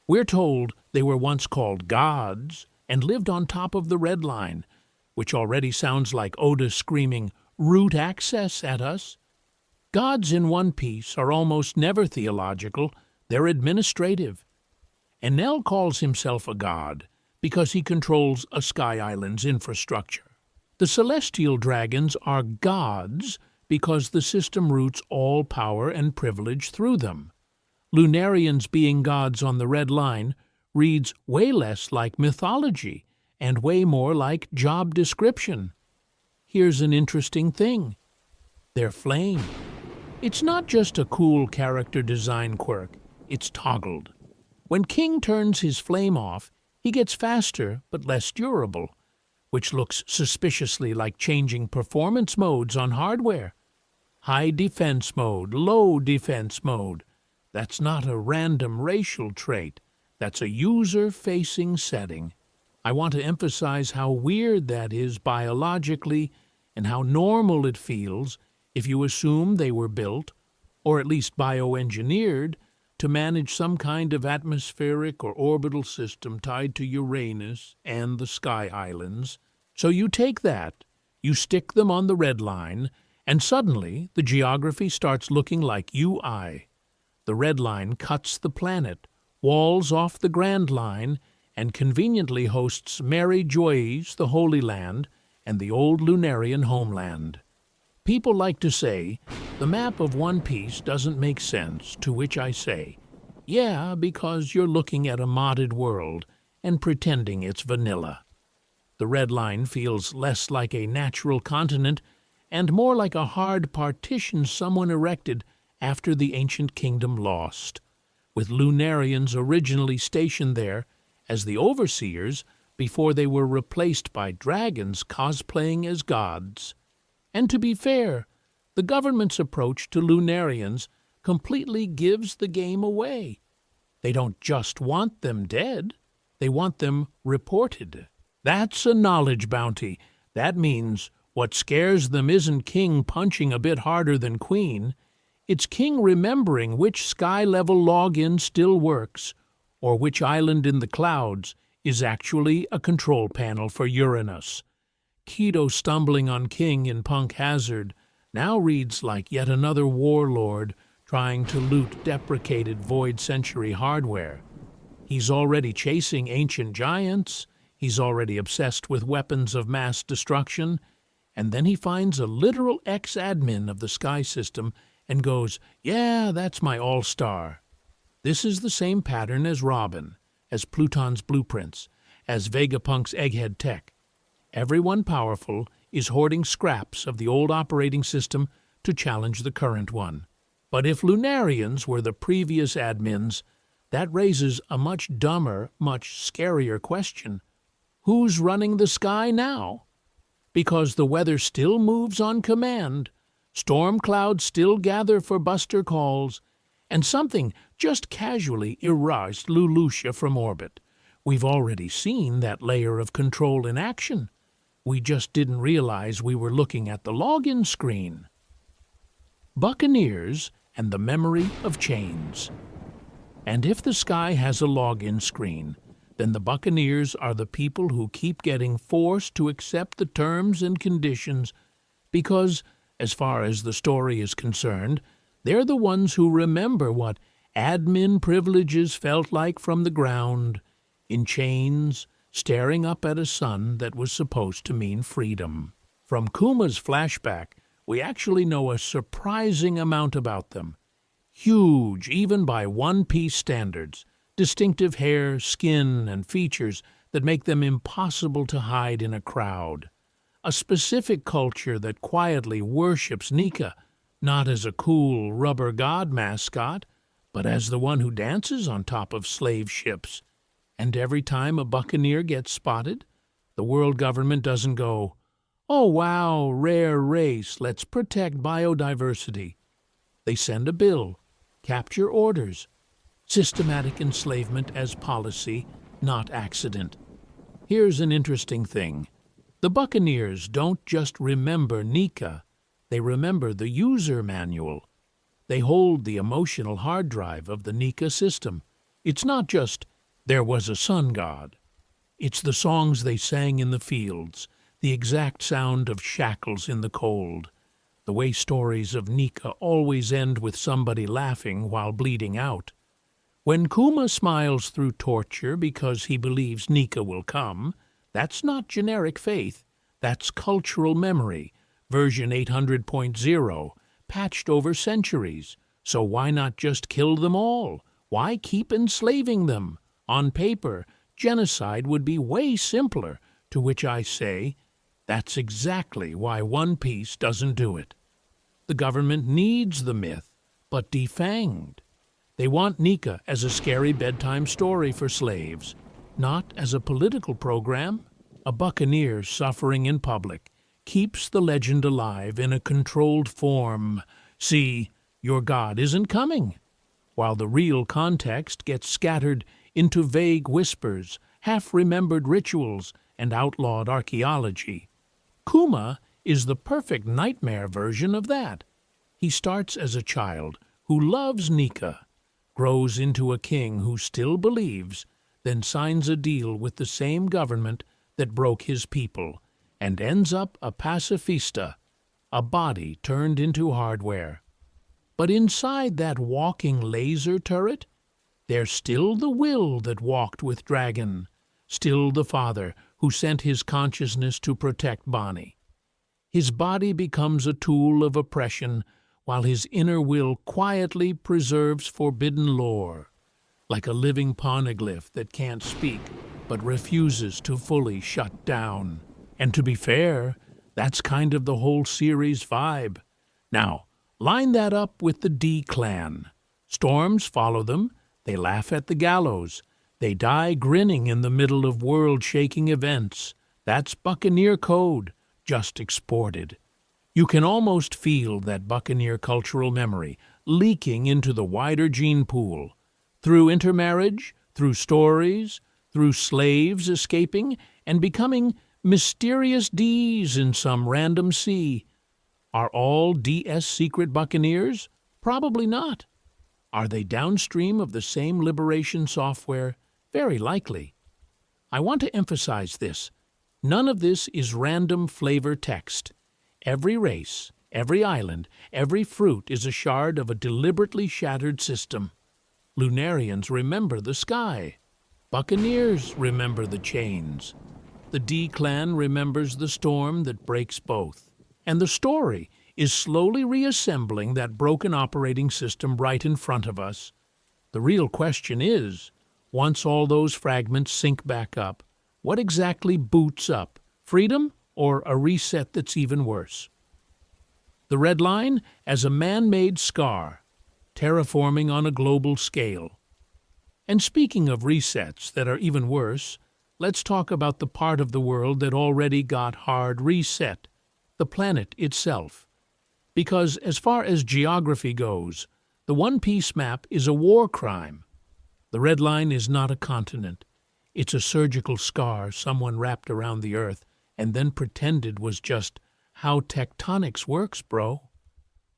We're told they were once called gods and lived on top of the Red Line, which already sounds like Oda screaming root access at us. Gods in One Piece are almost never theological, they're administrative. And Nell calls himself a god because he controls a Sky Island's infrastructure. The celestial dragons are gods because the system routes all power and privilege through them. Lunarians being gods on the Red Line reads way less like mythology and way more like job description. Here's an interesting thing. Their flame. It's not just a cool character design quirk, it's toggled. When King turns his flame off, he gets faster but less durable, which looks suspiciously like changing performance modes on hardware. High defense mode, low defense mode. That's not a random racial trait. That's a user-facing setting. I want to emphasize how weird that is biologically and how normal it feels if you assume they were built, or at least bioengineered, to manage some kind of atmospheric or orbital system tied to Uranus and the Sky Islands. So you take that, you stick them on the Red Line, and suddenly the geography starts looking like UI. The Red Line cuts the planet, walls off the Grand Line, and conveniently hosts Mary Joie's, the Holy Land, and the old Lunarian homeland. People like to say, the map of One Piece doesn't make sense, to which I say, yeah, because you're looking at a modded world and pretending it's vanilla. The Red Line feels less like a natural continent and more like a hard partition someone erected after the ancient kingdom lost, with Lunarians originally stationed there as the overseers before they were replaced by dragons cosplaying as gods. And to be fair, the government's approach to Lunarians completely gives the game away. They don't just want them dead, they want them reported. That's a knowledge bounty. That means what scares them isn't King punching a bit harder than Queen. It's King remembering which sky-level login still works, or which island in the clouds is actually a control panel for Uranus. Keto stumbling on King in Punk Hazard now reads like yet another warlord trying to loot deprecated Void Century hardware. He's already chasing ancient giants, he's already obsessed with weapons of mass destruction, and then he finds a literal ex-admin of the sky system and goes, "Yeah, that's my all-star." This is the same pattern as Robin, as Pluton's blueprints, as Vegapunk's egghead tech. Everyone powerful is hoarding scraps of the old operating system to challenge the current one. But if Lunarians were the previous admins, that raises a much dumber, much scarier question. Who's running the sky now? Because the weather still moves on command, storm clouds still gather for buster calls, and something just casually erased Lulusha from orbit. We've already seen that layer of control in action. We just didn't realize we were looking at the login screen. Buccaneers and the memory of chains. And if the sky has a login screen, then the Buccaneers are the people who keep getting forced to accept the terms and conditions because, as far as the story is concerned, they're the ones who remember what admin privileges felt like from the ground, in chains, staring up at a sun that was supposed to mean freedom. From Kuma's flashback, we actually know a surprising amount about them. Huge, even by One Piece standards, distinctive hair, skin, and features that make them impossible to hide in a crowd. A specific culture that quietly worships Nika, not as a cool rubber god mascot, but as the one who dances on top of slave ships. And every time a buccaneer gets spotted, the world government doesn't go, "Oh wow, rare race, let's protect biodiversity." They send a bill, capture orders, systematic enslavement as policy, not accident. Here's an interesting thing. The Buccaneers don't just remember Nika, they remember the user manual. They hold the emotional hard drive of the Nika system. It's not just, "There was a sun god." It's the songs they sang in the fields, the exact sound of shackles in the cold, the way stories of Nika always end with somebody laughing while bleeding out. When Kuma smiles through torture because he believes Nika will come, that's not generic faith, that's cultural memory, version 800.0, patched over centuries. So why not just kill them all? Why keep enslaving them? On paper, genocide would be way simpler, to which I say, that's exactly why One Piece doesn't do it. The government needs the myth, but defanged. They want Nika as a scary bedtime story for slaves, not as a political program. A buccaneer suffering in public keeps the legend alive in a controlled form. See, your god isn't coming, while the real context gets scattered into vague whispers, half-remembered rituals, and outlawed archaeology. Kuma is the perfect nightmare version of that. He starts as a child who loves Nika, grows into a king who still believes, then signs a deal with the same government that broke his people, and ends up a pacifista, a body turned into hardware. But inside that walking laser turret, there's still the will that walked with Dragon, still the father who sent his consciousness to protect Bonnie. His body becomes a tool of oppression, while his inner will quietly preserves forbidden lore, like a living poneglyph that can't speak but refuses to fully shut down. And to be fair, that's kind of the whole series' vibe. Now, Line that up with the D clan. Storms follow them. They laugh at the gallows. They die grinning in the middle of world-shaking events. That's Buccaneer code, just exported. You can almost feel that Buccaneer cultural memory leaking into the wider gene pool. Through intermarriage, through stories, through slaves escaping and becoming mysterious Ds in some random sea. Are all DS secret Buccaneers? Probably not. Are they downstream of the same liberation software? Very likely. I want to emphasize this. None of this is random flavor text. Every race, every island, every fruit is a shard of a deliberately shattered system. Lunarians remember the sky. Buccaneers remember the chains. The D-clan remembers the storm that breaks both. And the story is slowly reassembling that broken operating system right in front of us. The real question is, once all those fragments sync back up, what exactly boots up? Freedom or a reset that's even worse? The red line as a man-made scar, terraforming on a global scale. And speaking of resets that are even worse, let's talk about the part of the world that already got hard reset, the planet itself. Because as far as geography goes, the One Piece map is a war crime. The red line is not a continent. It's a surgical scar someone wrapped around the Earth and then pretended was just how tectonics works, bro.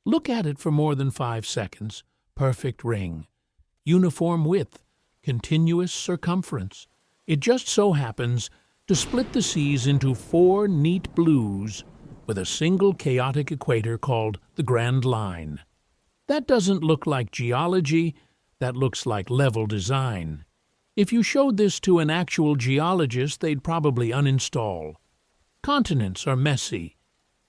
Look at it for more than 5 seconds. Perfect ring. Uniform width. Continuous circumference. It just so happens to split the seas into 4 neat blues with a single chaotic equator called the Grand Line. That doesn't look like geology, that looks like level design. If you showed this to an actual geologist, they'd probably uninstall. Continents are messy.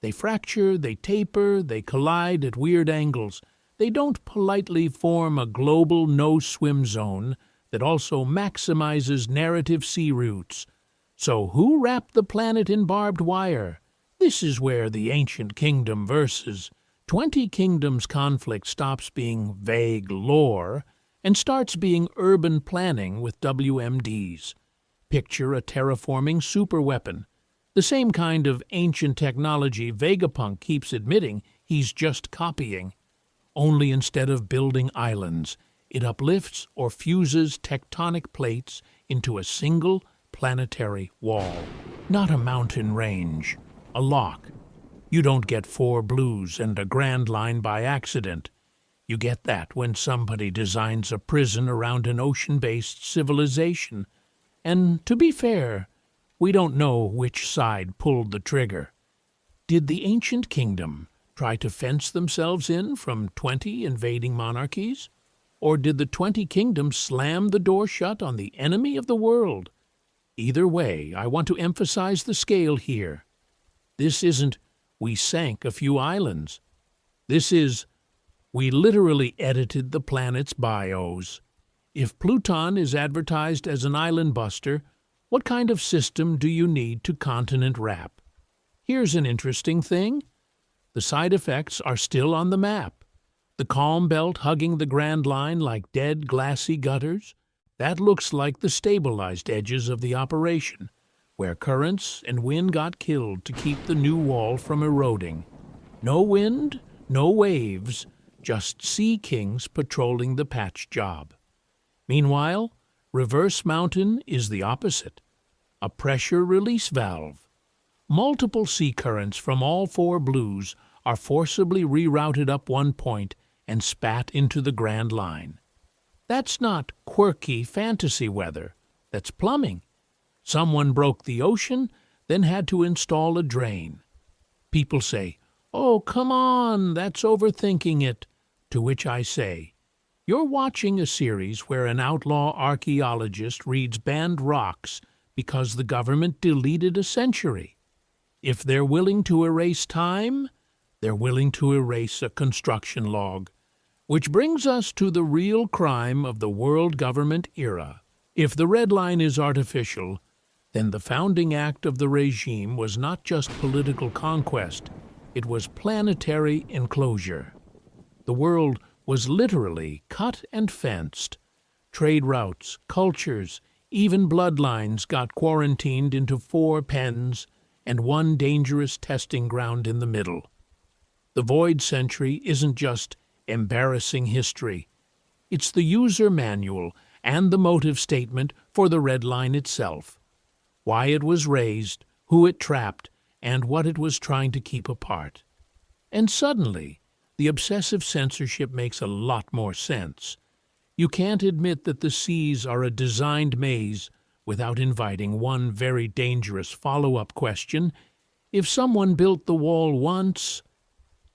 They fracture, they taper, they collide at weird angles. They don't politely form a global no-swim zone that also maximizes narrative sea routes. So who wrapped the planet in barbed wire? This is where the ancient kingdom versus 20 kingdoms conflict stops being vague lore and starts being urban planning with WMDs. Picture a terraforming superweapon, the same kind of ancient technology Vegapunk keeps admitting he's just copying. Only instead of building islands, it uplifts or fuses tectonic plates into a single planetary wall. Not a mountain range, a lock. You don't get 4 blues and a Grand Line by accident. You get that when somebody designs a prison around an ocean-based civilization. And to be fair, we don't know which side pulled the trigger. Did the ancient kingdom try to fence themselves in from 20 invading monarchies? Or did the 20 kingdoms slam the door shut on the enemy of the world? Either way, I want to emphasize the scale here. This isn't, we sank a few islands. This is, we literally edited the planet's bios. If Pluton is advertised as an island buster, what kind of system do you need to continent wrap? Here's an interesting thing. The side effects are still on the map. The calm belt hugging the Grand Line like dead, glassy gutters. That looks like the stabilized edges of the operation, where currents and wind got killed to keep the new wall from eroding. No wind, no waves, just sea kings patrolling the patch job. Meanwhile, Reverse Mountain is the opposite, a pressure release valve. Multiple sea currents from all 4 blues are forcibly rerouted up one point and spat into the Grand Line. That's not quirky fantasy weather, that's plumbing. Someone broke the ocean, then had to install a drain. People say, "Oh, come on, that's overthinking it." To which I say, you're watching a series where an outlaw archaeologist reads banned rocks because the government deleted a century. If they're willing to erase time, they're willing to erase a construction log. Which brings us to the real crime of the world government era. If the red line is artificial, then the founding act of the regime was not just political conquest, it was planetary enclosure. The world was literally cut and fenced. Trade routes, cultures, even bloodlines got quarantined into 4 pens and one dangerous testing ground in the middle. The Void Century isn't just embarrassing history. It's the user manual and the motive statement for the Red Line itself. Why it was raised, who it trapped, and what it was trying to keep apart. And suddenly, the obsessive censorship makes a lot more sense. You can't admit that the seas are a designed maze without inviting one very dangerous follow-up question. If someone built the wall once,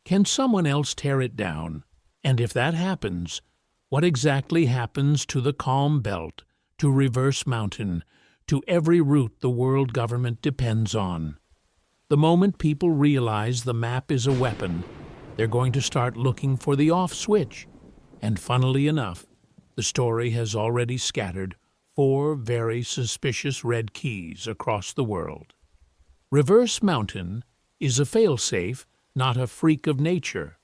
can someone else tear it down? And if that happens, what exactly happens to the Calm Belt, to Reverse Mountain, to every route the world government depends on? The moment people realize the map is a weapon, they're going to start looking for the off switch. And funnily enough, the story has already scattered 4 very suspicious red keys across the world. Reverse Mountain is a failsafe, not a freak of nature.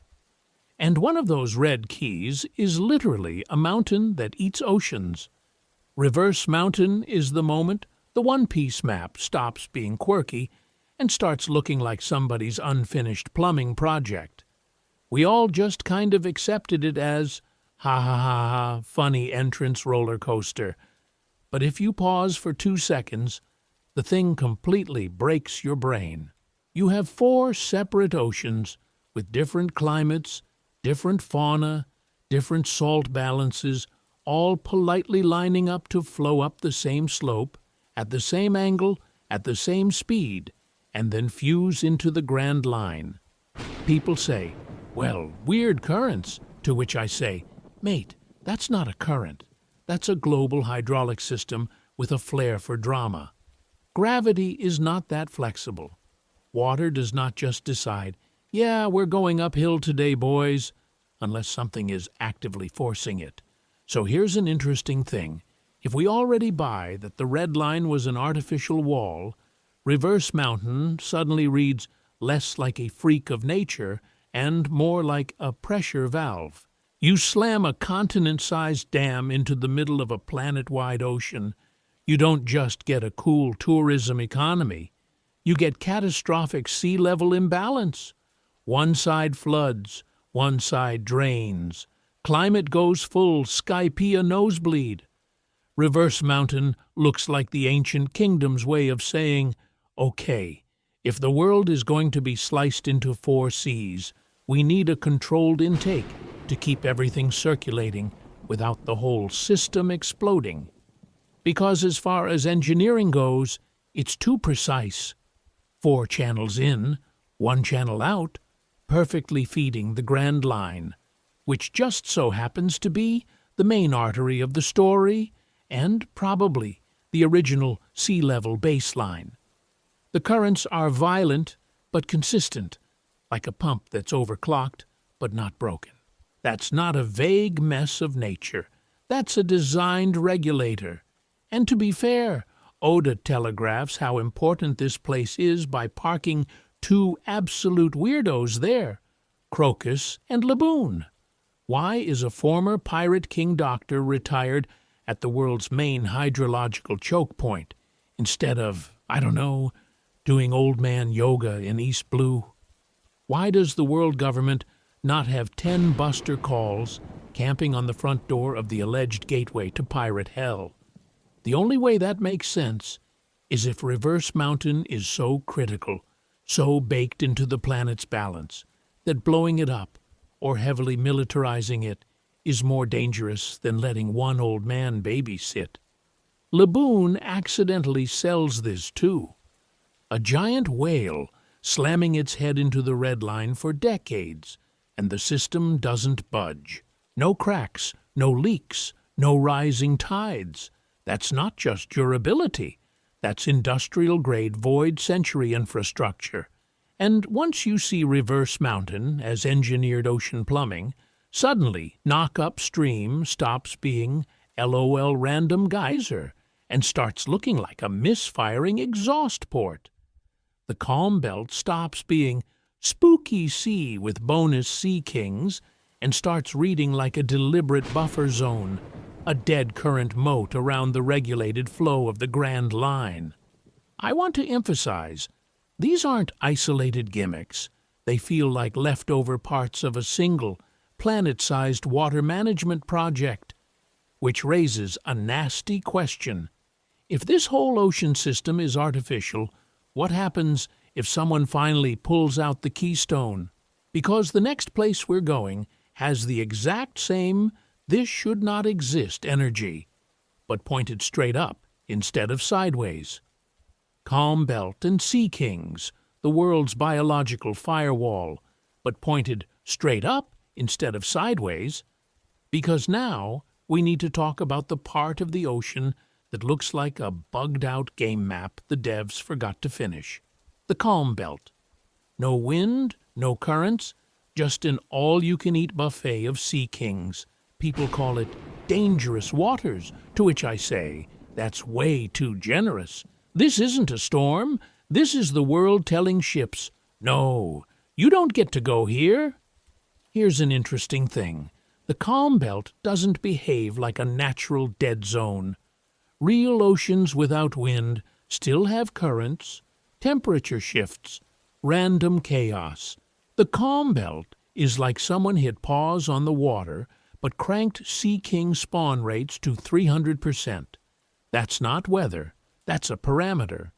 And one of those red keys is literally a mountain that eats oceans. Reverse Mountain is the moment the One Piece map stops being quirky and starts looking like somebody's unfinished plumbing project. We all just kind of accepted it as, ha ha ha ha, funny entrance roller coaster. But if you pause for 2 seconds, the thing completely breaks your brain. You have 4 separate oceans with different climates, different fauna, different salt balances, all politely lining up to flow up the same slope, at the same angle, at the same speed, and then fuse into the Grand Line. People say, well, weird currents, to which I say, mate, that's not a current. That's a global hydraulic system with a flair for drama. Gravity is not that flexible. Water does not just decide, yeah, we're going uphill today, boys, unless something is actively forcing it. So here's an interesting thing. If we already buy that the Red Line was an artificial wall, Reverse Mountain suddenly reads less like a freak of nature and more like a pressure valve. You slam a continent-sized dam into the middle of a planet-wide ocean, you don't just get a cool tourism economy. You get catastrophic sea level imbalance. One side floods, one side drains. Climate goes full Skypea nosebleed. Reverse Mountain looks like the ancient kingdom's way of saying, okay, if the world is going to be sliced into 4 seas, we need a controlled intake to keep everything circulating without the whole system exploding. Because as far as engineering goes, it's too precise. 4 channels in, 1 channel out, perfectly feeding the Grand Line, which just so happens to be the main artery of the story and probably the original sea-level baseline. The currents are violent but consistent, like a pump that's overclocked but not broken. That's not a vague mess of nature. That's a designed regulator. And to be fair, Oda telegraphs how important this place is by parking 2 absolute weirdos there, Crocus and Laboon. Why is a former Pirate King doctor retired at the world's main hydrological choke point instead of, I don't know, doing old man yoga in East Blue? Why does the world government not have 10 buster calls camping on the front door of the alleged gateway to pirate hell? The only way that makes sense is if Reverse Mountain is so critical, so baked into the planet's balance, that blowing it up or heavily militarizing it is more dangerous than letting one old man babysit. Laboon accidentally sells this too. A giant whale slamming its head into the Red Line for decades, and the system doesn't budge. No cracks, no leaks, no rising tides. That's not just durability. That's industrial-grade Void Century infrastructure. And once you see Reverse Mountain as engineered ocean plumbing, suddenly knock upstream stops being LOL random geyser and starts looking like a misfiring exhaust port. The Calm Belt stops being spooky sea with bonus sea kings and starts reading like a deliberate buffer zone, a dead current moat around the regulated flow of the Grand Line. I want to emphasize, these aren't isolated gimmicks. They feel like leftover parts of a single, planet-sized water management project, which raises a nasty question. If this whole ocean system is artificial, what happens if someone finally pulls out the keystone? Because the next place we're going has the exact same "this should not exist" energy, but pointed straight up instead of sideways. Calm Belt and Sea Kings, the world's biological firewall, but pointed straight up instead of sideways, because now we need to talk about the part of the ocean that looks like a bugged-out game map the devs forgot to finish. The Calm Belt. No wind, no currents, just an all-you-can-eat buffet of sea kings. People call it dangerous waters, to which I say, that's way too generous. This isn't a storm. This is the world telling ships, no, you don't get to go here. Here's an interesting thing. The Calm Belt doesn't behave like a natural dead zone. Real oceans without wind still have currents, temperature shifts, random chaos. The Calm Belt is like someone hit pause on the water but cranked Sea King spawn rates to 300%. That's not weather, that's a parameter.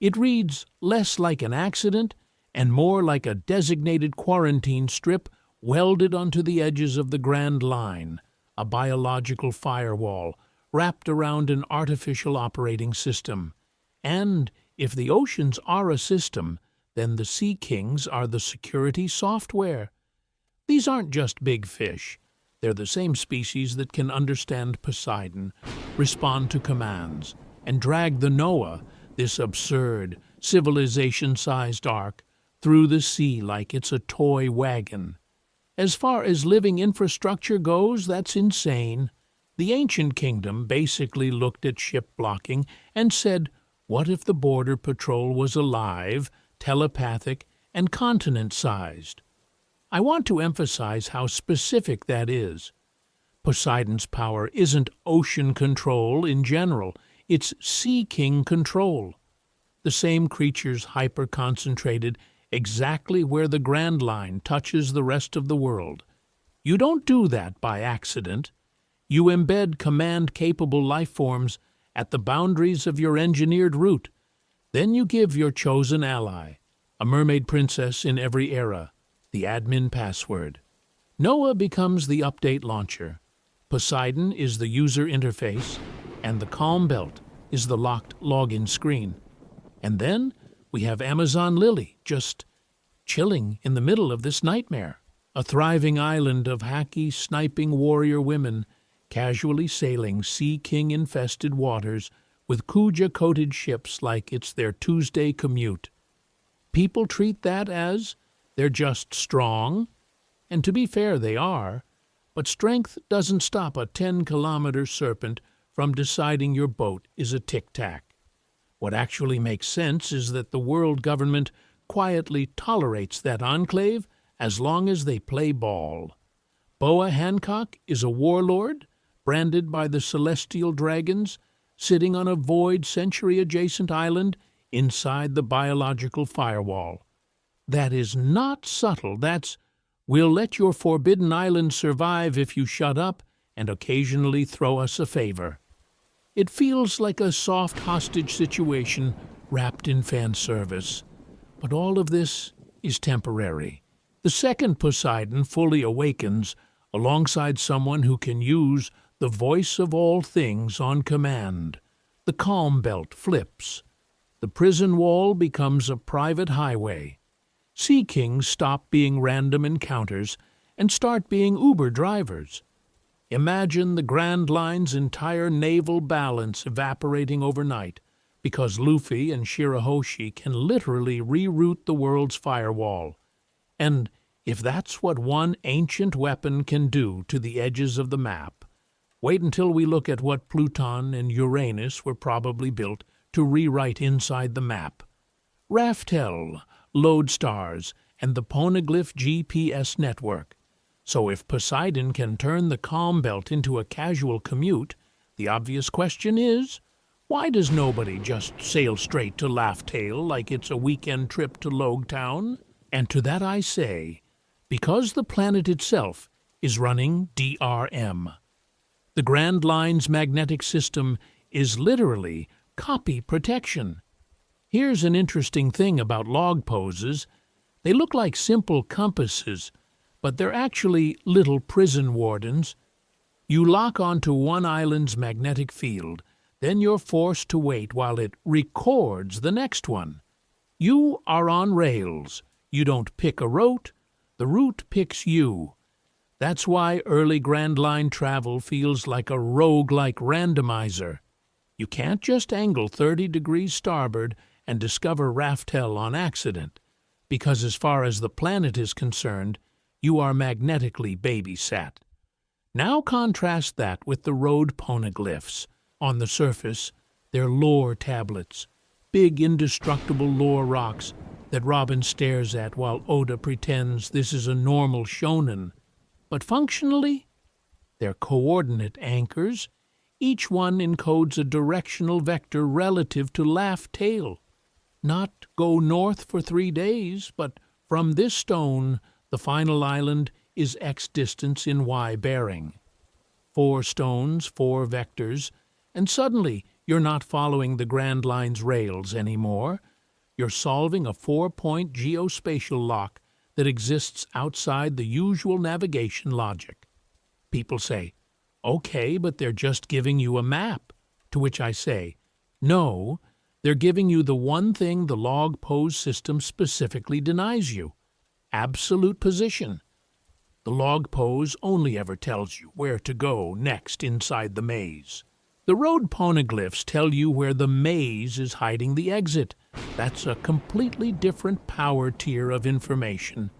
It reads less like an accident and more like a designated quarantine strip welded onto the edges of the Grand Line, a biological firewall wrapped around an artificial operating system. And if the oceans are a system, then the Sea Kings are the security software. These aren't just big fish. They're the same species that can understand Poseidon, respond to commands, and drag the Noah, this absurd, civilization-sized ark, through the sea like it's a toy wagon. As far as living infrastructure goes, that's insane. The ancient kingdom basically looked at ship blocking and said, what if the border patrol was alive, telepathic, and continent-sized? I want to emphasize how specific that is. Poseidon's power isn't ocean control in general, it's Sea King control. The same creatures hyper-concentrated exactly where the Grand Line touches the rest of the world. You don't do that by accident. You embed command-capable life forms at the boundaries of your engineered route. Then you give your chosen ally, a mermaid princess in every era, the admin password. Noah becomes the update launcher. Poseidon is the user interface, and the Calm Belt is the locked login screen. And then we have Amazon Lily just chilling in the middle of this nightmare, a thriving island of Haki sniping warrior women casually sailing Sea King-infested waters with Kuja-coated ships like it's their Tuesday commute. People treat that as they're just strong, and to be fair, they are, but strength doesn't stop a 10-kilometer serpent from deciding your boat is a tic-tac. What actually makes sense is that the world government quietly tolerates that enclave as long as they play ball. Boa Hancock is a warlord, branded by the celestial dragons, sitting on a void century-adjacent island inside the biological firewall. That is not subtle, that's, we'll let your forbidden island survive if you shut up and occasionally throw us a favor. It feels like a soft hostage situation wrapped in fan service. But all of this is temporary. The second Poseidon fully awakens alongside someone who can use the voice of all things on command. The Calm Belt flips. The prison wall becomes a private highway. Sea Kings stop being random encounters and start being Uber drivers. Imagine the Grand Line's entire naval balance evaporating overnight because Luffy and Shirahoshi can literally reroute the world's firewall. And if that's what one ancient weapon can do to the edges of the map, wait until we look at what Pluton and Uranus were probably built to rewrite inside the map. Raftel, Lodestars, and the Poneglyph GPS network. So if Poseidon can turn the calm belt into a casual commute, the obvious question is, why does nobody just sail straight to Laugh-Tale like it's a weekend trip to Logtown? And to that I say, because the planet itself is running DRM. The Grand Line's magnetic system is literally copy protection. Here's an interesting thing about log poses. They look like simple compasses, but they're actually little prison wardens. You lock onto one island's magnetic field, then you're forced to wait while it records the next one. You are on rails. You don't pick a route, the route picks you. That's why early Grand Line travel feels like a rogue-like randomizer. You can't just angle 30 degrees starboard and discover Raftel on accident, because as far as the planet is concerned, you are magnetically babysat. Now contrast that with the road poneglyphs. On the surface, they're lore tablets, big indestructible lore rocks that Robin stares at while Oda pretends this is a normal shonen. But functionally, they're coordinate anchors. Each one encodes a directional vector relative to Laugh-Tale. Not go north for 3 days, but from this stone, the final island is X distance in Y bearing. 4 stones, 4 vectors, and suddenly you're not following the Grand Line's rails anymore. You're solving a 4-point geospatial lock that exists outside the usual navigation logic. People say, okay, but they're just giving you a map. To which I say, no, they're giving you the one thing the log pose system specifically denies you: absolute position. The log pose only ever tells you where to go next inside the maze. The road poneglyphs tell you where the maze is hiding the exit. That's a completely different power tier of information.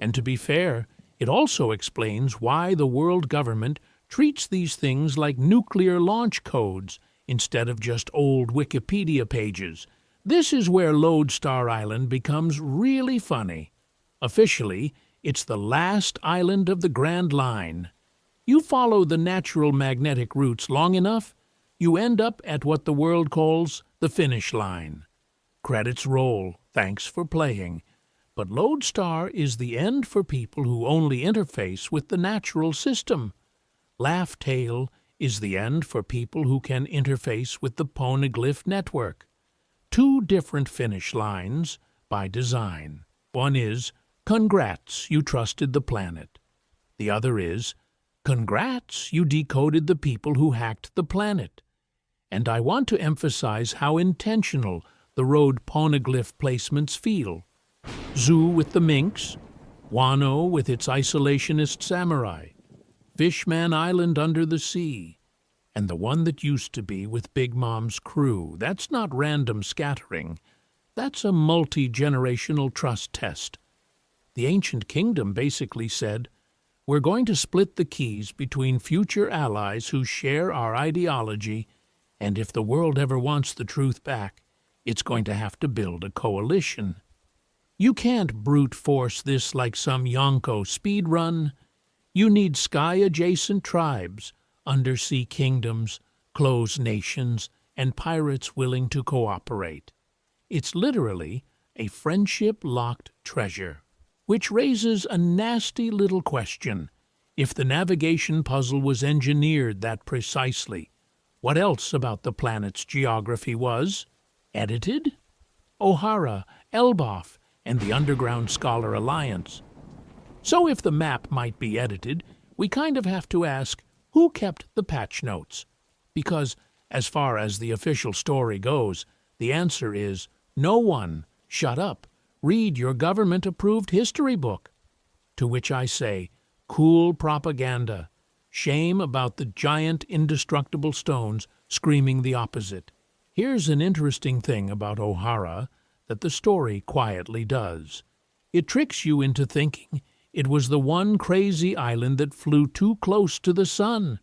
And to be fair, it also explains why the world government treats these things like nuclear launch codes instead of just old Wikipedia pages. This is where Lodestar Island becomes really funny. Officially, it's the last island of the Grand Line. You follow the natural magnetic routes long enough, you end up at what the world calls the finish line. Credits roll, thanks for playing. But Lodestar is the end for people who only interface with the natural system. Laugh-Tale is the end for people who can interface with the poneglyph network. 2 different finish lines by design. One is, congrats, you trusted the planet. The other is, congrats, you decoded the people who hacked the planet. And I want to emphasize how intentional the road poneglyph placements feel. Zoo with the minks, Wano with its isolationist samurai, Fishman Island under the sea, and the one that used to be with Big Mom's crew. That's not random scattering. That's a multi-generational trust test. The ancient kingdom basically said, we're going to split the keys between future allies who share our ideology, and if the world ever wants the truth back, it's going to have to build a coalition. You can't brute force this like some Yonko speedrun. You need sky-adjacent tribes, undersea kingdoms, closed nations, and pirates willing to cooperate. It's literally a friendship-locked treasure. Which raises a nasty little question. If the navigation puzzle was engineered that precisely, what else about the planet's geography was edited? O'Hara, Elbaf, and the Underground Scholar Alliance. So if the map might be edited, we kind of have to ask, who kept the patch notes? Because, as far as the official story goes, the answer is, no one. Shut up. Read your government-approved history book. To which I say, cool propaganda. Shame about the giant indestructible stones screaming the opposite. Here's an interesting thing about O'Hara that the story quietly does. It tricks you into thinking it was the one crazy island that flew too close to the sun.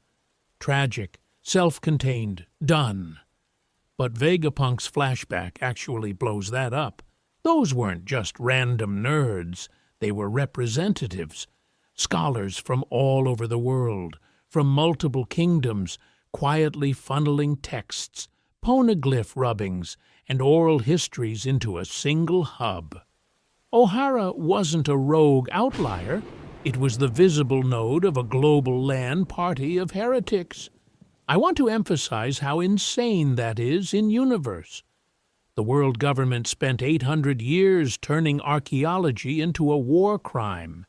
Tragic, self-contained, done. But Vegapunk's flashback actually blows that up. Those weren't just random nerds, they were representatives. Scholars from all over the world, from multiple kingdoms, quietly funneling texts, poneglyph rubbings, and oral histories into a single hub. O'Hara wasn't a rogue outlier. It was the visible node of a global land party of heretics. I want to emphasize how insane that is in universe. The world government spent 800 years turning archaeology into a war crime,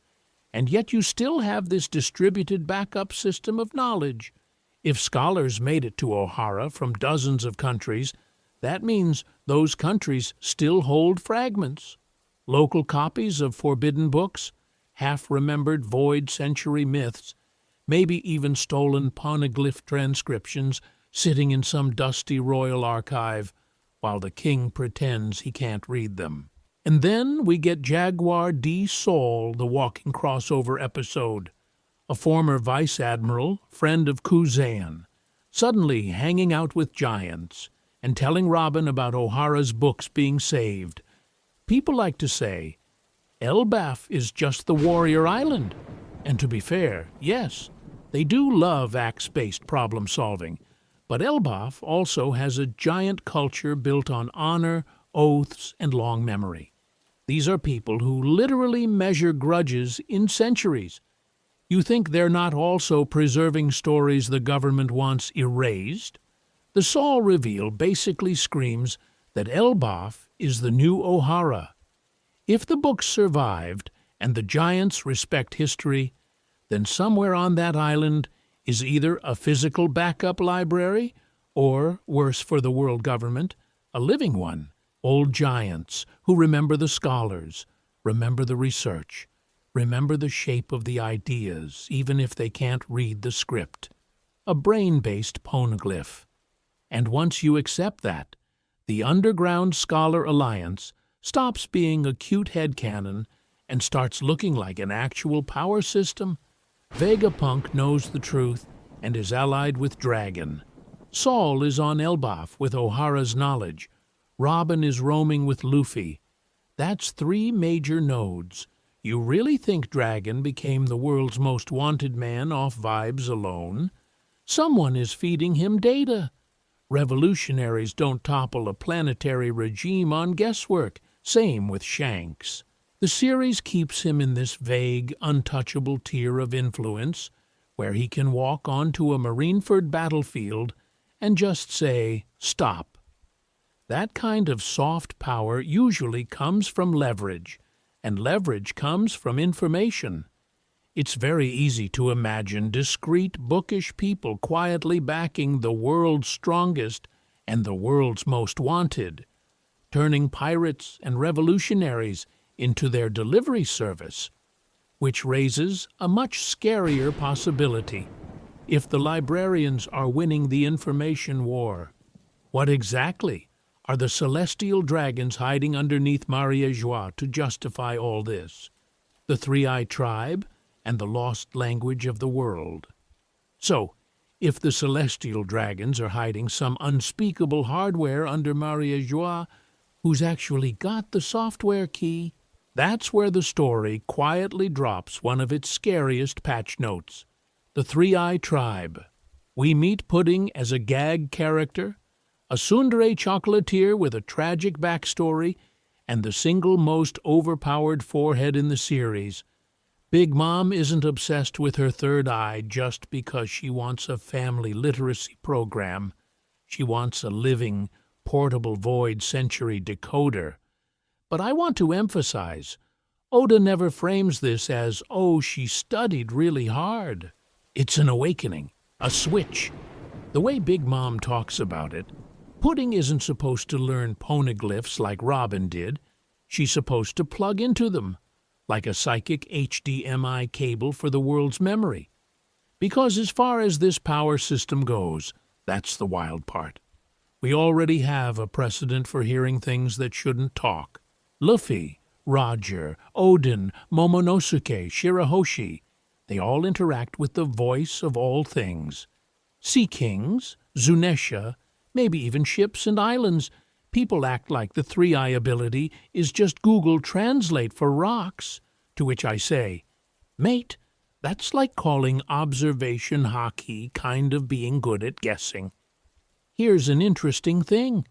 and yet you still have this distributed backup system of knowledge. If scholars made it to O'Hara from dozens of countries, that means those countries still hold fragments. Local copies of forbidden books, half-remembered void century myths, maybe even stolen poneglyph transcriptions sitting in some dusty royal archive, while the king pretends he can't read them. And then we get Jaguar D. Saul, the walking crossover episode, a former vice admiral, friend of Kuzan, suddenly hanging out with giants and telling Robin about O'Hara's books being saved. People like to say, Elbaf is just the warrior island. And to be fair, yes, they do love axe-based problem-solving, but Elbaf also has a giant culture built on honor, oaths, and long memory. These are people who literally measure grudges in centuries. You think they're not also preserving stories the government wants erased? The Saul reveal basically screams that Elbaf is the new O'Hara. If the books survived and the giants respect history, then somewhere on that island is either a physical backup library or, worse for the world government, a living one. Old giants who remember the scholars, remember the research, remember the shape of the ideas, even if they can't read the script. A brain-based poneglyph. And once you accept that, the Underground Scholar Alliance stops being a cute headcanon and starts looking like an actual power system. Vegapunk knows the truth and is allied with Dragon. Saul is on Elbaf with O'Hara's knowledge. Robin is roaming with Luffy. That's 3 major nodes. You really think Dragon became the world's most wanted man off vibes alone? Someone is feeding him data. Revolutionaries don't topple a planetary regime on guesswork. Same with Shanks. The series keeps him in this vague, untouchable tier of influence, where he can walk onto a Marineford battlefield and just say, stop. That kind of soft power usually comes from leverage, and leverage comes from information. It's very easy to imagine discreet, bookish people quietly backing the world's strongest and the world's most wanted, turning pirates and revolutionaries into their delivery service, which raises a much scarier possibility. If the librarians are winning the information war, what exactly are the celestial dragons hiding underneath Maria Joie to justify all this? The Three-Eye Tribe and the lost language of the world. So, if the celestial dragons are hiding some unspeakable hardware under Maria Joie, who's actually got the software key, that's where the story quietly drops one of its scariest patch notes. The Three-Eye Tribe. We meet Pudding as a gag character, a tsundere chocolatier with a tragic backstory, and the single most overpowered forehead in the series. Big Mom isn't obsessed with her third eye just because she wants a family literacy program. She wants a living, portable void century decoder. But I want to emphasize, Oda never frames this as, oh, she studied really hard. It's an awakening, a switch. The way Big Mom talks about it, Pudding isn't supposed to learn poneglyphs like Robin did. She's supposed to plug into them, like a psychic HDMI cable for the world's memory. Because as far as this power system goes, that's the wild part. We already have a precedent for hearing things that shouldn't talk. Luffy, Roger, Odin, Momonosuke, Shirahoshi, they all interact with the voice of all things. Sea kings, Zunesha, maybe even ships and islands. People act like the three-eye ability is just Google Translate for rocks, to which I say, mate, That's like calling observation Haki kind of being good at guessing. Here's an interesting thing.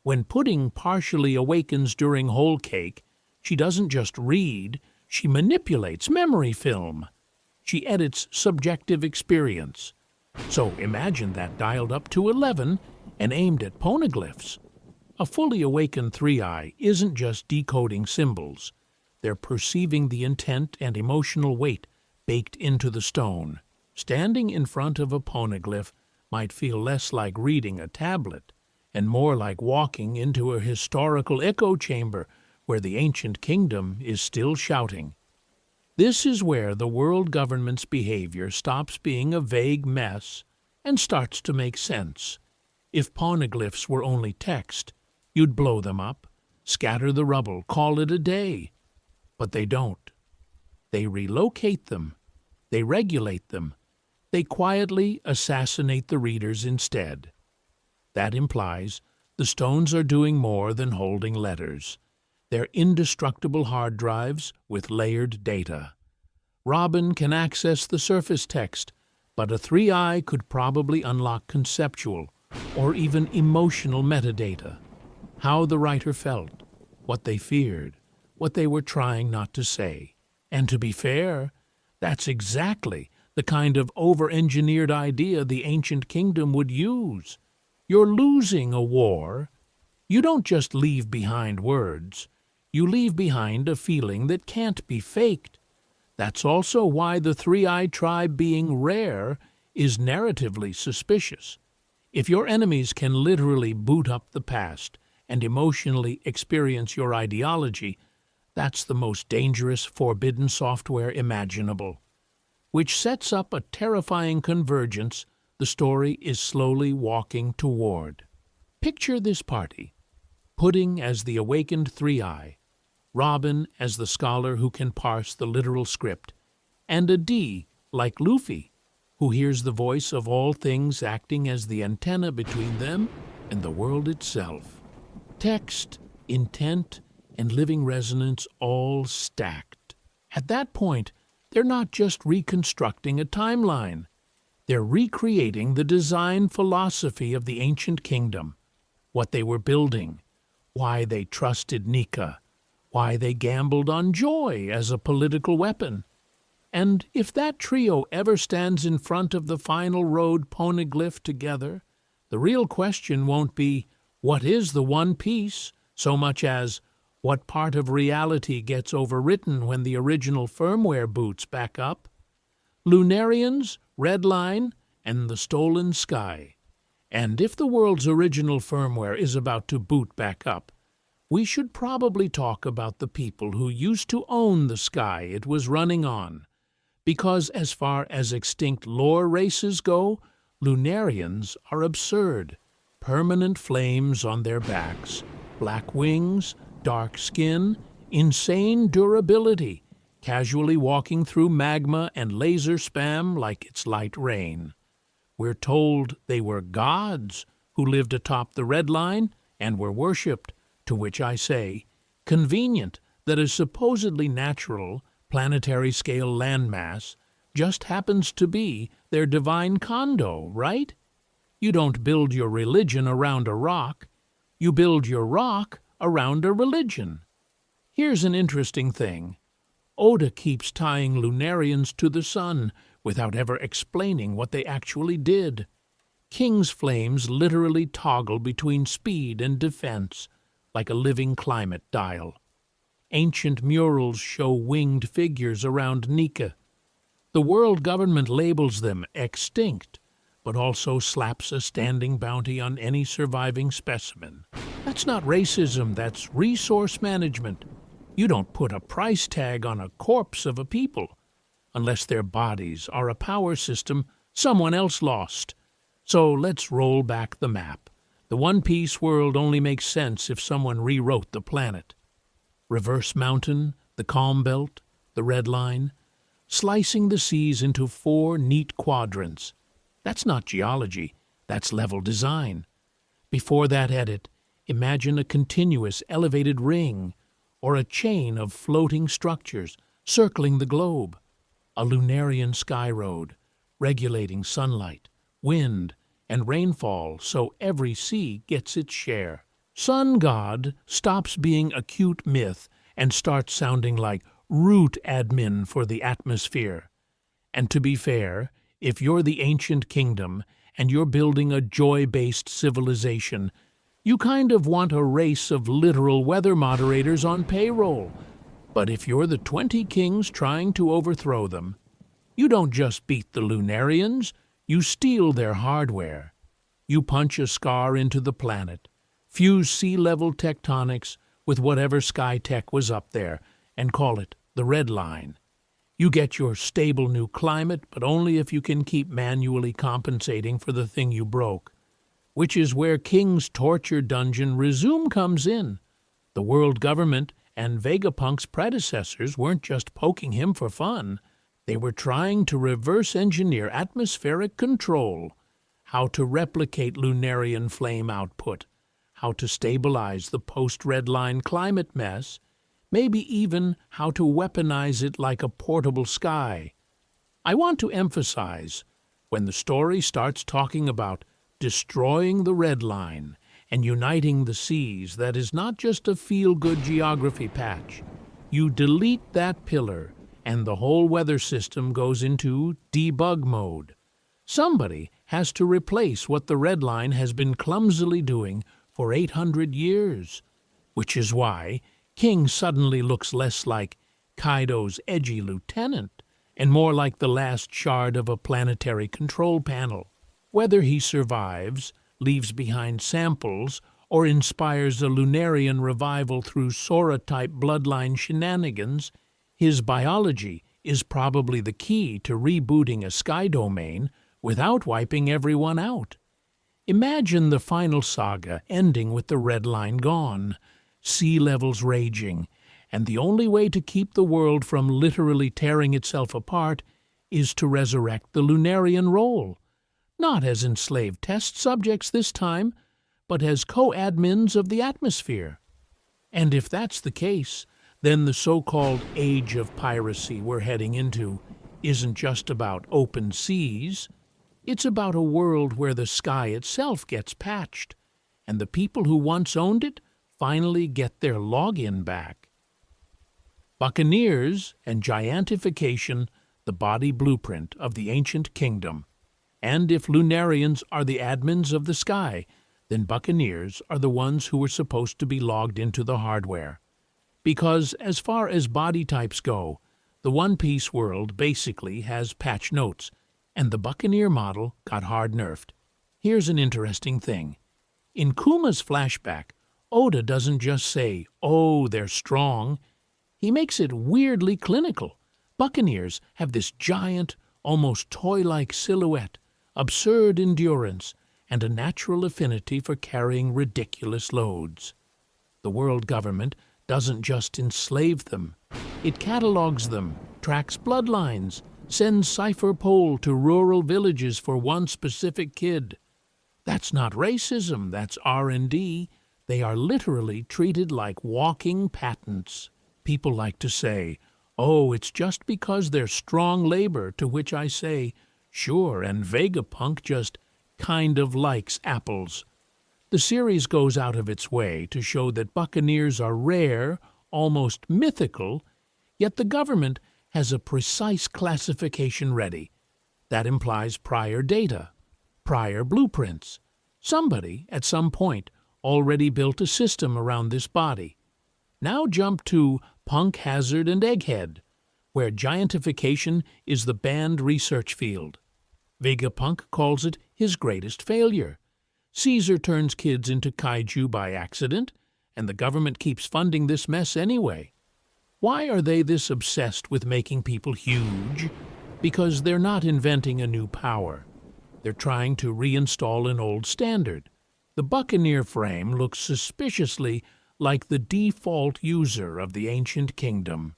When Pudding partially awakens during Whole Cake, she doesn't just read, she manipulates memory film. She edits subjective experience. So imagine that dialed up to 11 and aimed at poneglyphs. A fully awakened three-eye isn't just decoding symbols. They're perceiving the intent and emotional weight baked into the stone. Standing in front of a poneglyph might feel less like reading a tablet and more like walking into a historical echo chamber where the ancient kingdom is still shouting. This is where the world government's behavior stops being a vague mess and starts to make sense. If poneglyphs were only text, you'd blow them up, scatter the rubble, call it a day. But they don't. They relocate them. They regulate them. They quietly assassinate the readers instead. That implies the stones are doing more than holding letters. They're indestructible hard drives with layered data. Robin can access the surface text, but a three-eye could probably unlock conceptual or even emotional metadata. How the writer felt, what they feared, what they were trying not to say. And to be fair, that's exactly the kind of over-engineered idea the ancient kingdom would use. You're losing a war. You don't just leave behind words. You leave behind a feeling that can't be faked. That's also why the three-eyed tribe being rare is narratively suspicious. If your enemies can literally boot up the past and emotionally experience your ideology, that's the most dangerous, forbidden software imaginable. Which sets up a terrifying convergence the story is slowly walking toward. Picture this party. Pudding as the awakened three-eye, Robin as the scholar who can parse the literal script, and a D, like Luffy, who hears the voice of all things acting as the antenna between them and the world itself. Text, intent, and living resonance all stacked. At that point, they're not just reconstructing a timeline. They're recreating the design philosophy of the ancient kingdom, what they were building, why they trusted Nika, why they gambled on joy as a political weapon. And if that trio ever stands in front of the final road poneglyph together, the real question won't be, what is the One Piece, so much as, what part of reality gets overwritten when the original firmware boots back up? Lunarians, Red Line, and the Stolen Sky. And if the world's original firmware is about to boot back up, we should probably talk about the people who used to own the sky it was running on. Because as far as extinct lore races go, Lunarians are absurd. Permanent flames on their backs, black wings, dark skin, insane durability, casually walking through magma and laser spam like it's light rain. We're told they were gods who lived atop the Red Line and were worshipped, to which I say, convenient that a supposedly natural, planetary-scale landmass just happens to be their divine condo, right? You don't build your religion around a rock. You build your rock around a religion. Here's an interesting thing. Oda keeps tying Lunarians to the sun without ever explaining what they actually did. King's flames literally toggle between speed and defense, like a living climate dial. Ancient murals show winged figures around Nika. The world government labels them extinct, but also slaps a standing bounty on any surviving specimen. That's not racism, that's resource management. You don't put a price tag on a corpse of a people, unless their bodies are a power system someone else lost. So let's roll back the map. The One Piece world only makes sense if someone rewrote the planet. Reverse Mountain, the Calm Belt, the Red Line, slicing the seas into 4 neat quadrants. That's not geology, that's level design. Before that edit, imagine a continuous elevated ring or a chain of floating structures circling the globe. a Lunarian sky road, regulating sunlight, wind, and rainfall so every sea gets its share. Sun God stops being a cute myth and starts sounding like root admin for the atmosphere. And to be fair, if you're the ancient kingdom and you're building a joy-based civilization, you kind of want a race of literal weather moderators on payroll. But if you're the 20 kings trying to overthrow them, you don't just beat the Lunarians, you steal their hardware. You punch a scar into the planet, fuse sea-level tectonics with whatever sky tech was up there, and call it the Red Line. You get your stable new climate, but only if you can keep manually compensating for the thing you broke. Which is where King's torture dungeon Resume comes in. The world government and Vegapunk's predecessors weren't just poking him for fun. They were trying to reverse engineer atmospheric control, how to replicate Lunarian flame output, how to stabilize the post-Red Line climate mess, maybe even how to weaponize it like a portable sky. I want to emphasize, when the story starts talking about destroying the Red Line and uniting the seas, that is not just a feel-good geography patch. You delete that pillar, and the whole weather system goes into debug mode. Somebody has to replace what the Red Line has been clumsily doing for 800 years, which is why King suddenly looks less like Kaido's edgy lieutenant and more like the last shard of a planetary control panel. Whether he survives, leaves behind samples, or inspires a Lunarian revival through Sora-type bloodline shenanigans, his biology is probably the key to rebooting a sky domain without wiping everyone out. Imagine the final saga ending with the Red Line gone, sea levels raging, and the only way to keep the world from literally tearing itself apart is to resurrect the Lunarian role. Not as enslaved test subjects this time, but as co-admins of the atmosphere. And if that's the case, then the so-called age of piracy we're heading into isn't just about open seas. It's about a world where the sky itself gets patched, and the people who once owned it finally get their login back. Buccaneers and giantification, the body blueprint of the ancient kingdom. And if Lunarians are the admins of the sky, then Buccaneers are the ones who were supposed to be logged into the hardware. Because as far as body types go, the One Piece world basically has patch notes, and the Buccaneer model got hard nerfed. Here's an interesting thing. In Kuma's flashback, Oda doesn't just say, "Oh, they're strong." He makes it weirdly clinical. Buccaneers have this giant, almost toy-like silhouette, absurd endurance, and a natural affinity for carrying ridiculous loads. The world government doesn't just enslave them. It catalogs them, tracks bloodlines, sends cipher pole to rural villages for one specific kid. That's not racism, that's R&D. They are literally treated like walking patents. People like to say, "Oh, it's just because they're strong labor," to which I say, sure, and Vegapunk just kind of likes apples. The series goes out of its way to show that Buccaneers are rare, almost mythical, yet the government has a precise classification ready. That implies prior data, prior blueprints. Somebody, at some point, already built a system around this body. Now jump to Punk, Hazard, and Egghead, where giantification is the banned research field. Vegapunk calls it his greatest failure. Caesar turns kids into kaiju by accident, and the government keeps funding this mess anyway. Why are they this obsessed with making people huge? Because they're not inventing a new power. They're trying to reinstall an old standard. The Buccaneer frame looks suspiciously like the default user of the ancient kingdom.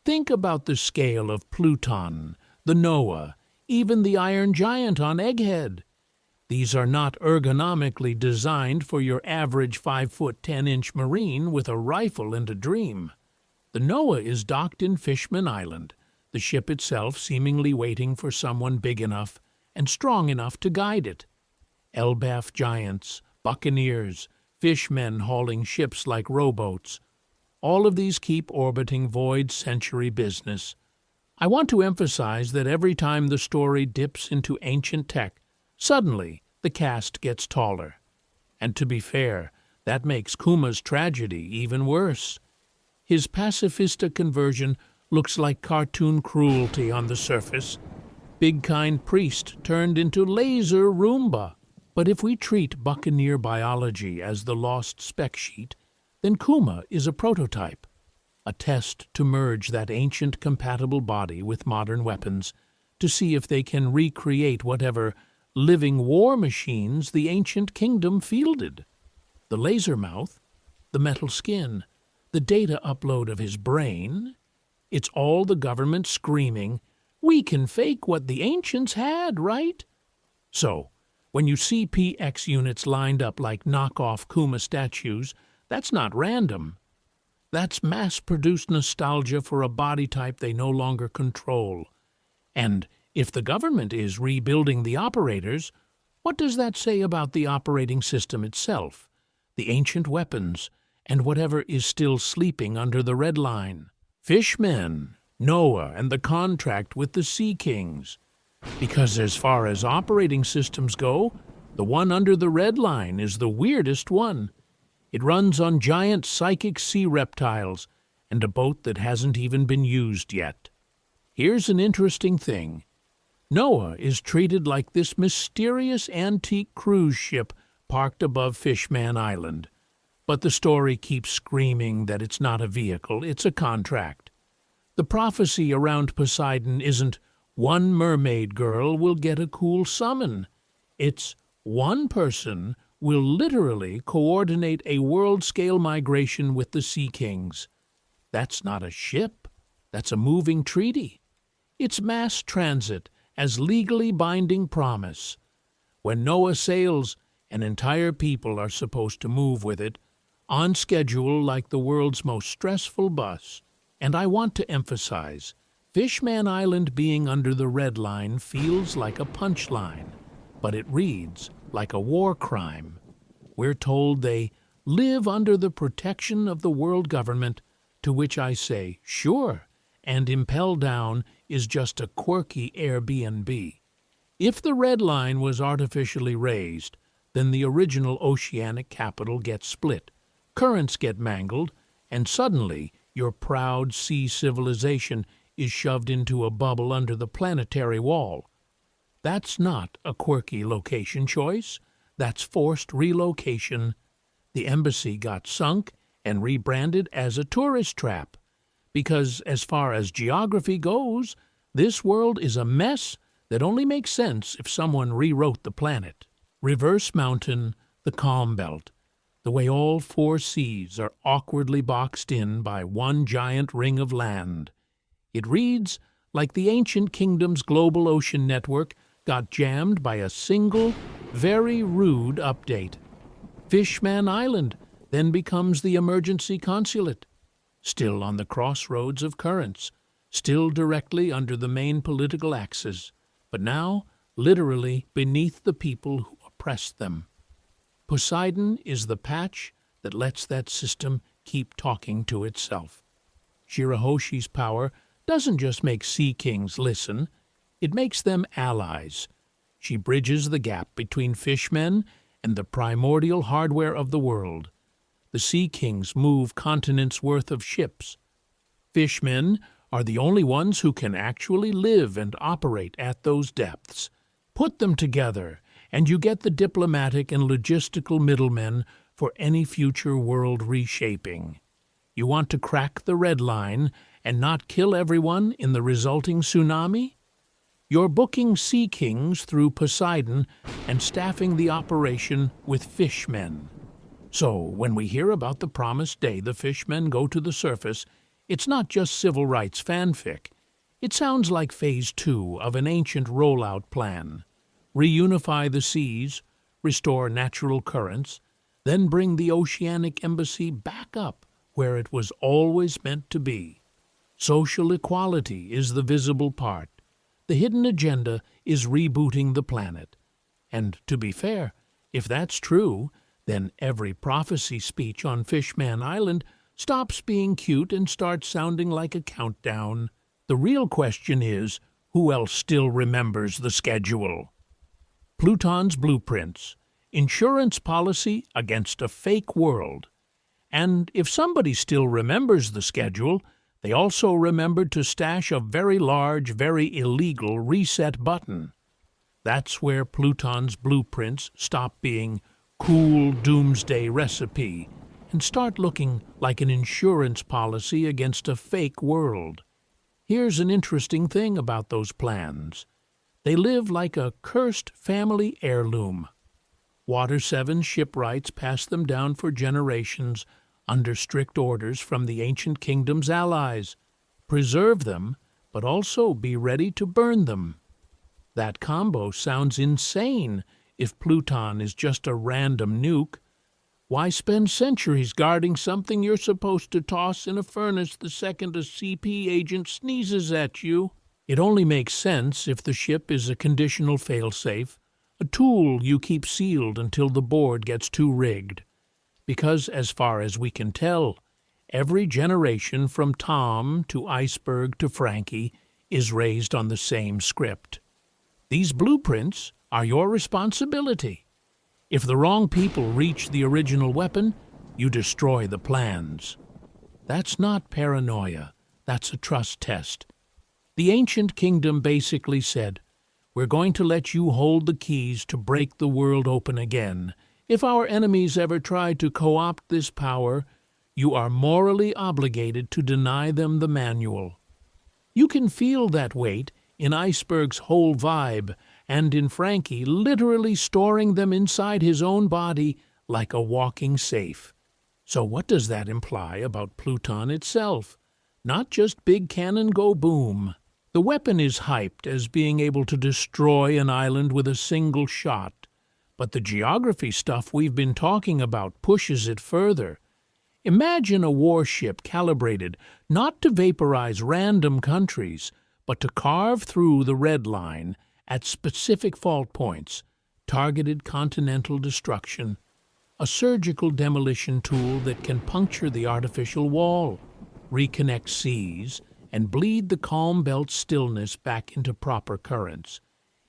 Think about the scale of Pluton, the Noah, even the Iron Giant on Egghead. These are not ergonomically designed for your average 5-foot 10-inch Marine with a rifle and a dream. The Noah is docked in Fishman Island. The the ship itself seemingly waiting for someone big enough and strong enough to guide it. Elbaf giants, buccaneers, fishmen hauling ships like rowboats, all of these keep orbiting Void's century business. I want to emphasize that every time the story dips into ancient tech, suddenly the cast gets taller. And to be fair, that makes Kuma's tragedy even worse. His pacifista conversion looks like cartoon cruelty on the surface. Big kind priest turned into laser Roomba. But if we treat buccaneer biology as the lost spec sheet, then Kuma is a prototype, a test to merge that ancient compatible body with modern weapons to see if they can recreate whatever living war machines the ancient kingdom fielded. The laser mouth, the metal skin, the data upload of his brain, it's all the government screaming, "We can fake what the ancients had, right?" So, when you see PX units lined up like knockoff Kuma statues, that's not random. That's mass-produced nostalgia for a body type they no longer control. And if the government is rebuilding the operators, what does that say about the operating system itself, the ancient weapons, and whatever is still sleeping under the red line? Fishmen, Noah, and the contract with the Sea Kings. Because as far as operating systems go, the one under the red line is the weirdest one. It runs on giant psychic sea reptiles and a boat that hasn't even been used yet. Here's an interesting thing. Noah is treated like this mysterious antique cruise ship parked above Fishman Island. But the story keeps screaming that it's not a vehicle, it's a contract. The prophecy around Poseidon isn't one mermaid girl will get a cool summon. It's one person will literally coordinate a world-scale migration with the Sea Kings. That's not a ship. That's a moving treaty. It's mass transit as legally binding promise. When Noah sails, an entire people are supposed to move with it, on schedule like the world's most stressful bus. And I want to emphasize, Fishman Island being under the red line feels like a punchline, but it reads like a war crime. We're told they live under the protection of the world government, to which I say, sure, and Impel Down is just a quirky Airbnb. If the red line was artificially raised, then the original oceanic capital gets split, currents get mangled, and suddenly your proud sea civilization is shoved into a bubble under the planetary wall. That's not a quirky location choice. That's forced relocation. The embassy got sunk and rebranded as a tourist trap. Because as far as geography goes, this world is a mess that only makes sense if someone rewrote the planet. Reverse Mountain, the Calm Belt, the way all four seas are awkwardly boxed in by one giant ring of land. It reads like the ancient kingdom's global ocean network got jammed by a single, very rude update. Fishman Island then becomes the emergency consulate, still on the crossroads of currents, still directly under the main political axis, but now literally beneath the people who oppressed them. Poseidon is the patch that lets that system keep talking to itself. Shirahoshi's power doesn't just make Sea Kings listen, it makes them allies. She bridges the gap between fishmen and the primordial hardware of the world. The Sea Kings move continents' worth of ships. Fishmen are the only ones who can actually live and operate at those depths. Put them together, and you get the diplomatic and logistical middlemen for any future world reshaping. You want to crack the red line and not kill everyone in the resulting tsunami? You're booking Sea Kings through Poseidon and staffing the operation with fishmen. So, when we hear about the promised day the fishmen go to the surface, it's not just civil rights fanfic. It sounds like Phase 2 of an ancient rollout plan. Reunify the seas, restore natural currents, then bring the oceanic embassy back up where it was always meant to be. Social equality is the visible part. The hidden agenda is rebooting the planet. And to be fair, if that's true, then every prophecy speech on Fishman Island stops being cute and starts sounding like a countdown. The real question is, who else still remembers the schedule? Pluton's blueprints. Insurance policy against a fake world. And if somebody still remembers the schedule, they also remembered to stash a very large, very illegal reset button. That's where Pluton's blueprints stop being cool doomsday recipe and start looking like an insurance policy against a fake world. Here's an interesting thing about those plans. They live like a cursed family heirloom. Water 7 shipwrights passed them down for generations under strict orders from the ancient kingdom's allies. Preserve them, but also be ready to burn them. That combo sounds insane if Pluton is just a random nuke. Why spend centuries guarding something you're supposed to toss in a furnace the second a CP agent sneezes at you? It only makes sense if the ship is a conditional failsafe, a tool you keep sealed until the board gets too rigged. Because, as far as we can tell, every generation from Tom to Iceberg to Frankie is raised on the same script. These blueprints are your responsibility. If the wrong people reach the original weapon, you destroy the plans. That's not paranoia. That's a trust test. The ancient kingdom basically said, "We're going to let you hold the keys to break the world open again. If our enemies ever try to co-opt this power, you are morally obligated to deny them the manual." You can feel that weight in Iceberg's whole vibe, and in Frankie literally storing them inside his own body like a walking safe. So what does that imply about Pluton itself? Not just big cannon go boom. The weapon is hyped as being able to destroy an island with a single shot, but the geography stuff we've been talking about pushes it further. Imagine a warship calibrated not to vaporize random countries, but to carve through the red line at specific fault points, targeted continental destruction, a surgical demolition tool that can puncture the artificial wall, reconnect seas, and bleed the calm belt stillness back into proper currents.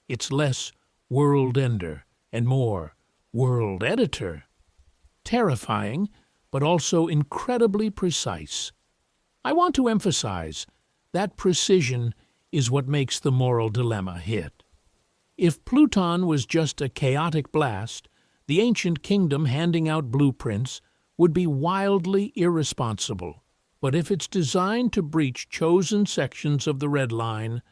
It's less world ender and more world editor. Terrifying, but also incredibly precise. I want to emphasize that precision is what makes the moral dilemma hit. If Pluton was just a chaotic blast, the ancient kingdom handing out blueprints would be wildly irresponsible. But if it's designed to breach chosen sections of the red line,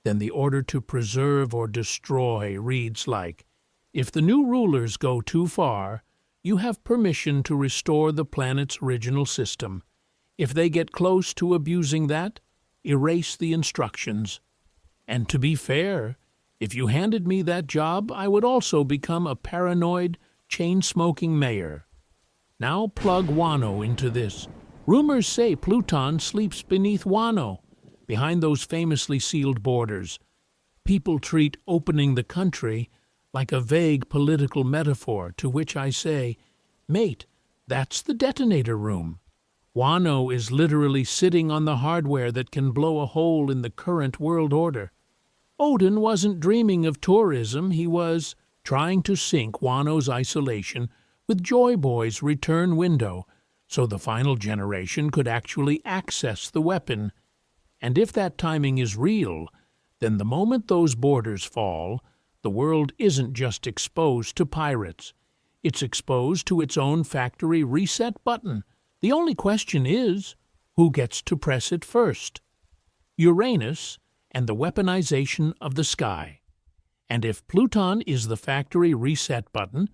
then the order to preserve or destroy reads like, if the new rulers go too far, you have permission to restore the planet's original system. If they get close to abusing that, erase the instructions. And to be fair, if you handed me that job, I would also become a paranoid, chain-smoking mayor. Now plug Wano into this. Rumors say Pluton sleeps beneath Wano, behind those famously sealed borders. People treat opening the country like a vague political metaphor, to which I say, mate, that's the detonator room. Wano is literally sitting on the hardware that can blow a hole in the current world order. Odin wasn't dreaming of tourism, he was trying to sync Wano's isolation with Joy Boy's return window, so the final generation could actually access the weapon. And if that timing is real, then the moment those borders fall, the world isn't just exposed to pirates. It's exposed to its own factory reset button. The only question is, who gets to press it first? Uranus and the weaponization of the sky. And if Pluton is the factory reset button,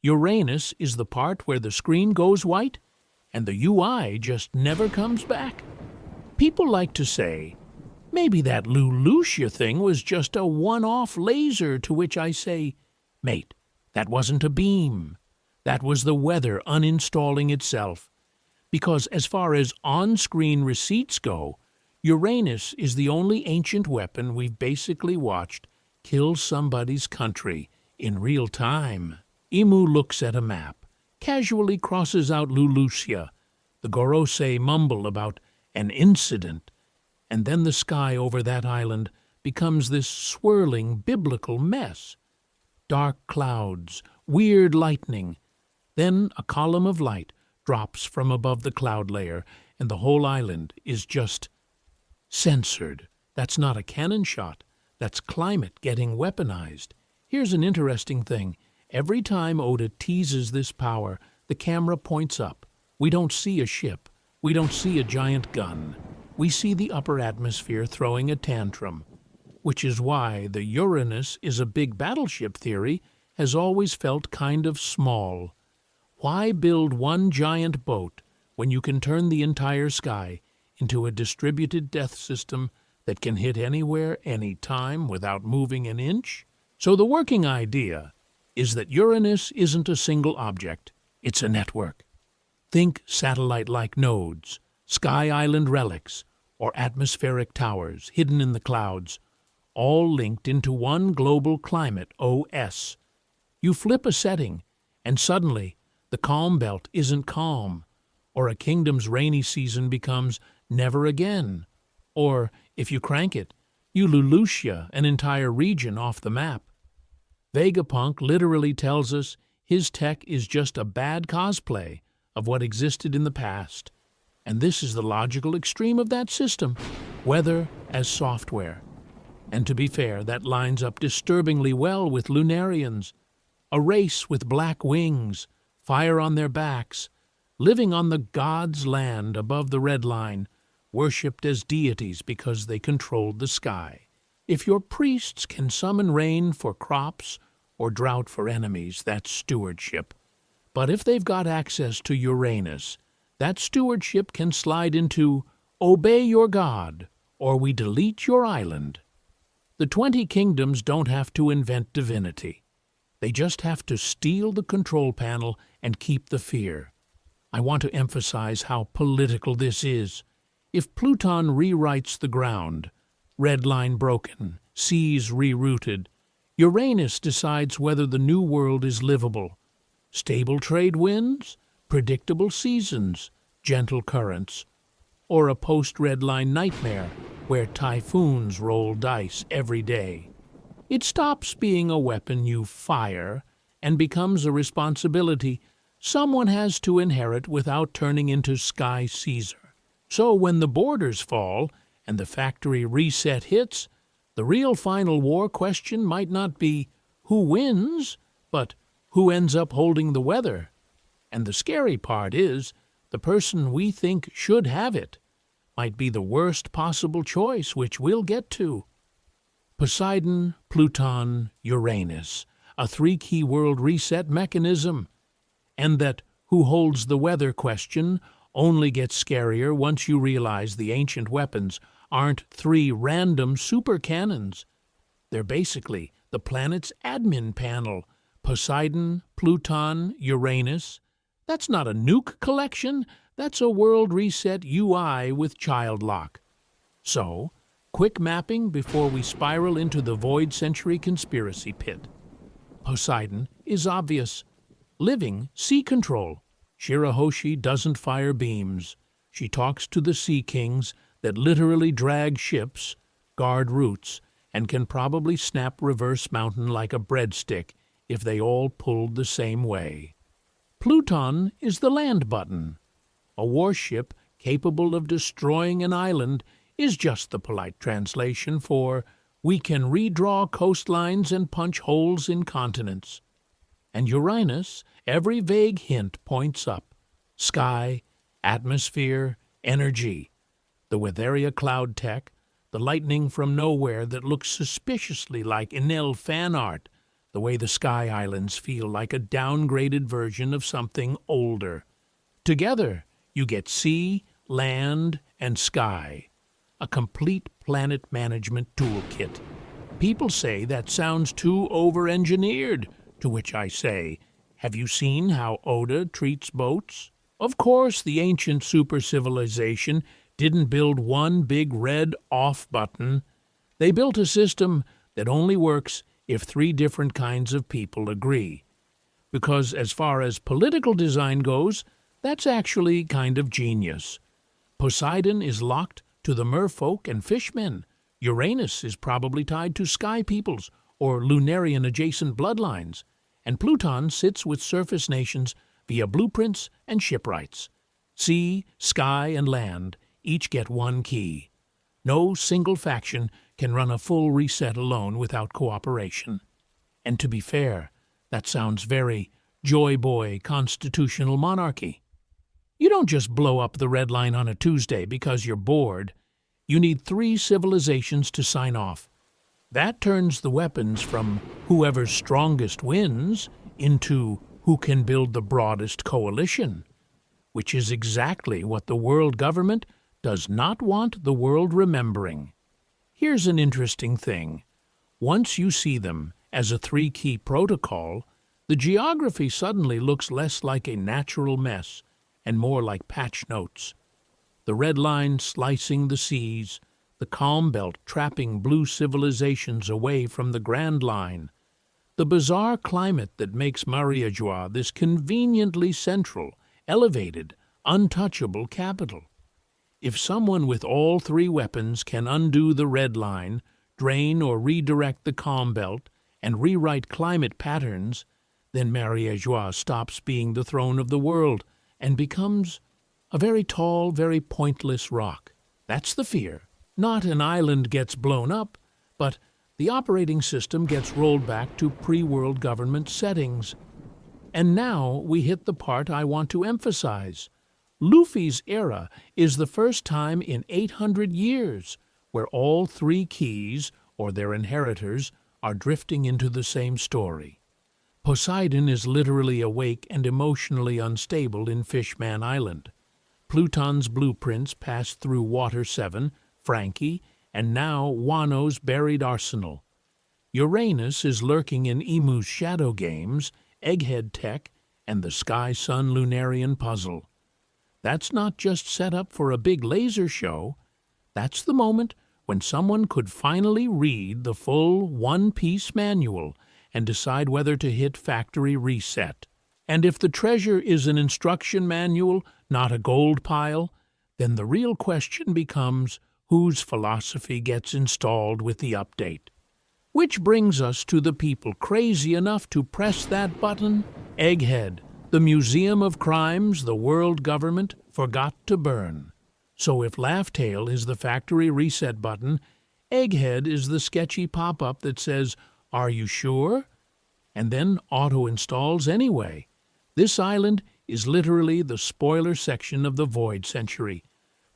Uranus is the part where the screen goes white and the UI just never comes back. People like to say, maybe that Lucia thing was just a one-off laser, to which I say, mate, that wasn't a beam. That was the weather uninstalling itself. Because as far as on-screen receipts go, Uranus is the only ancient weapon we've basically watched kill somebody's country in real time. Emu looks at a map, casually crosses out Lulusia. The Gorosei mumble about an incident, and then the sky over that island becomes this swirling biblical mess. Dark clouds, weird lightning. Then a column of light drops from above the cloud layer, and the whole island is just censored. That's not a cannon shot. That's climate getting weaponized. Here's an interesting thing. Every time Oda teases this power, the camera points up. We don't see a ship. We don't see a giant gun. We see the upper atmosphere throwing a tantrum, which is why the Uranus is a big battleship theory has always felt kind of small. Why build one giant boat when you can turn the entire sky into a distributed death system that can hit anywhere, anytime, without moving an inch? So the working idea is that Uranus isn't a single object, it's a network. Think satellite-like nodes, sky island relics, or atmospheric towers hidden in the clouds, all linked into one global climate, OS. You flip a setting, and suddenly the calm belt isn't calm, or a kingdom's rainy season becomes never again, or, if you crank it, you Lulusia an entire region off the map. Vegapunk literally tells us his tech is just a bad cosplay of what existed in the past, and this is the logical extreme of that system, weather as software. And to be fair, that lines up disturbingly well with Lunarians, a race with black wings, fire on their backs, living on the gods' land above the red line, worshipped as deities because they controlled the sky. If your priests can summon rain for crops or drought for enemies, that's stewardship. But if they've got access to Uranus, that stewardship can slide into obey your god, or we delete your island. The 20 kingdoms don't have to invent divinity. They just have to steal the control panel and keep the fear. I want to emphasize how political this is. If Pluton rewrites the ground, red line broken, seas rerouted, Uranus decides whether the new world is livable. Stable trade winds, predictable seasons, gentle currents, or a post-red line nightmare where typhoons roll dice every day. It stops being a weapon you fire and becomes a responsibility someone has to inherit without turning into Sky Caesar. So when the borders fall and the factory reset hits, the real final war question might not be who wins, but who ends up holding the weather. And the scary part is, the person we think should have it might be the worst possible choice, which we'll get to. Poseidon, Pluton, Uranus, a 3-key world reset mechanism. And that who holds the weather question only gets scarier once you realize the ancient weapons aren't 3 random super cannons. They're basically the planet's admin panel. Poseidon, Pluton, Uranus. That's not a nuke collection. That's a world reset UI with child lock. So, quick mapping before we spiral into the Void Century conspiracy pit. Poseidon is obvious. Living sea control. Shirahoshi doesn't fire beams. She talks to the sea kings that literally drag ships, guard routes, and can probably snap reverse mountain like a breadstick if they all pulled the same way. Pluton is the land button. A warship capable of destroying an island is just the polite translation for we can redraw coastlines and punch holes in continents. And Uranus, every vague hint points up. Sky, atmosphere, energy. The Weatheria cloud tech, the lightning from nowhere that looks suspiciously like Enel fan art, the way the sky islands feel like a downgraded version of something older. Together, you get sea, land, and sky. A complete planet management toolkit. People say that sounds too over-engineered, to which I say, have you seen how Oda treats boats? Of course, the ancient super-civilization didn't build one big red off button. They built a system that only works if three different kinds of people agree. Because as far as political design goes, that's actually kind of genius. Poseidon is locked to the merfolk and fishmen. Uranus is probably tied to sky peoples or Lunarian-adjacent bloodlines. And Pluton sits with surface nations via blueprints and shipwrights. Sea, sky, and land each get one key. No single faction can run a full reset alone without cooperation. And to be fair, that sounds very joy boy constitutional monarchy. You don't just blow up the red line on a Tuesday because you're bored. You need 3 civilizations to sign off. That turns the weapons from whoever's strongest wins into who can build the broadest coalition, which is exactly what the world government does not want the world remembering. Here's an interesting thing. Once you see them as a 3-key protocol, the geography suddenly looks less like a natural mess and more like patch notes. The red line slicing the seas, the calm belt trapping blue civilizations away from the Grand Line, the bizarre climate that makes Mariajois this conveniently central, elevated, untouchable capital. If someone with all 3 weapons can undo the red line, drain or redirect the calm belt, and rewrite climate patterns, then Mariajois stops being the throne of the world and becomes a very tall, very pointless rock. That's the fear. Not an island gets blown up, but the operating system gets rolled back to pre-world government settings. And now we hit the part I want to emphasize. Luffy's era is the first time in 800 years where all 3 keys, or their inheritors, are drifting into the same story. Poseidon is literally awake and emotionally unstable in Fishman Island. Pluton's blueprints pass through Water 7, Frankie, and now Wano's buried arsenal. Uranus is lurking in Emu's shadow games, Egghead Tech, and the Sky-Sun Lunarian puzzle. That's not just set up for a big laser show. That's the moment when someone could finally read the full one-piece manual and decide whether to hit factory reset. And if the treasure is an instruction manual, not a gold pile, then the real question becomes whose philosophy gets installed with the update. Which brings us to the people crazy enough to press that button, Egghead, the museum of crimes the world government forgot to burn. So if Laughtail is the factory reset button, Egghead is the sketchy pop-up that says, "Are you sure?" and then auto-installs anyway. This island is literally the spoiler section of the Void Century,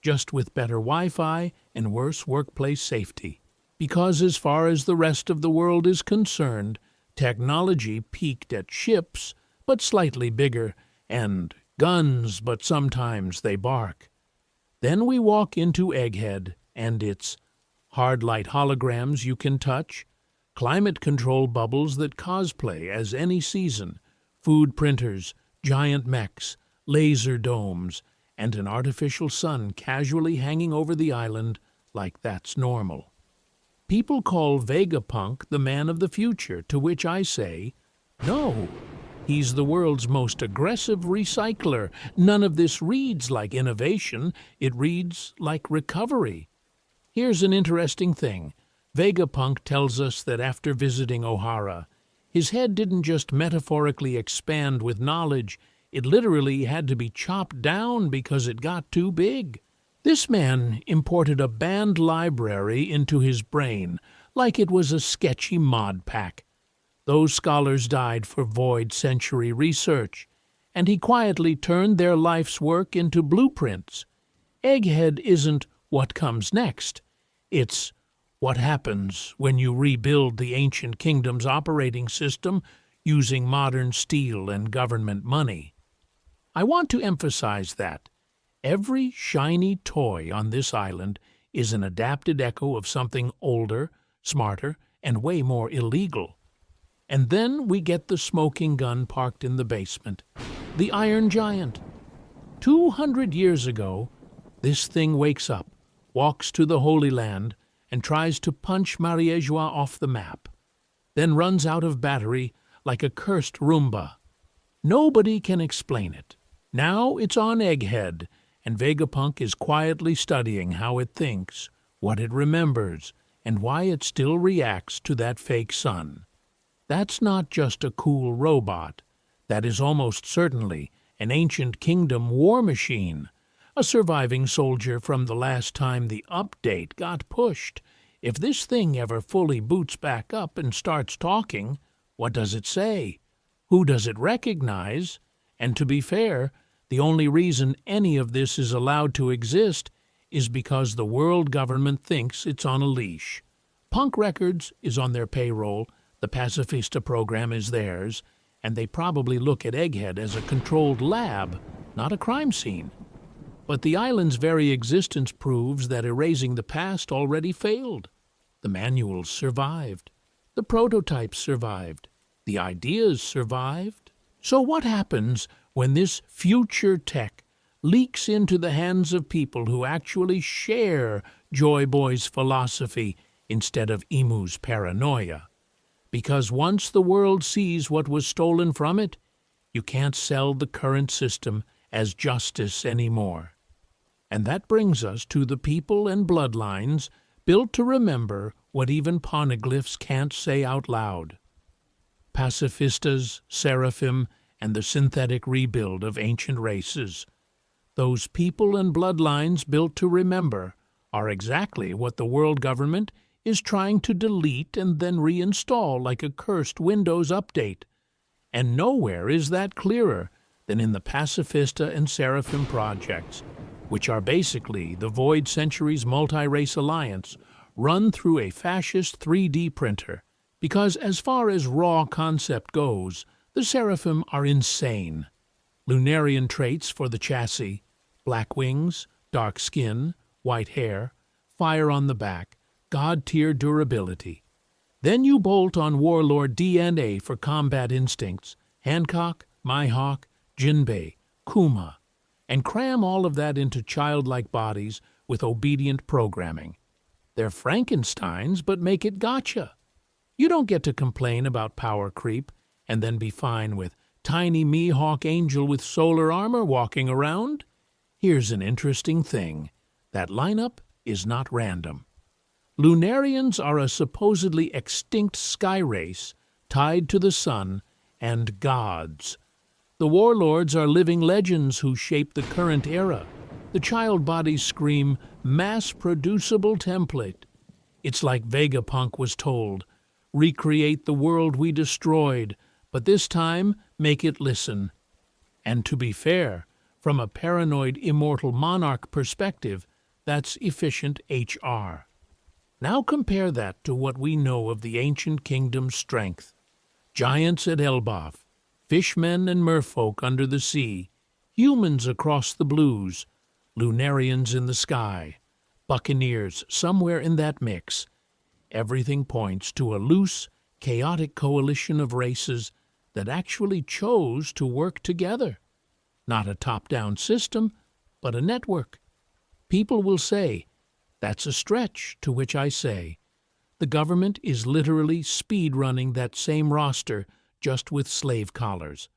just with better Wi-Fi and worse workplace safety. Because as far as the rest of the world is concerned, technology peaked at ships, but slightly bigger, and guns, but sometimes they bark. Then we walk into Egghead, and it's hard light holograms you can touch, climate control bubbles that cosplay as any season, food printers, giant mechs, laser domes, and an artificial sun casually hanging over the island like that's normal. People call Vegapunk the man of the future, to which I say, no. He's the world's most aggressive recycler. None of this reads like innovation. It reads like recovery. Here's an interesting thing. Vegapunk tells us that after visiting O'Hara, his head didn't just metaphorically expand with knowledge, it literally had to be chopped down because it got too big. This man imported a banned library into his brain, like it was a sketchy mod pack. Those scholars died for Void Century research, and he quietly turned their life's work into blueprints. Egghead isn't what comes next. It's what happens when you rebuild the ancient kingdom's operating system using modern steel and government money. I want to emphasize that every shiny toy on this island is an adapted echo of something older, smarter, and way more illegal. And then we get the smoking gun parked in the basement, the Iron Giant. 200 years ago, This thing wakes up, walks to the Holy Land, and tries to punch Mariéjois off the map, then runs out of battery like a cursed Roomba. Nobody can explain it. Now it's on Egghead, and Vegapunk is quietly studying how it thinks, what it remembers, and why it still reacts to that fake sun. That's not just a cool robot. That is almost certainly an ancient kingdom war machine, a surviving soldier from the last time the update got pushed. If this thing ever fully boots back up and starts talking, what does it say? Who does it recognize? And to be fair, the only reason any of this is allowed to exist is because the world government thinks it's on a leash. Punk Records is on their payroll, the Pacifista program is theirs, and they probably look at Egghead as a controlled lab, not a crime scene. But the island's very existence proves that erasing the past already failed. The manuals survived. The prototypes survived. The ideas survived. So what happens when this future tech leaks into the hands of people who actually share Joy Boy's philosophy instead of Emu's paranoia? Because once the world sees what was stolen from it, you can't sell the current system as justice anymore. And that brings us to the people and bloodlines built to remember what even poneglyphs can't say out loud. Pacifistas, Seraphim, and the synthetic rebuild of ancient races. Those people and bloodlines built to remember are exactly what the world government is trying to delete and then reinstall like a cursed Windows update. And nowhere is that clearer than in the Pacifista and Seraphim projects, which are basically the Void Centuries Multi-Race Alliance run through a fascist 3D printer. Because as far as raw concept goes, the Seraphim are insane. Lunarian traits for the chassis: black wings, dark skin, white hair, fire on the back, god-tier durability. Then you bolt on Warlord DNA for combat instincts: Hancock, Mihawk, Jinbei, Kuma, and cram all of that into childlike bodies with obedient programming. They're Frankensteins, but make it gotcha. You don't get to complain about power creep and then be fine with tiny Mihawk Angel with solar armor walking around. Here's an interesting thing. That lineup is not random. Lunarians are a supposedly extinct sky race tied to the sun and gods. The warlords are living legends who shape the current era. The child bodies scream mass-producible template. It's like Vegapunk was told, recreate the world we destroyed, but this time make it listen. And to be fair, from a paranoid immortal monarch perspective, that's efficient HR. Now compare that to what we know of the ancient kingdom's strength. Giants at Elbaf, fishmen and merfolk under the sea, humans across the blues, Lunarians in the sky, buccaneers somewhere in that mix. Everything points to a loose, chaotic coalition of races that actually chose to work together. Not a top-down system, but a network. People will say, that's a stretch, to which I say, the government is literally speed-running that same roster, just with slave collars.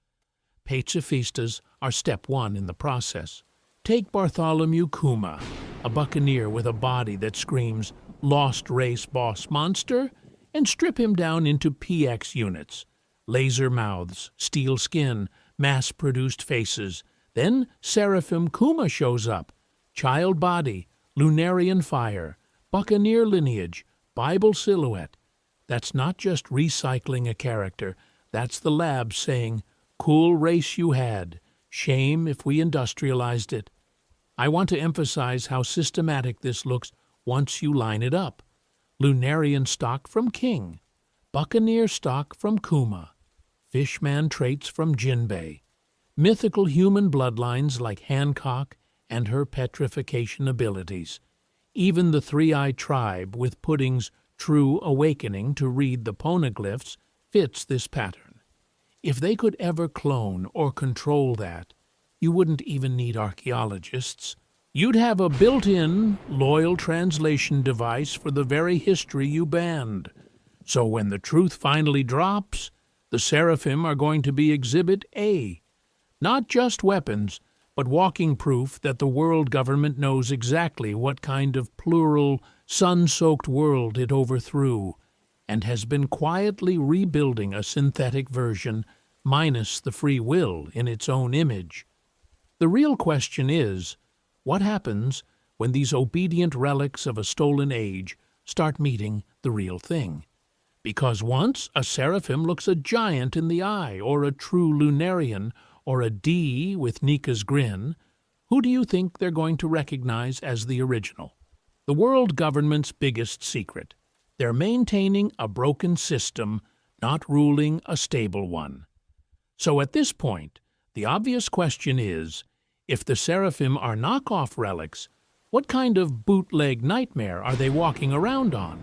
Pacifistas are step one in the process. Take Bartholomew Kuma, a buccaneer with a body that screams Lost Race Boss Monster, and strip him down into PX units. Laser mouths, steel skin, mass-produced faces. Then Seraphim Kuma shows up. Child body, Lunarian fire, buccaneer lineage, Bible silhouette. That's not just recycling a character. That's the lab saying, cool race you had. Shame if we industrialized it. I want to emphasize how systematic this looks once you line it up. Lunarian stock from King, buccaneer stock from Kuma, fishman traits from Jinbei, mythical human bloodlines like Hancock and her petrification abilities. Even the Three-Eyed Tribe, with Pudding's true awakening to read the poneglyphs, fits this pattern. If they could ever clone or control that, you wouldn't even need archaeologists. You'd have a built-in, loyal translation device for the very history you banned. So when the truth finally drops, the Seraphim are going to be Exhibit A. Not just weapons, but walking proof that the world government knows exactly what kind of plural, sun-soaked world it overthrew, and has been quietly rebuilding a synthetic version, minus the free will in its own image. The real question is, what happens when these obedient relics of a stolen age start meeting the real thing? Because once a seraphim looks a giant in the eye, or a true Lunarian, or a D with Nika's grin, who do you think they're going to recognize as the original? The world government's biggest secret. They're maintaining a broken system, not ruling a stable one. So at this point, the obvious question is, if the seraphim are knockoff relics, what kind of bootleg nightmare are they walking around on?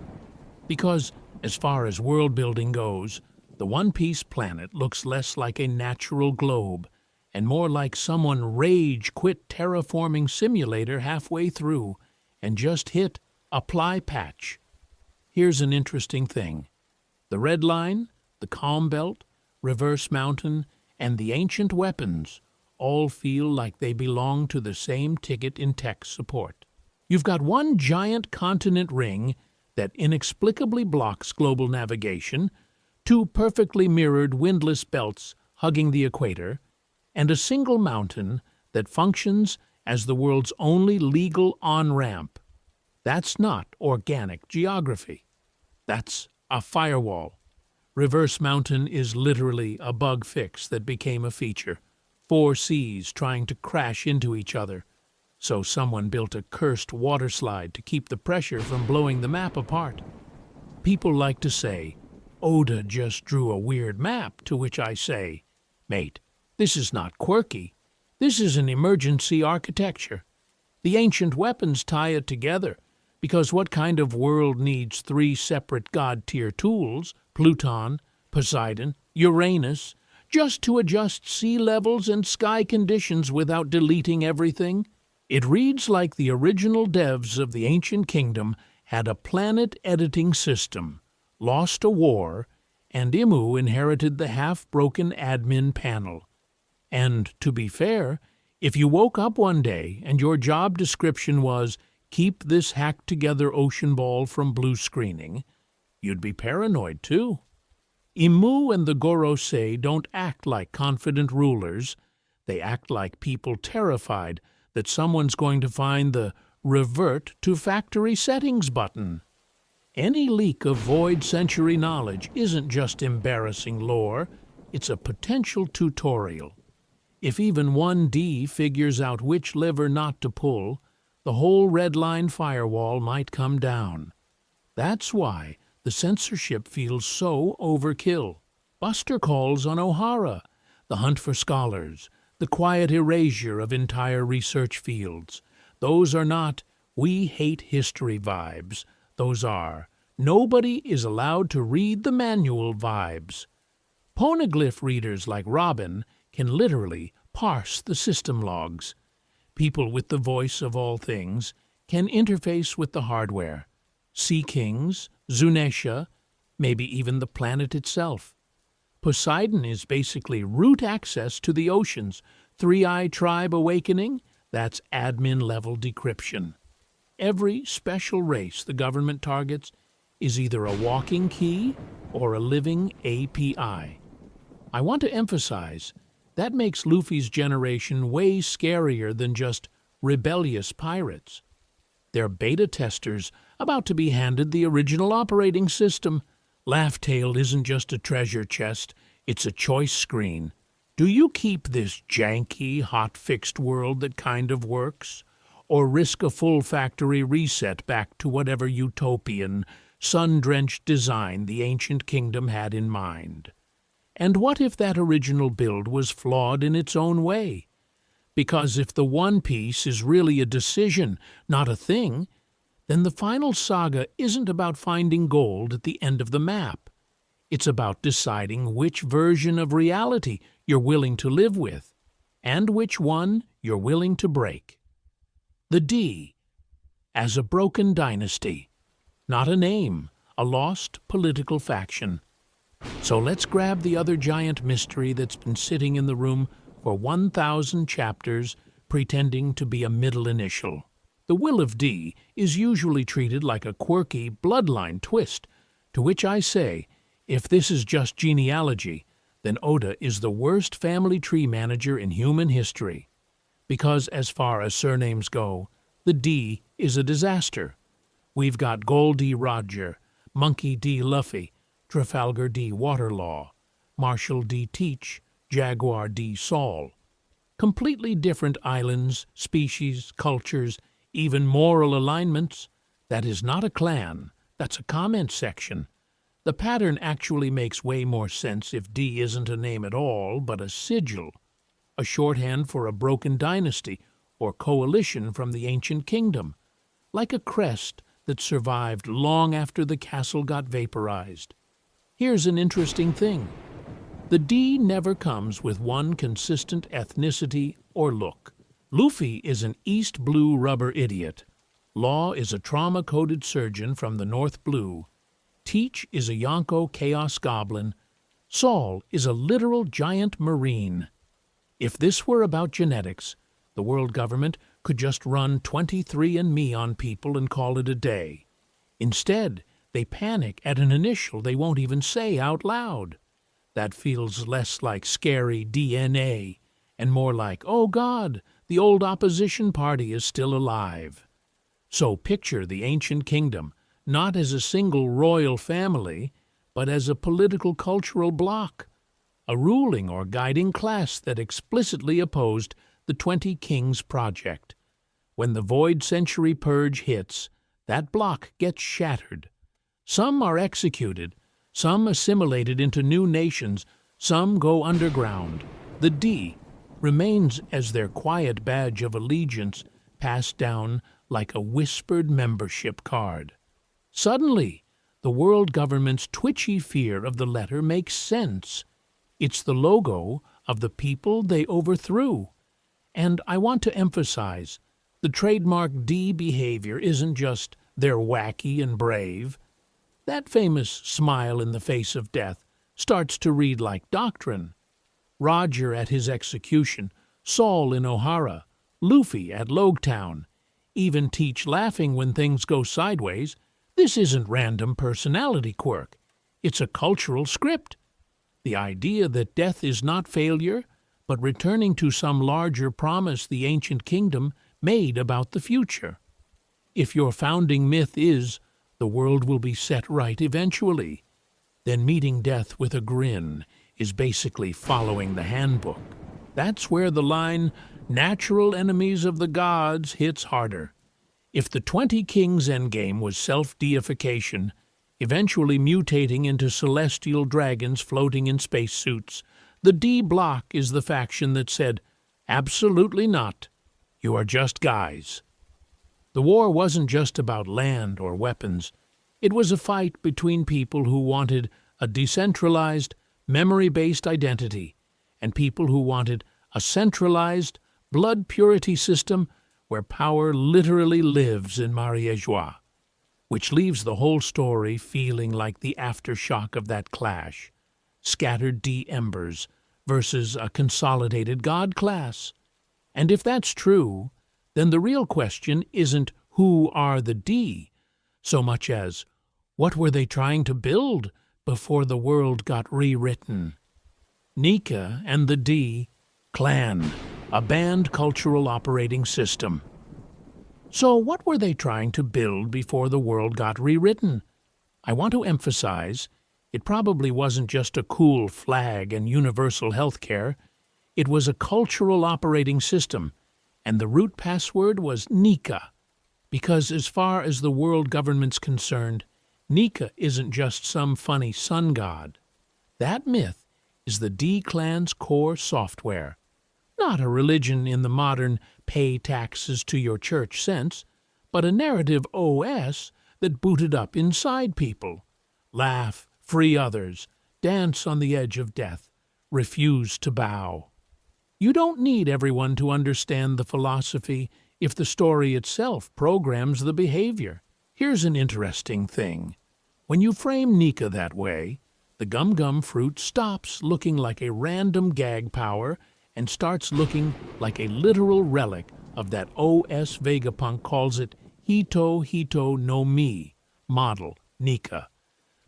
Because, as far as world building goes, the One Piece planet looks less like a natural globe and more like someone rage-quit terraforming simulator halfway through and just hit apply patch. Here's an interesting thing. The Red Line, the Calm Belt, Reverse Mountain, and the ancient weapons all feel like they belong to the same ticket in tech support. You've got one giant continent ring that inexplicably blocks global navigation, two perfectly mirrored windless belts hugging the equator, and a single mountain that functions as the world's only legal on-ramp. That's not organic geography. That's a firewall. Reverse Mountain is literally a bug fix that became a feature. 4 seas trying to crash into each other. So someone built a cursed water slide to keep the pressure from blowing the map apart. People like to say, Oda just drew a weird map, to which I say, mate, this is not quirky. This is an emergency architecture. The ancient weapons tie it together, because what kind of world needs 3 separate god-tier tools, Pluton, Poseidon, Uranus, just to adjust sea levels and sky conditions without deleting everything? It reads like the original devs of the ancient kingdom had a planet editing system, lost a war, and Immu inherited the half-broken admin panel. And, to be fair, if you woke up one day and your job description was, keep this hacked-together ocean ball from blue screening, you'd be paranoid too. Immu and the Gorosei don't act like confident rulers. They act like people terrified that someone's going to find the revert to factory settings button. Any leak of void century knowledge isn't just embarrassing lore, it's a potential tutorial. If even 1D figures out which lever not to pull, the whole Red Line firewall might come down. That's why the censorship feels so overkill. Buster calls on O'Hara, the hunt for scholars, the quiet erasure of entire research fields. Those are not "we hate history" vibes. Those are nobody is allowed to read the manual vibes. Poneglyph readers like Robin can literally parse the system logs. People with the voice of all things can interface with the hardware. Sea Kings, Zunesha, maybe even the planet itself. Poseidon is basically root access to the oceans. 3-Eye Tribe Awakening, that's admin-level decryption. Every special race the government targets is either a walking key or a living API. I want to emphasize, that makes Luffy's generation way scarier than just rebellious pirates. They're beta testers about to be handed the original operating system. Laugh Tale isn't just a treasure chest, it's a choice screen. Do you keep this janky, hot-fixed world that kind of works? Or risk a full factory reset back to whatever utopian, sun-drenched design the ancient kingdom had in mind? And what if that original build was flawed in its own way? Because if the One Piece is really a decision, not a thing, then the final saga isn't about finding gold at the end of the map. It's about deciding which version of reality you're willing to live with, and which one you're willing to break. The D, as a broken dynasty. Not a name, a lost political faction. So let's grab the other giant mystery that's been sitting in the room for 1,000 chapters, pretending to be a middle initial. The will of D is usually treated like a quirky bloodline twist, to which I say, if this is just genealogy, then Oda is the worst family tree manager in human history. Because as far as surnames go, the D is a disaster. We've got Goldie Roger, Monkey D. Luffy, Trafalgar D. Waterlaw, Marshall D. Teach, Jaguar D. Saul. Completely different islands, species, cultures, even moral alignments. That is not a clan, that's a comment section. The pattern actually makes way more sense if D isn't a name at all, but a sigil, a shorthand for a broken dynasty or coalition from the ancient kingdom, like a crest that survived long after the castle got vaporized. Here's an interesting thing. The D never comes with one consistent ethnicity or look. Luffy is an East Blue rubber idiot. Law is a trauma-coded surgeon from the North Blue. Teach is a Yonko Chaos Goblin. Saul is a literal giant marine. If this were about genetics, the world government could just run 23andMe on people and call it a day. Instead, they panic at an initial they won't even say out loud. That feels less like scary DNA and more like, oh God, the old opposition party is still alive. So picture the ancient kingdom not as a single royal family, but as a political cultural bloc, a ruling or guiding class that explicitly opposed the 20 Kings Project. When the Void Century Purge hits, that bloc gets shattered. Some are executed, some assimilated into new nations, some go underground. The D remains as their quiet badge of allegiance, passed down like a whispered membership card. Suddenly, the world government's twitchy fear of the letter makes sense. It's the logo of the people they overthrew. And I want to emphasize, the trademark D behavior isn't just they're wacky and brave. That famous smile in the face of death starts to read like doctrine. Roger at his execution, Saul in Ohara, Luffy at Logtown, even Teach laughing when things go sideways. This isn't random personality quirk. It's a cultural script. The idea that death is not failure, but returning to some larger promise the ancient kingdom made about the future. If your founding myth is, the world will be set right eventually, then meeting death with a grin is basically following the handbook. That's where the line, natural enemies of the gods, hits harder. If the 20 Kings endgame was self-deification, eventually mutating into celestial dragons floating in spacesuits, the D block is the faction that said, absolutely not. You are just guys. The war wasn't just about land or weapons. It was a fight between people who wanted a decentralized, memory-based identity and people who wanted a centralized, blood purity system where power literally lives in Mariejois, which leaves the whole story feeling like the aftershock of that clash. Scattered D embers versus a consolidated god class. And if that's true, then the real question isn't who are the D, so much as what were they trying to build before the world got rewritten. Nika and the D, clan, a banned cultural operating system. So what were they trying to build before the world got rewritten? I want to emphasize, it probably wasn't just a cool flag and universal health care. It was a cultural operating system, and the root password was Nika. Because as far as the world government's concerned, Nika isn't just some funny sun god. That myth is the D clan's core software. Not a religion in the modern pay taxes to your church sense, but a narrative OS that booted up inside people. Laugh, free others, dance on the edge of death, refuse to bow. You don't need everyone to understand the philosophy if the story itself programs the behavior? Here's an interesting thing. When you frame Nika that way, the gum-gum fruit stops looking like a random gag power and starts looking like a literal relic of that OS Vegapunk calls it Hito Hito no Mi model, Nika.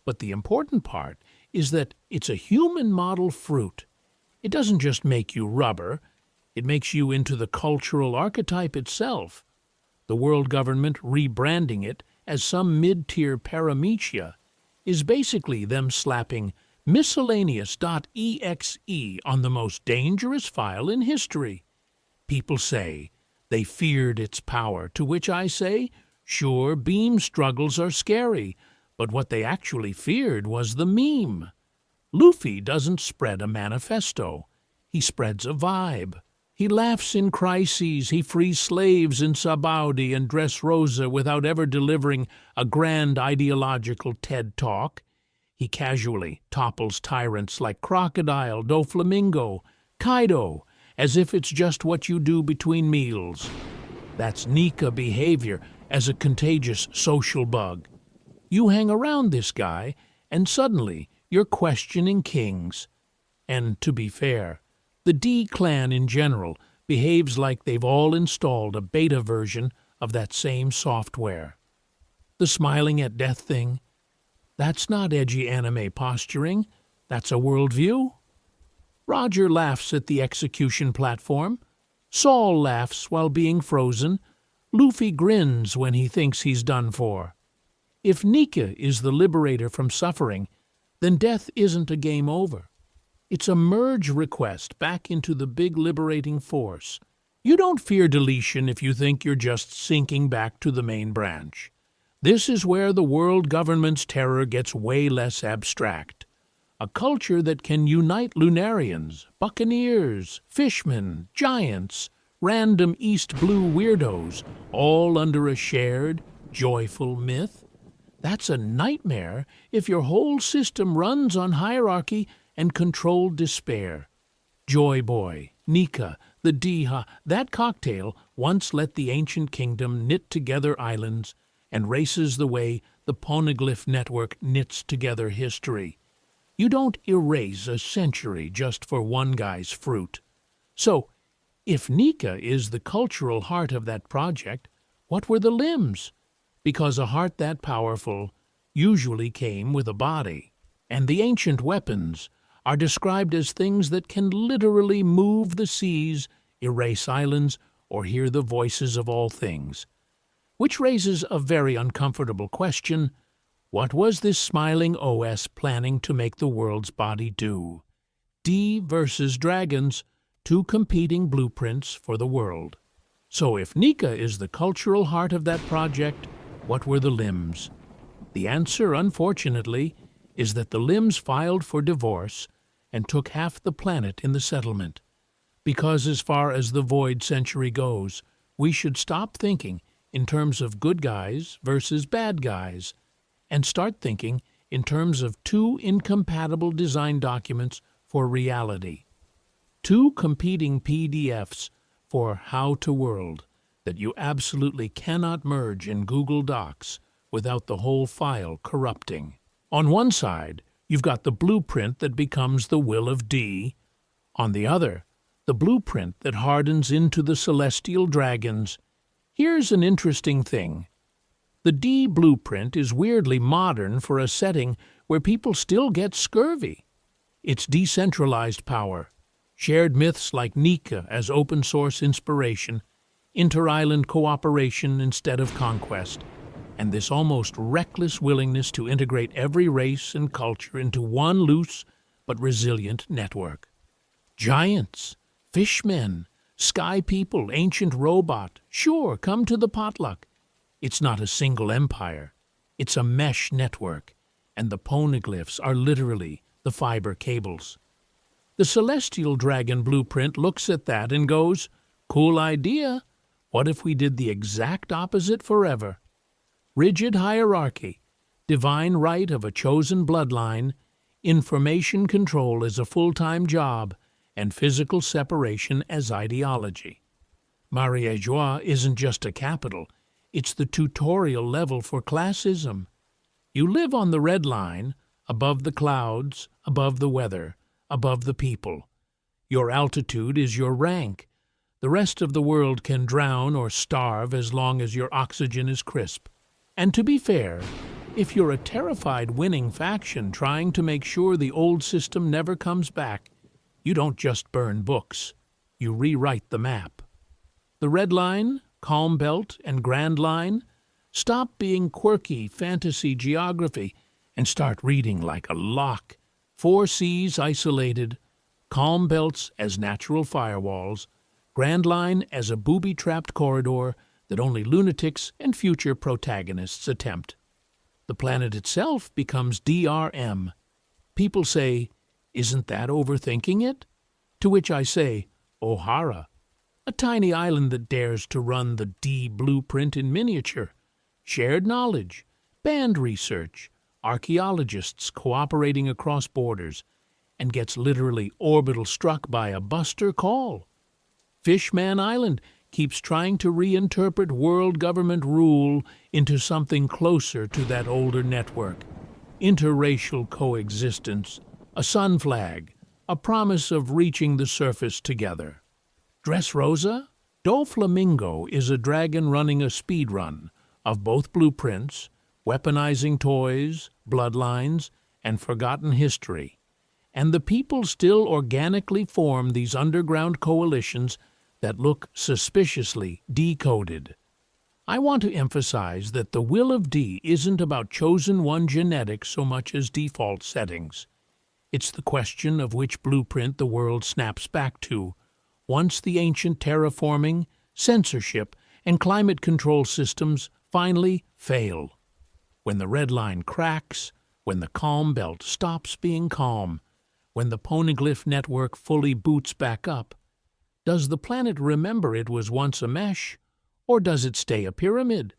But the important part is that it's a human model fruit. It doesn't just make you rubber, it makes you into the cultural archetype itself. The world government rebranding it as some mid-tier paramecia is basically them slapping miscellaneous.exe on the most dangerous file in history. People say they feared its power, to which I say, sure, beam struggles are scary, but what they actually feared was the meme. Luffy doesn't spread a manifesto. He spreads a vibe. He laughs in crises, he frees slaves in Sabaudi and Dressrosa without ever delivering a grand ideological TED Talk. He casually topples tyrants like Crocodile, Doflamingo, Kaido, as if it's just what you do between meals. That's Nika behavior as a contagious social bug. You hang around this guy, and suddenly you're questioning kings. And to be fair, the D clan in general behaves like they've all installed a beta version of that same software. The smiling at death thing, that's not edgy anime posturing, that's a worldview. Roger laughs at the execution platform. Saul laughs while being frozen. Luffy grins when he thinks he's done for. If Nika is the liberator from suffering, then death isn't a game over. It's a merge request back into the big liberating force. You don't fear deletion if you think you're just sinking back to the main branch. This is where the world government's terror gets way less abstract. A culture that can unite Lunarians, buccaneers, fishmen, giants, random East Blue weirdos, all under a shared, joyful myth. That's a nightmare if your whole system runs on hierarchy and controlled despair. Joy Boy, Nika, the Diha, that cocktail once let the ancient kingdom knit together islands and races the way the Poneglyph network knits together history. You don't erase a century just for one guy's fruit. So, if Nika is the cultural heart of that project, what were the limbs? Because a heart that powerful usually came with a body. And the ancient weapons are described as things that can literally move the seas, erase islands, or hear the voices of all things. Which raises a very uncomfortable question. What was this smiling OS planning to make the world's body do? D versus dragons, two competing blueprints for the world. So if Nika is the cultural heart of that project, what were the limbs? The answer, unfortunately, is that the limbs filed for divorce and took half the planet in the settlement. Because as far as the void century goes, we should stop thinking in terms of good guys versus bad guys, and start thinking in terms of two incompatible design documents for reality. Two competing PDFs for how to world that you absolutely cannot merge in Google Docs without the whole file corrupting. On one side, you've got the blueprint that becomes the will of D. On the other, the blueprint that hardens into the celestial dragons. Here's an interesting thing. The D blueprint is weirdly modern for a setting where people still get scurvy. It's decentralized power, shared myths like Nika as open-source inspiration, inter-island cooperation instead of conquest, and this almost reckless willingness to integrate every race and culture into one loose but resilient network. Giants, fishmen, sky people, ancient robot, sure, come to the potluck. It's not a single empire. It's a mesh network, and the poneglyphs are literally the fiber cables. The celestial dragon blueprint looks at that and goes, cool idea. What if we did the exact opposite forever? Rigid hierarchy, divine right of a chosen bloodline, information control as a full-time job, and physical separation as ideology. Marie-Joie isn't just a capital, it's the tutorial level for classism. You live on the red line, above the clouds, above the weather, above the people. Your altitude is your rank. The rest of the world can drown or starve as long as your oxygen is crisp. And to be fair, if you're a terrified winning faction trying to make sure the old system never comes back, you don't just burn books. You rewrite the map. The Red Line, Calm Belt, and Grand Line stop being quirky fantasy geography and start reading like a lock. 4 seas isolated, calm belts as natural firewalls, Grand Line as a booby-trapped corridor that only lunatics and future protagonists attempt. The planet itself becomes DRM. People say, "Isn't that overthinking it?" To which I say, O'Hara, a tiny island that dares to run the D blueprint in miniature. Shared knowledge, band research, archaeologists cooperating across borders, and gets literally orbital struck by a buster call. Fishman Island keeps trying to reinterpret world government rule into something closer to that older network. Interracial coexistence, a sun flag, a promise of reaching the surface together. Dressrosa? Doflamingo is a dragon running a speed run of both blueprints, weaponizing toys, bloodlines, and forgotten history. And the people still organically form these underground coalitions that look suspiciously decoded. I want to emphasize that the will of D isn't about chosen one genetics so much as default settings. It's the question of which blueprint the world snaps back to once the ancient terraforming, censorship, and climate control systems finally fail. When the red line cracks, when the calm belt stops being calm, when the poneglyph network fully boots back up, does the planet remember it was once a mesh, or does it stay a pyramid?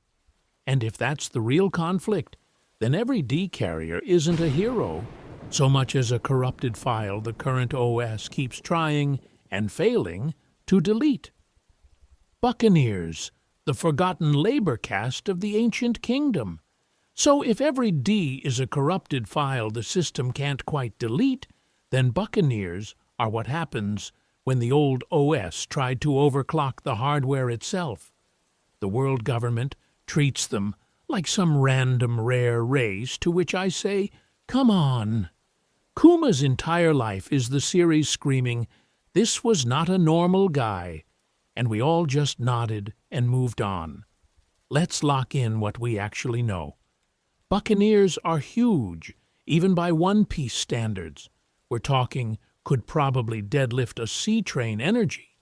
And if that's the real conflict, then every D carrier isn't a hero, so much as a corrupted file the current OS keeps trying and failing to delete. Buccaneers, the forgotten labor caste of the ancient kingdom. So if every D is a corrupted file the system can't quite delete, then Buccaneers are what happens when the old OS tried to overclock the hardware itself. The world government treats them like some random rare race, to which I say, come on. Kuma's entire life is the series screaming, "This was not a normal guy," and we all just nodded and moved on. Let's lock in what we actually know. Buccaneers are huge, even by One Piece standards. We're talking could probably deadlift a sea train energy.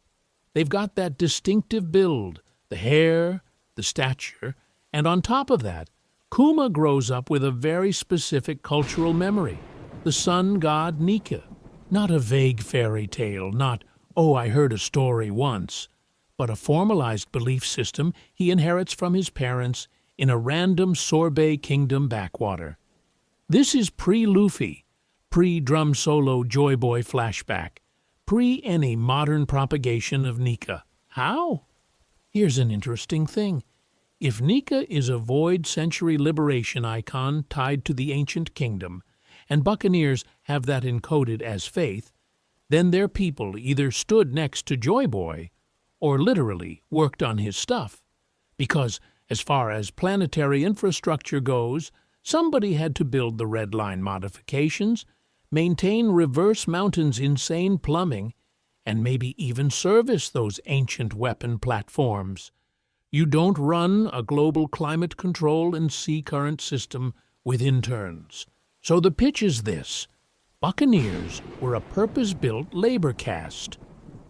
They've got that distinctive build, the hair, the stature, and on top of that, Kuma grows up with a very specific cultural memory, the sun god Nika. Not a vague fairy tale, not, "Oh, I heard a story once," but a formalized belief system he inherits from his parents in a random sorbet kingdom backwater. This is pre-Luffy, pre-drum solo Joy Boy flashback, pre any modern propagation of Nika. How? Here's an interesting thing. If Nika is a void century liberation icon tied to the ancient kingdom, and Buccaneers have that encoded as faith, then their people either stood next to Joy Boy or literally worked on his stuff. Because, as far as planetary infrastructure goes, somebody had to build the Red Line modifications, maintain Reverse Mountain's insane plumbing, and maybe even service those ancient weapon platforms. You don't run a global climate control and sea current system with interns. So the pitch is this. Buccaneers were a purpose-built labor caste,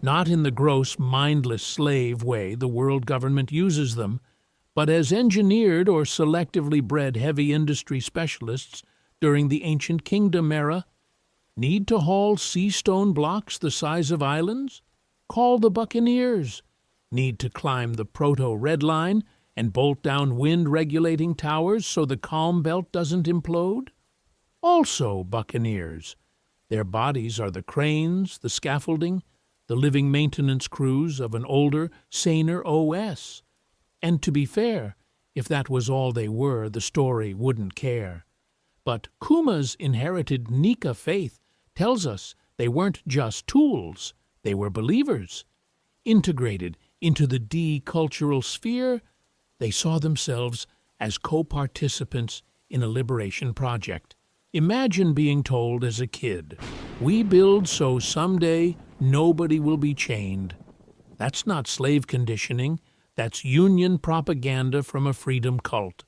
not in the gross, mindless slave way the world government uses them, but as engineered or selectively bred heavy industry specialists during the ancient kingdom era. Need to haul sea stone blocks the size of islands? Call the Buccaneers. Need to climb the proto-red line and bolt down wind-regulating towers so the calm belt doesn't implode? Also Buccaneers. Their bodies are the cranes, the scaffolding, the living maintenance crews of an older, saner OS. And to be fair, if that was all they were, the story wouldn't care. But Kuma's inherited Nika faith tells us they weren't just tools, they were believers. Integrated into the D-cultural sphere, they saw themselves as co-participants in a liberation project. Imagine being told as a kid, "We build so someday nobody will be chained." That's not slave conditioning, that's union propaganda from a freedom cult.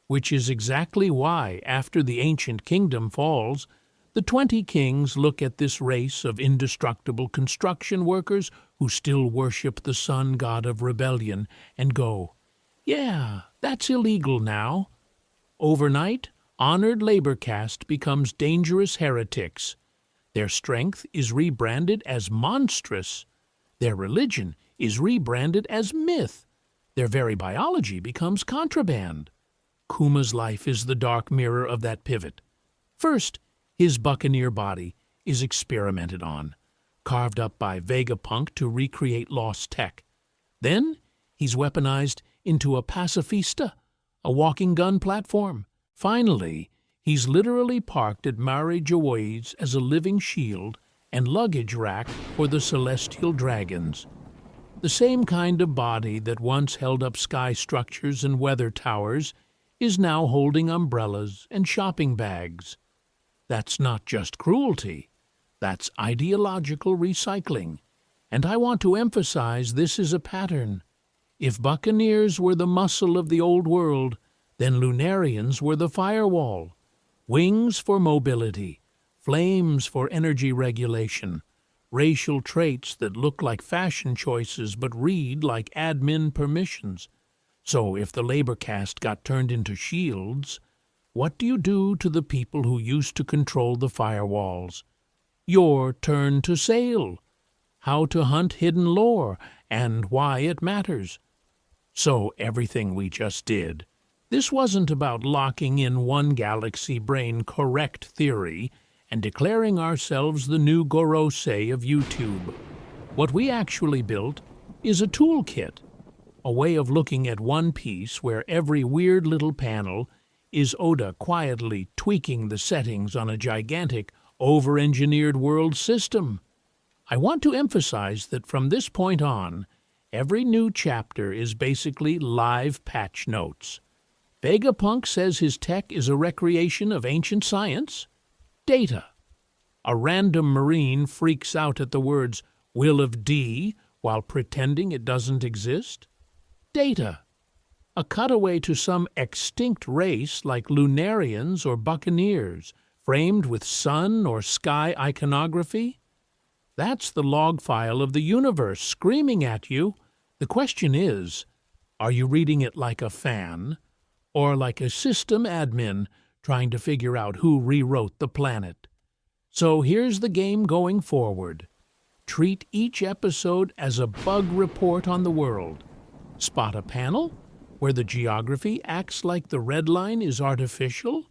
Which is exactly why, after the ancient kingdom falls, the 20 kings look at this race of indestructible construction workers who still worship the sun god of rebellion and go, "Yeah, that's illegal now." Overnight, honored labor caste becomes dangerous heretics. Their strength is rebranded as monstrous. Their religion is rebranded as myth. Their very biology becomes contraband. Kuma's life is the dark mirror of that pivot. First, his buccaneer body is experimented on, carved up by Vegapunk to recreate lost tech. Then, he's weaponized into a pacifista, a walking gun platform. Finally, he's literally parked at Mari Jawoi's as a living shield and luggage rack for the celestial dragons. The same kind of body that once held up sky structures and weather towers is now holding umbrellas and shopping bags. That's not just cruelty, that's ideological recycling. And I want to emphasize this is a pattern. If buccaneers were the muscle of the old world, then lunarians were the firewall. Wings for mobility, flames for energy regulation, racial traits that look like fashion choices but read like admin permissions. So if the labor caste got turned into shields, what do you do to the people who used to control the firewalls? Your turn to sail. How to hunt hidden lore and why it matters. So everything we just did, this wasn't about locking in one galaxy brain correct theory and declaring ourselves the new Gorosei of YouTube. What we actually built is a toolkit, a way of looking at One Piece where every weird little panel is Oda quietly tweaking the settings on a gigantic, over-engineered world system. I want to emphasize that from this point on, every new chapter is basically live patch notes. Vegapunk says his tech is a recreation of ancient science. Data. A random Marine freaks out at the words "will of D" while pretending it doesn't exist. Data. A cutaway to some extinct race like Lunarians or Buccaneers, framed with sun or sky iconography. That's the log file of the universe screaming at you. The question is, are you reading it like a fan, or like a system admin trying to figure out who rewrote the planet? So here's the game going forward. Treat each episode as a bug report on the world. Spot a panel where the geography acts like the red line is artificial,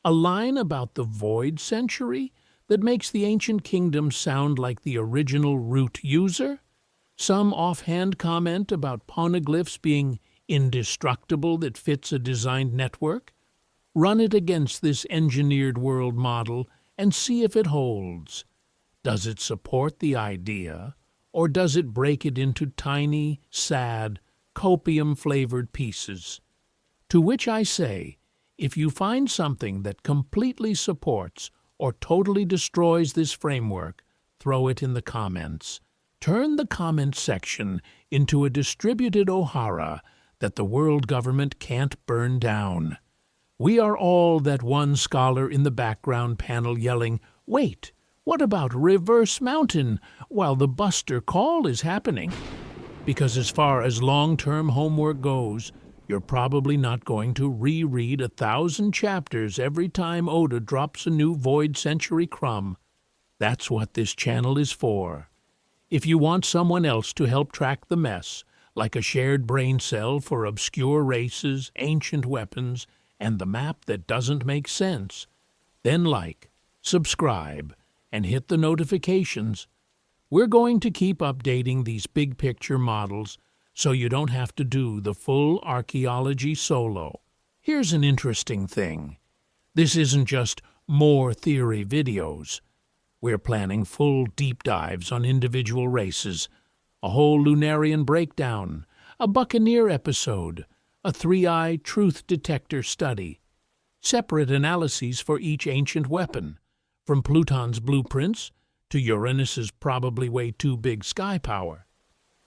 a line about the void century that makes the ancient kingdom sound like the original root user, some offhand comment about poneglyphs being indestructible that fits a designed network. Run it against this engineered world model and see if it holds. Does it support the idea, or does it break it into tiny, sad, copium-flavored pieces? To which I say, if you find something that completely supports or totally destroys this framework, throw it in the comments. Turn the comment section into a distributed Ohara that the world government can't burn down. We are all that one scholar in the background panel yelling, "Wait, what about Reverse Mountain?" while the Buster Call is happening. Because as far as long-term homework goes, you're probably not going to reread 1,000 chapters every time Oda drops a new Void Century crumb. That's what this channel is for. If you want someone else to help track the mess, like a shared brain cell for obscure races, ancient weapons, and the map that doesn't make sense, then like, subscribe, and hit the notifications. We're going to keep updating these big picture models so you don't have to do the full archaeology solo. Here's an interesting thing. This isn't just more theory videos. We're planning full deep dives on individual races, a whole Lunarian breakdown, a Buccaneer episode, a three-eye truth detector study, separate analyses for each ancient weapon, from Pluton's blueprints to Uranus's probably way too big sky power.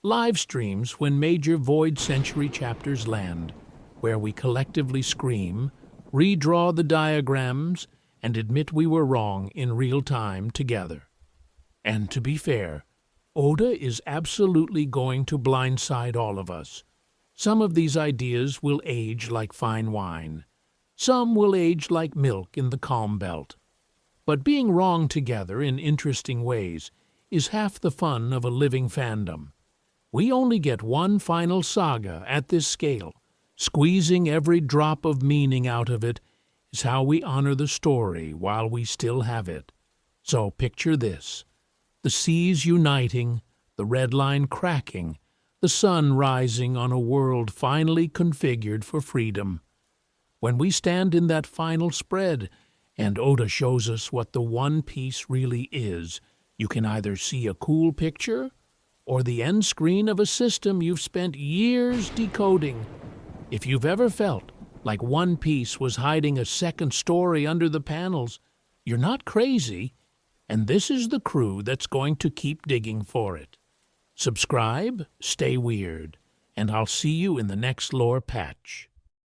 Live streams when major Void Century chapters land, where we collectively scream, redraw the diagrams, and admit we were wrong in real time together. And to be fair, Oda is absolutely going to blindside all of us. Some of these ideas will age like fine wine. Some will age like milk in the calm belt. But being wrong together in interesting ways is half the fun of a living fandom. We only get one final saga at this scale. Squeezing every drop of meaning out of it is how we honor the story while we still have it. So picture this: the seas uniting, the red line cracking, the sun rising on a world finally configured for freedom. When we stand in that final spread, and Oda shows us what the One Piece really is, you can either see a cool picture or the end screen of a system you've spent years decoding. If you've ever felt like One Piece was hiding a second story under the panels, you're not crazy, and this is the crew that's going to keep digging for it. Subscribe, stay weird, and I'll see you in the next lore patch.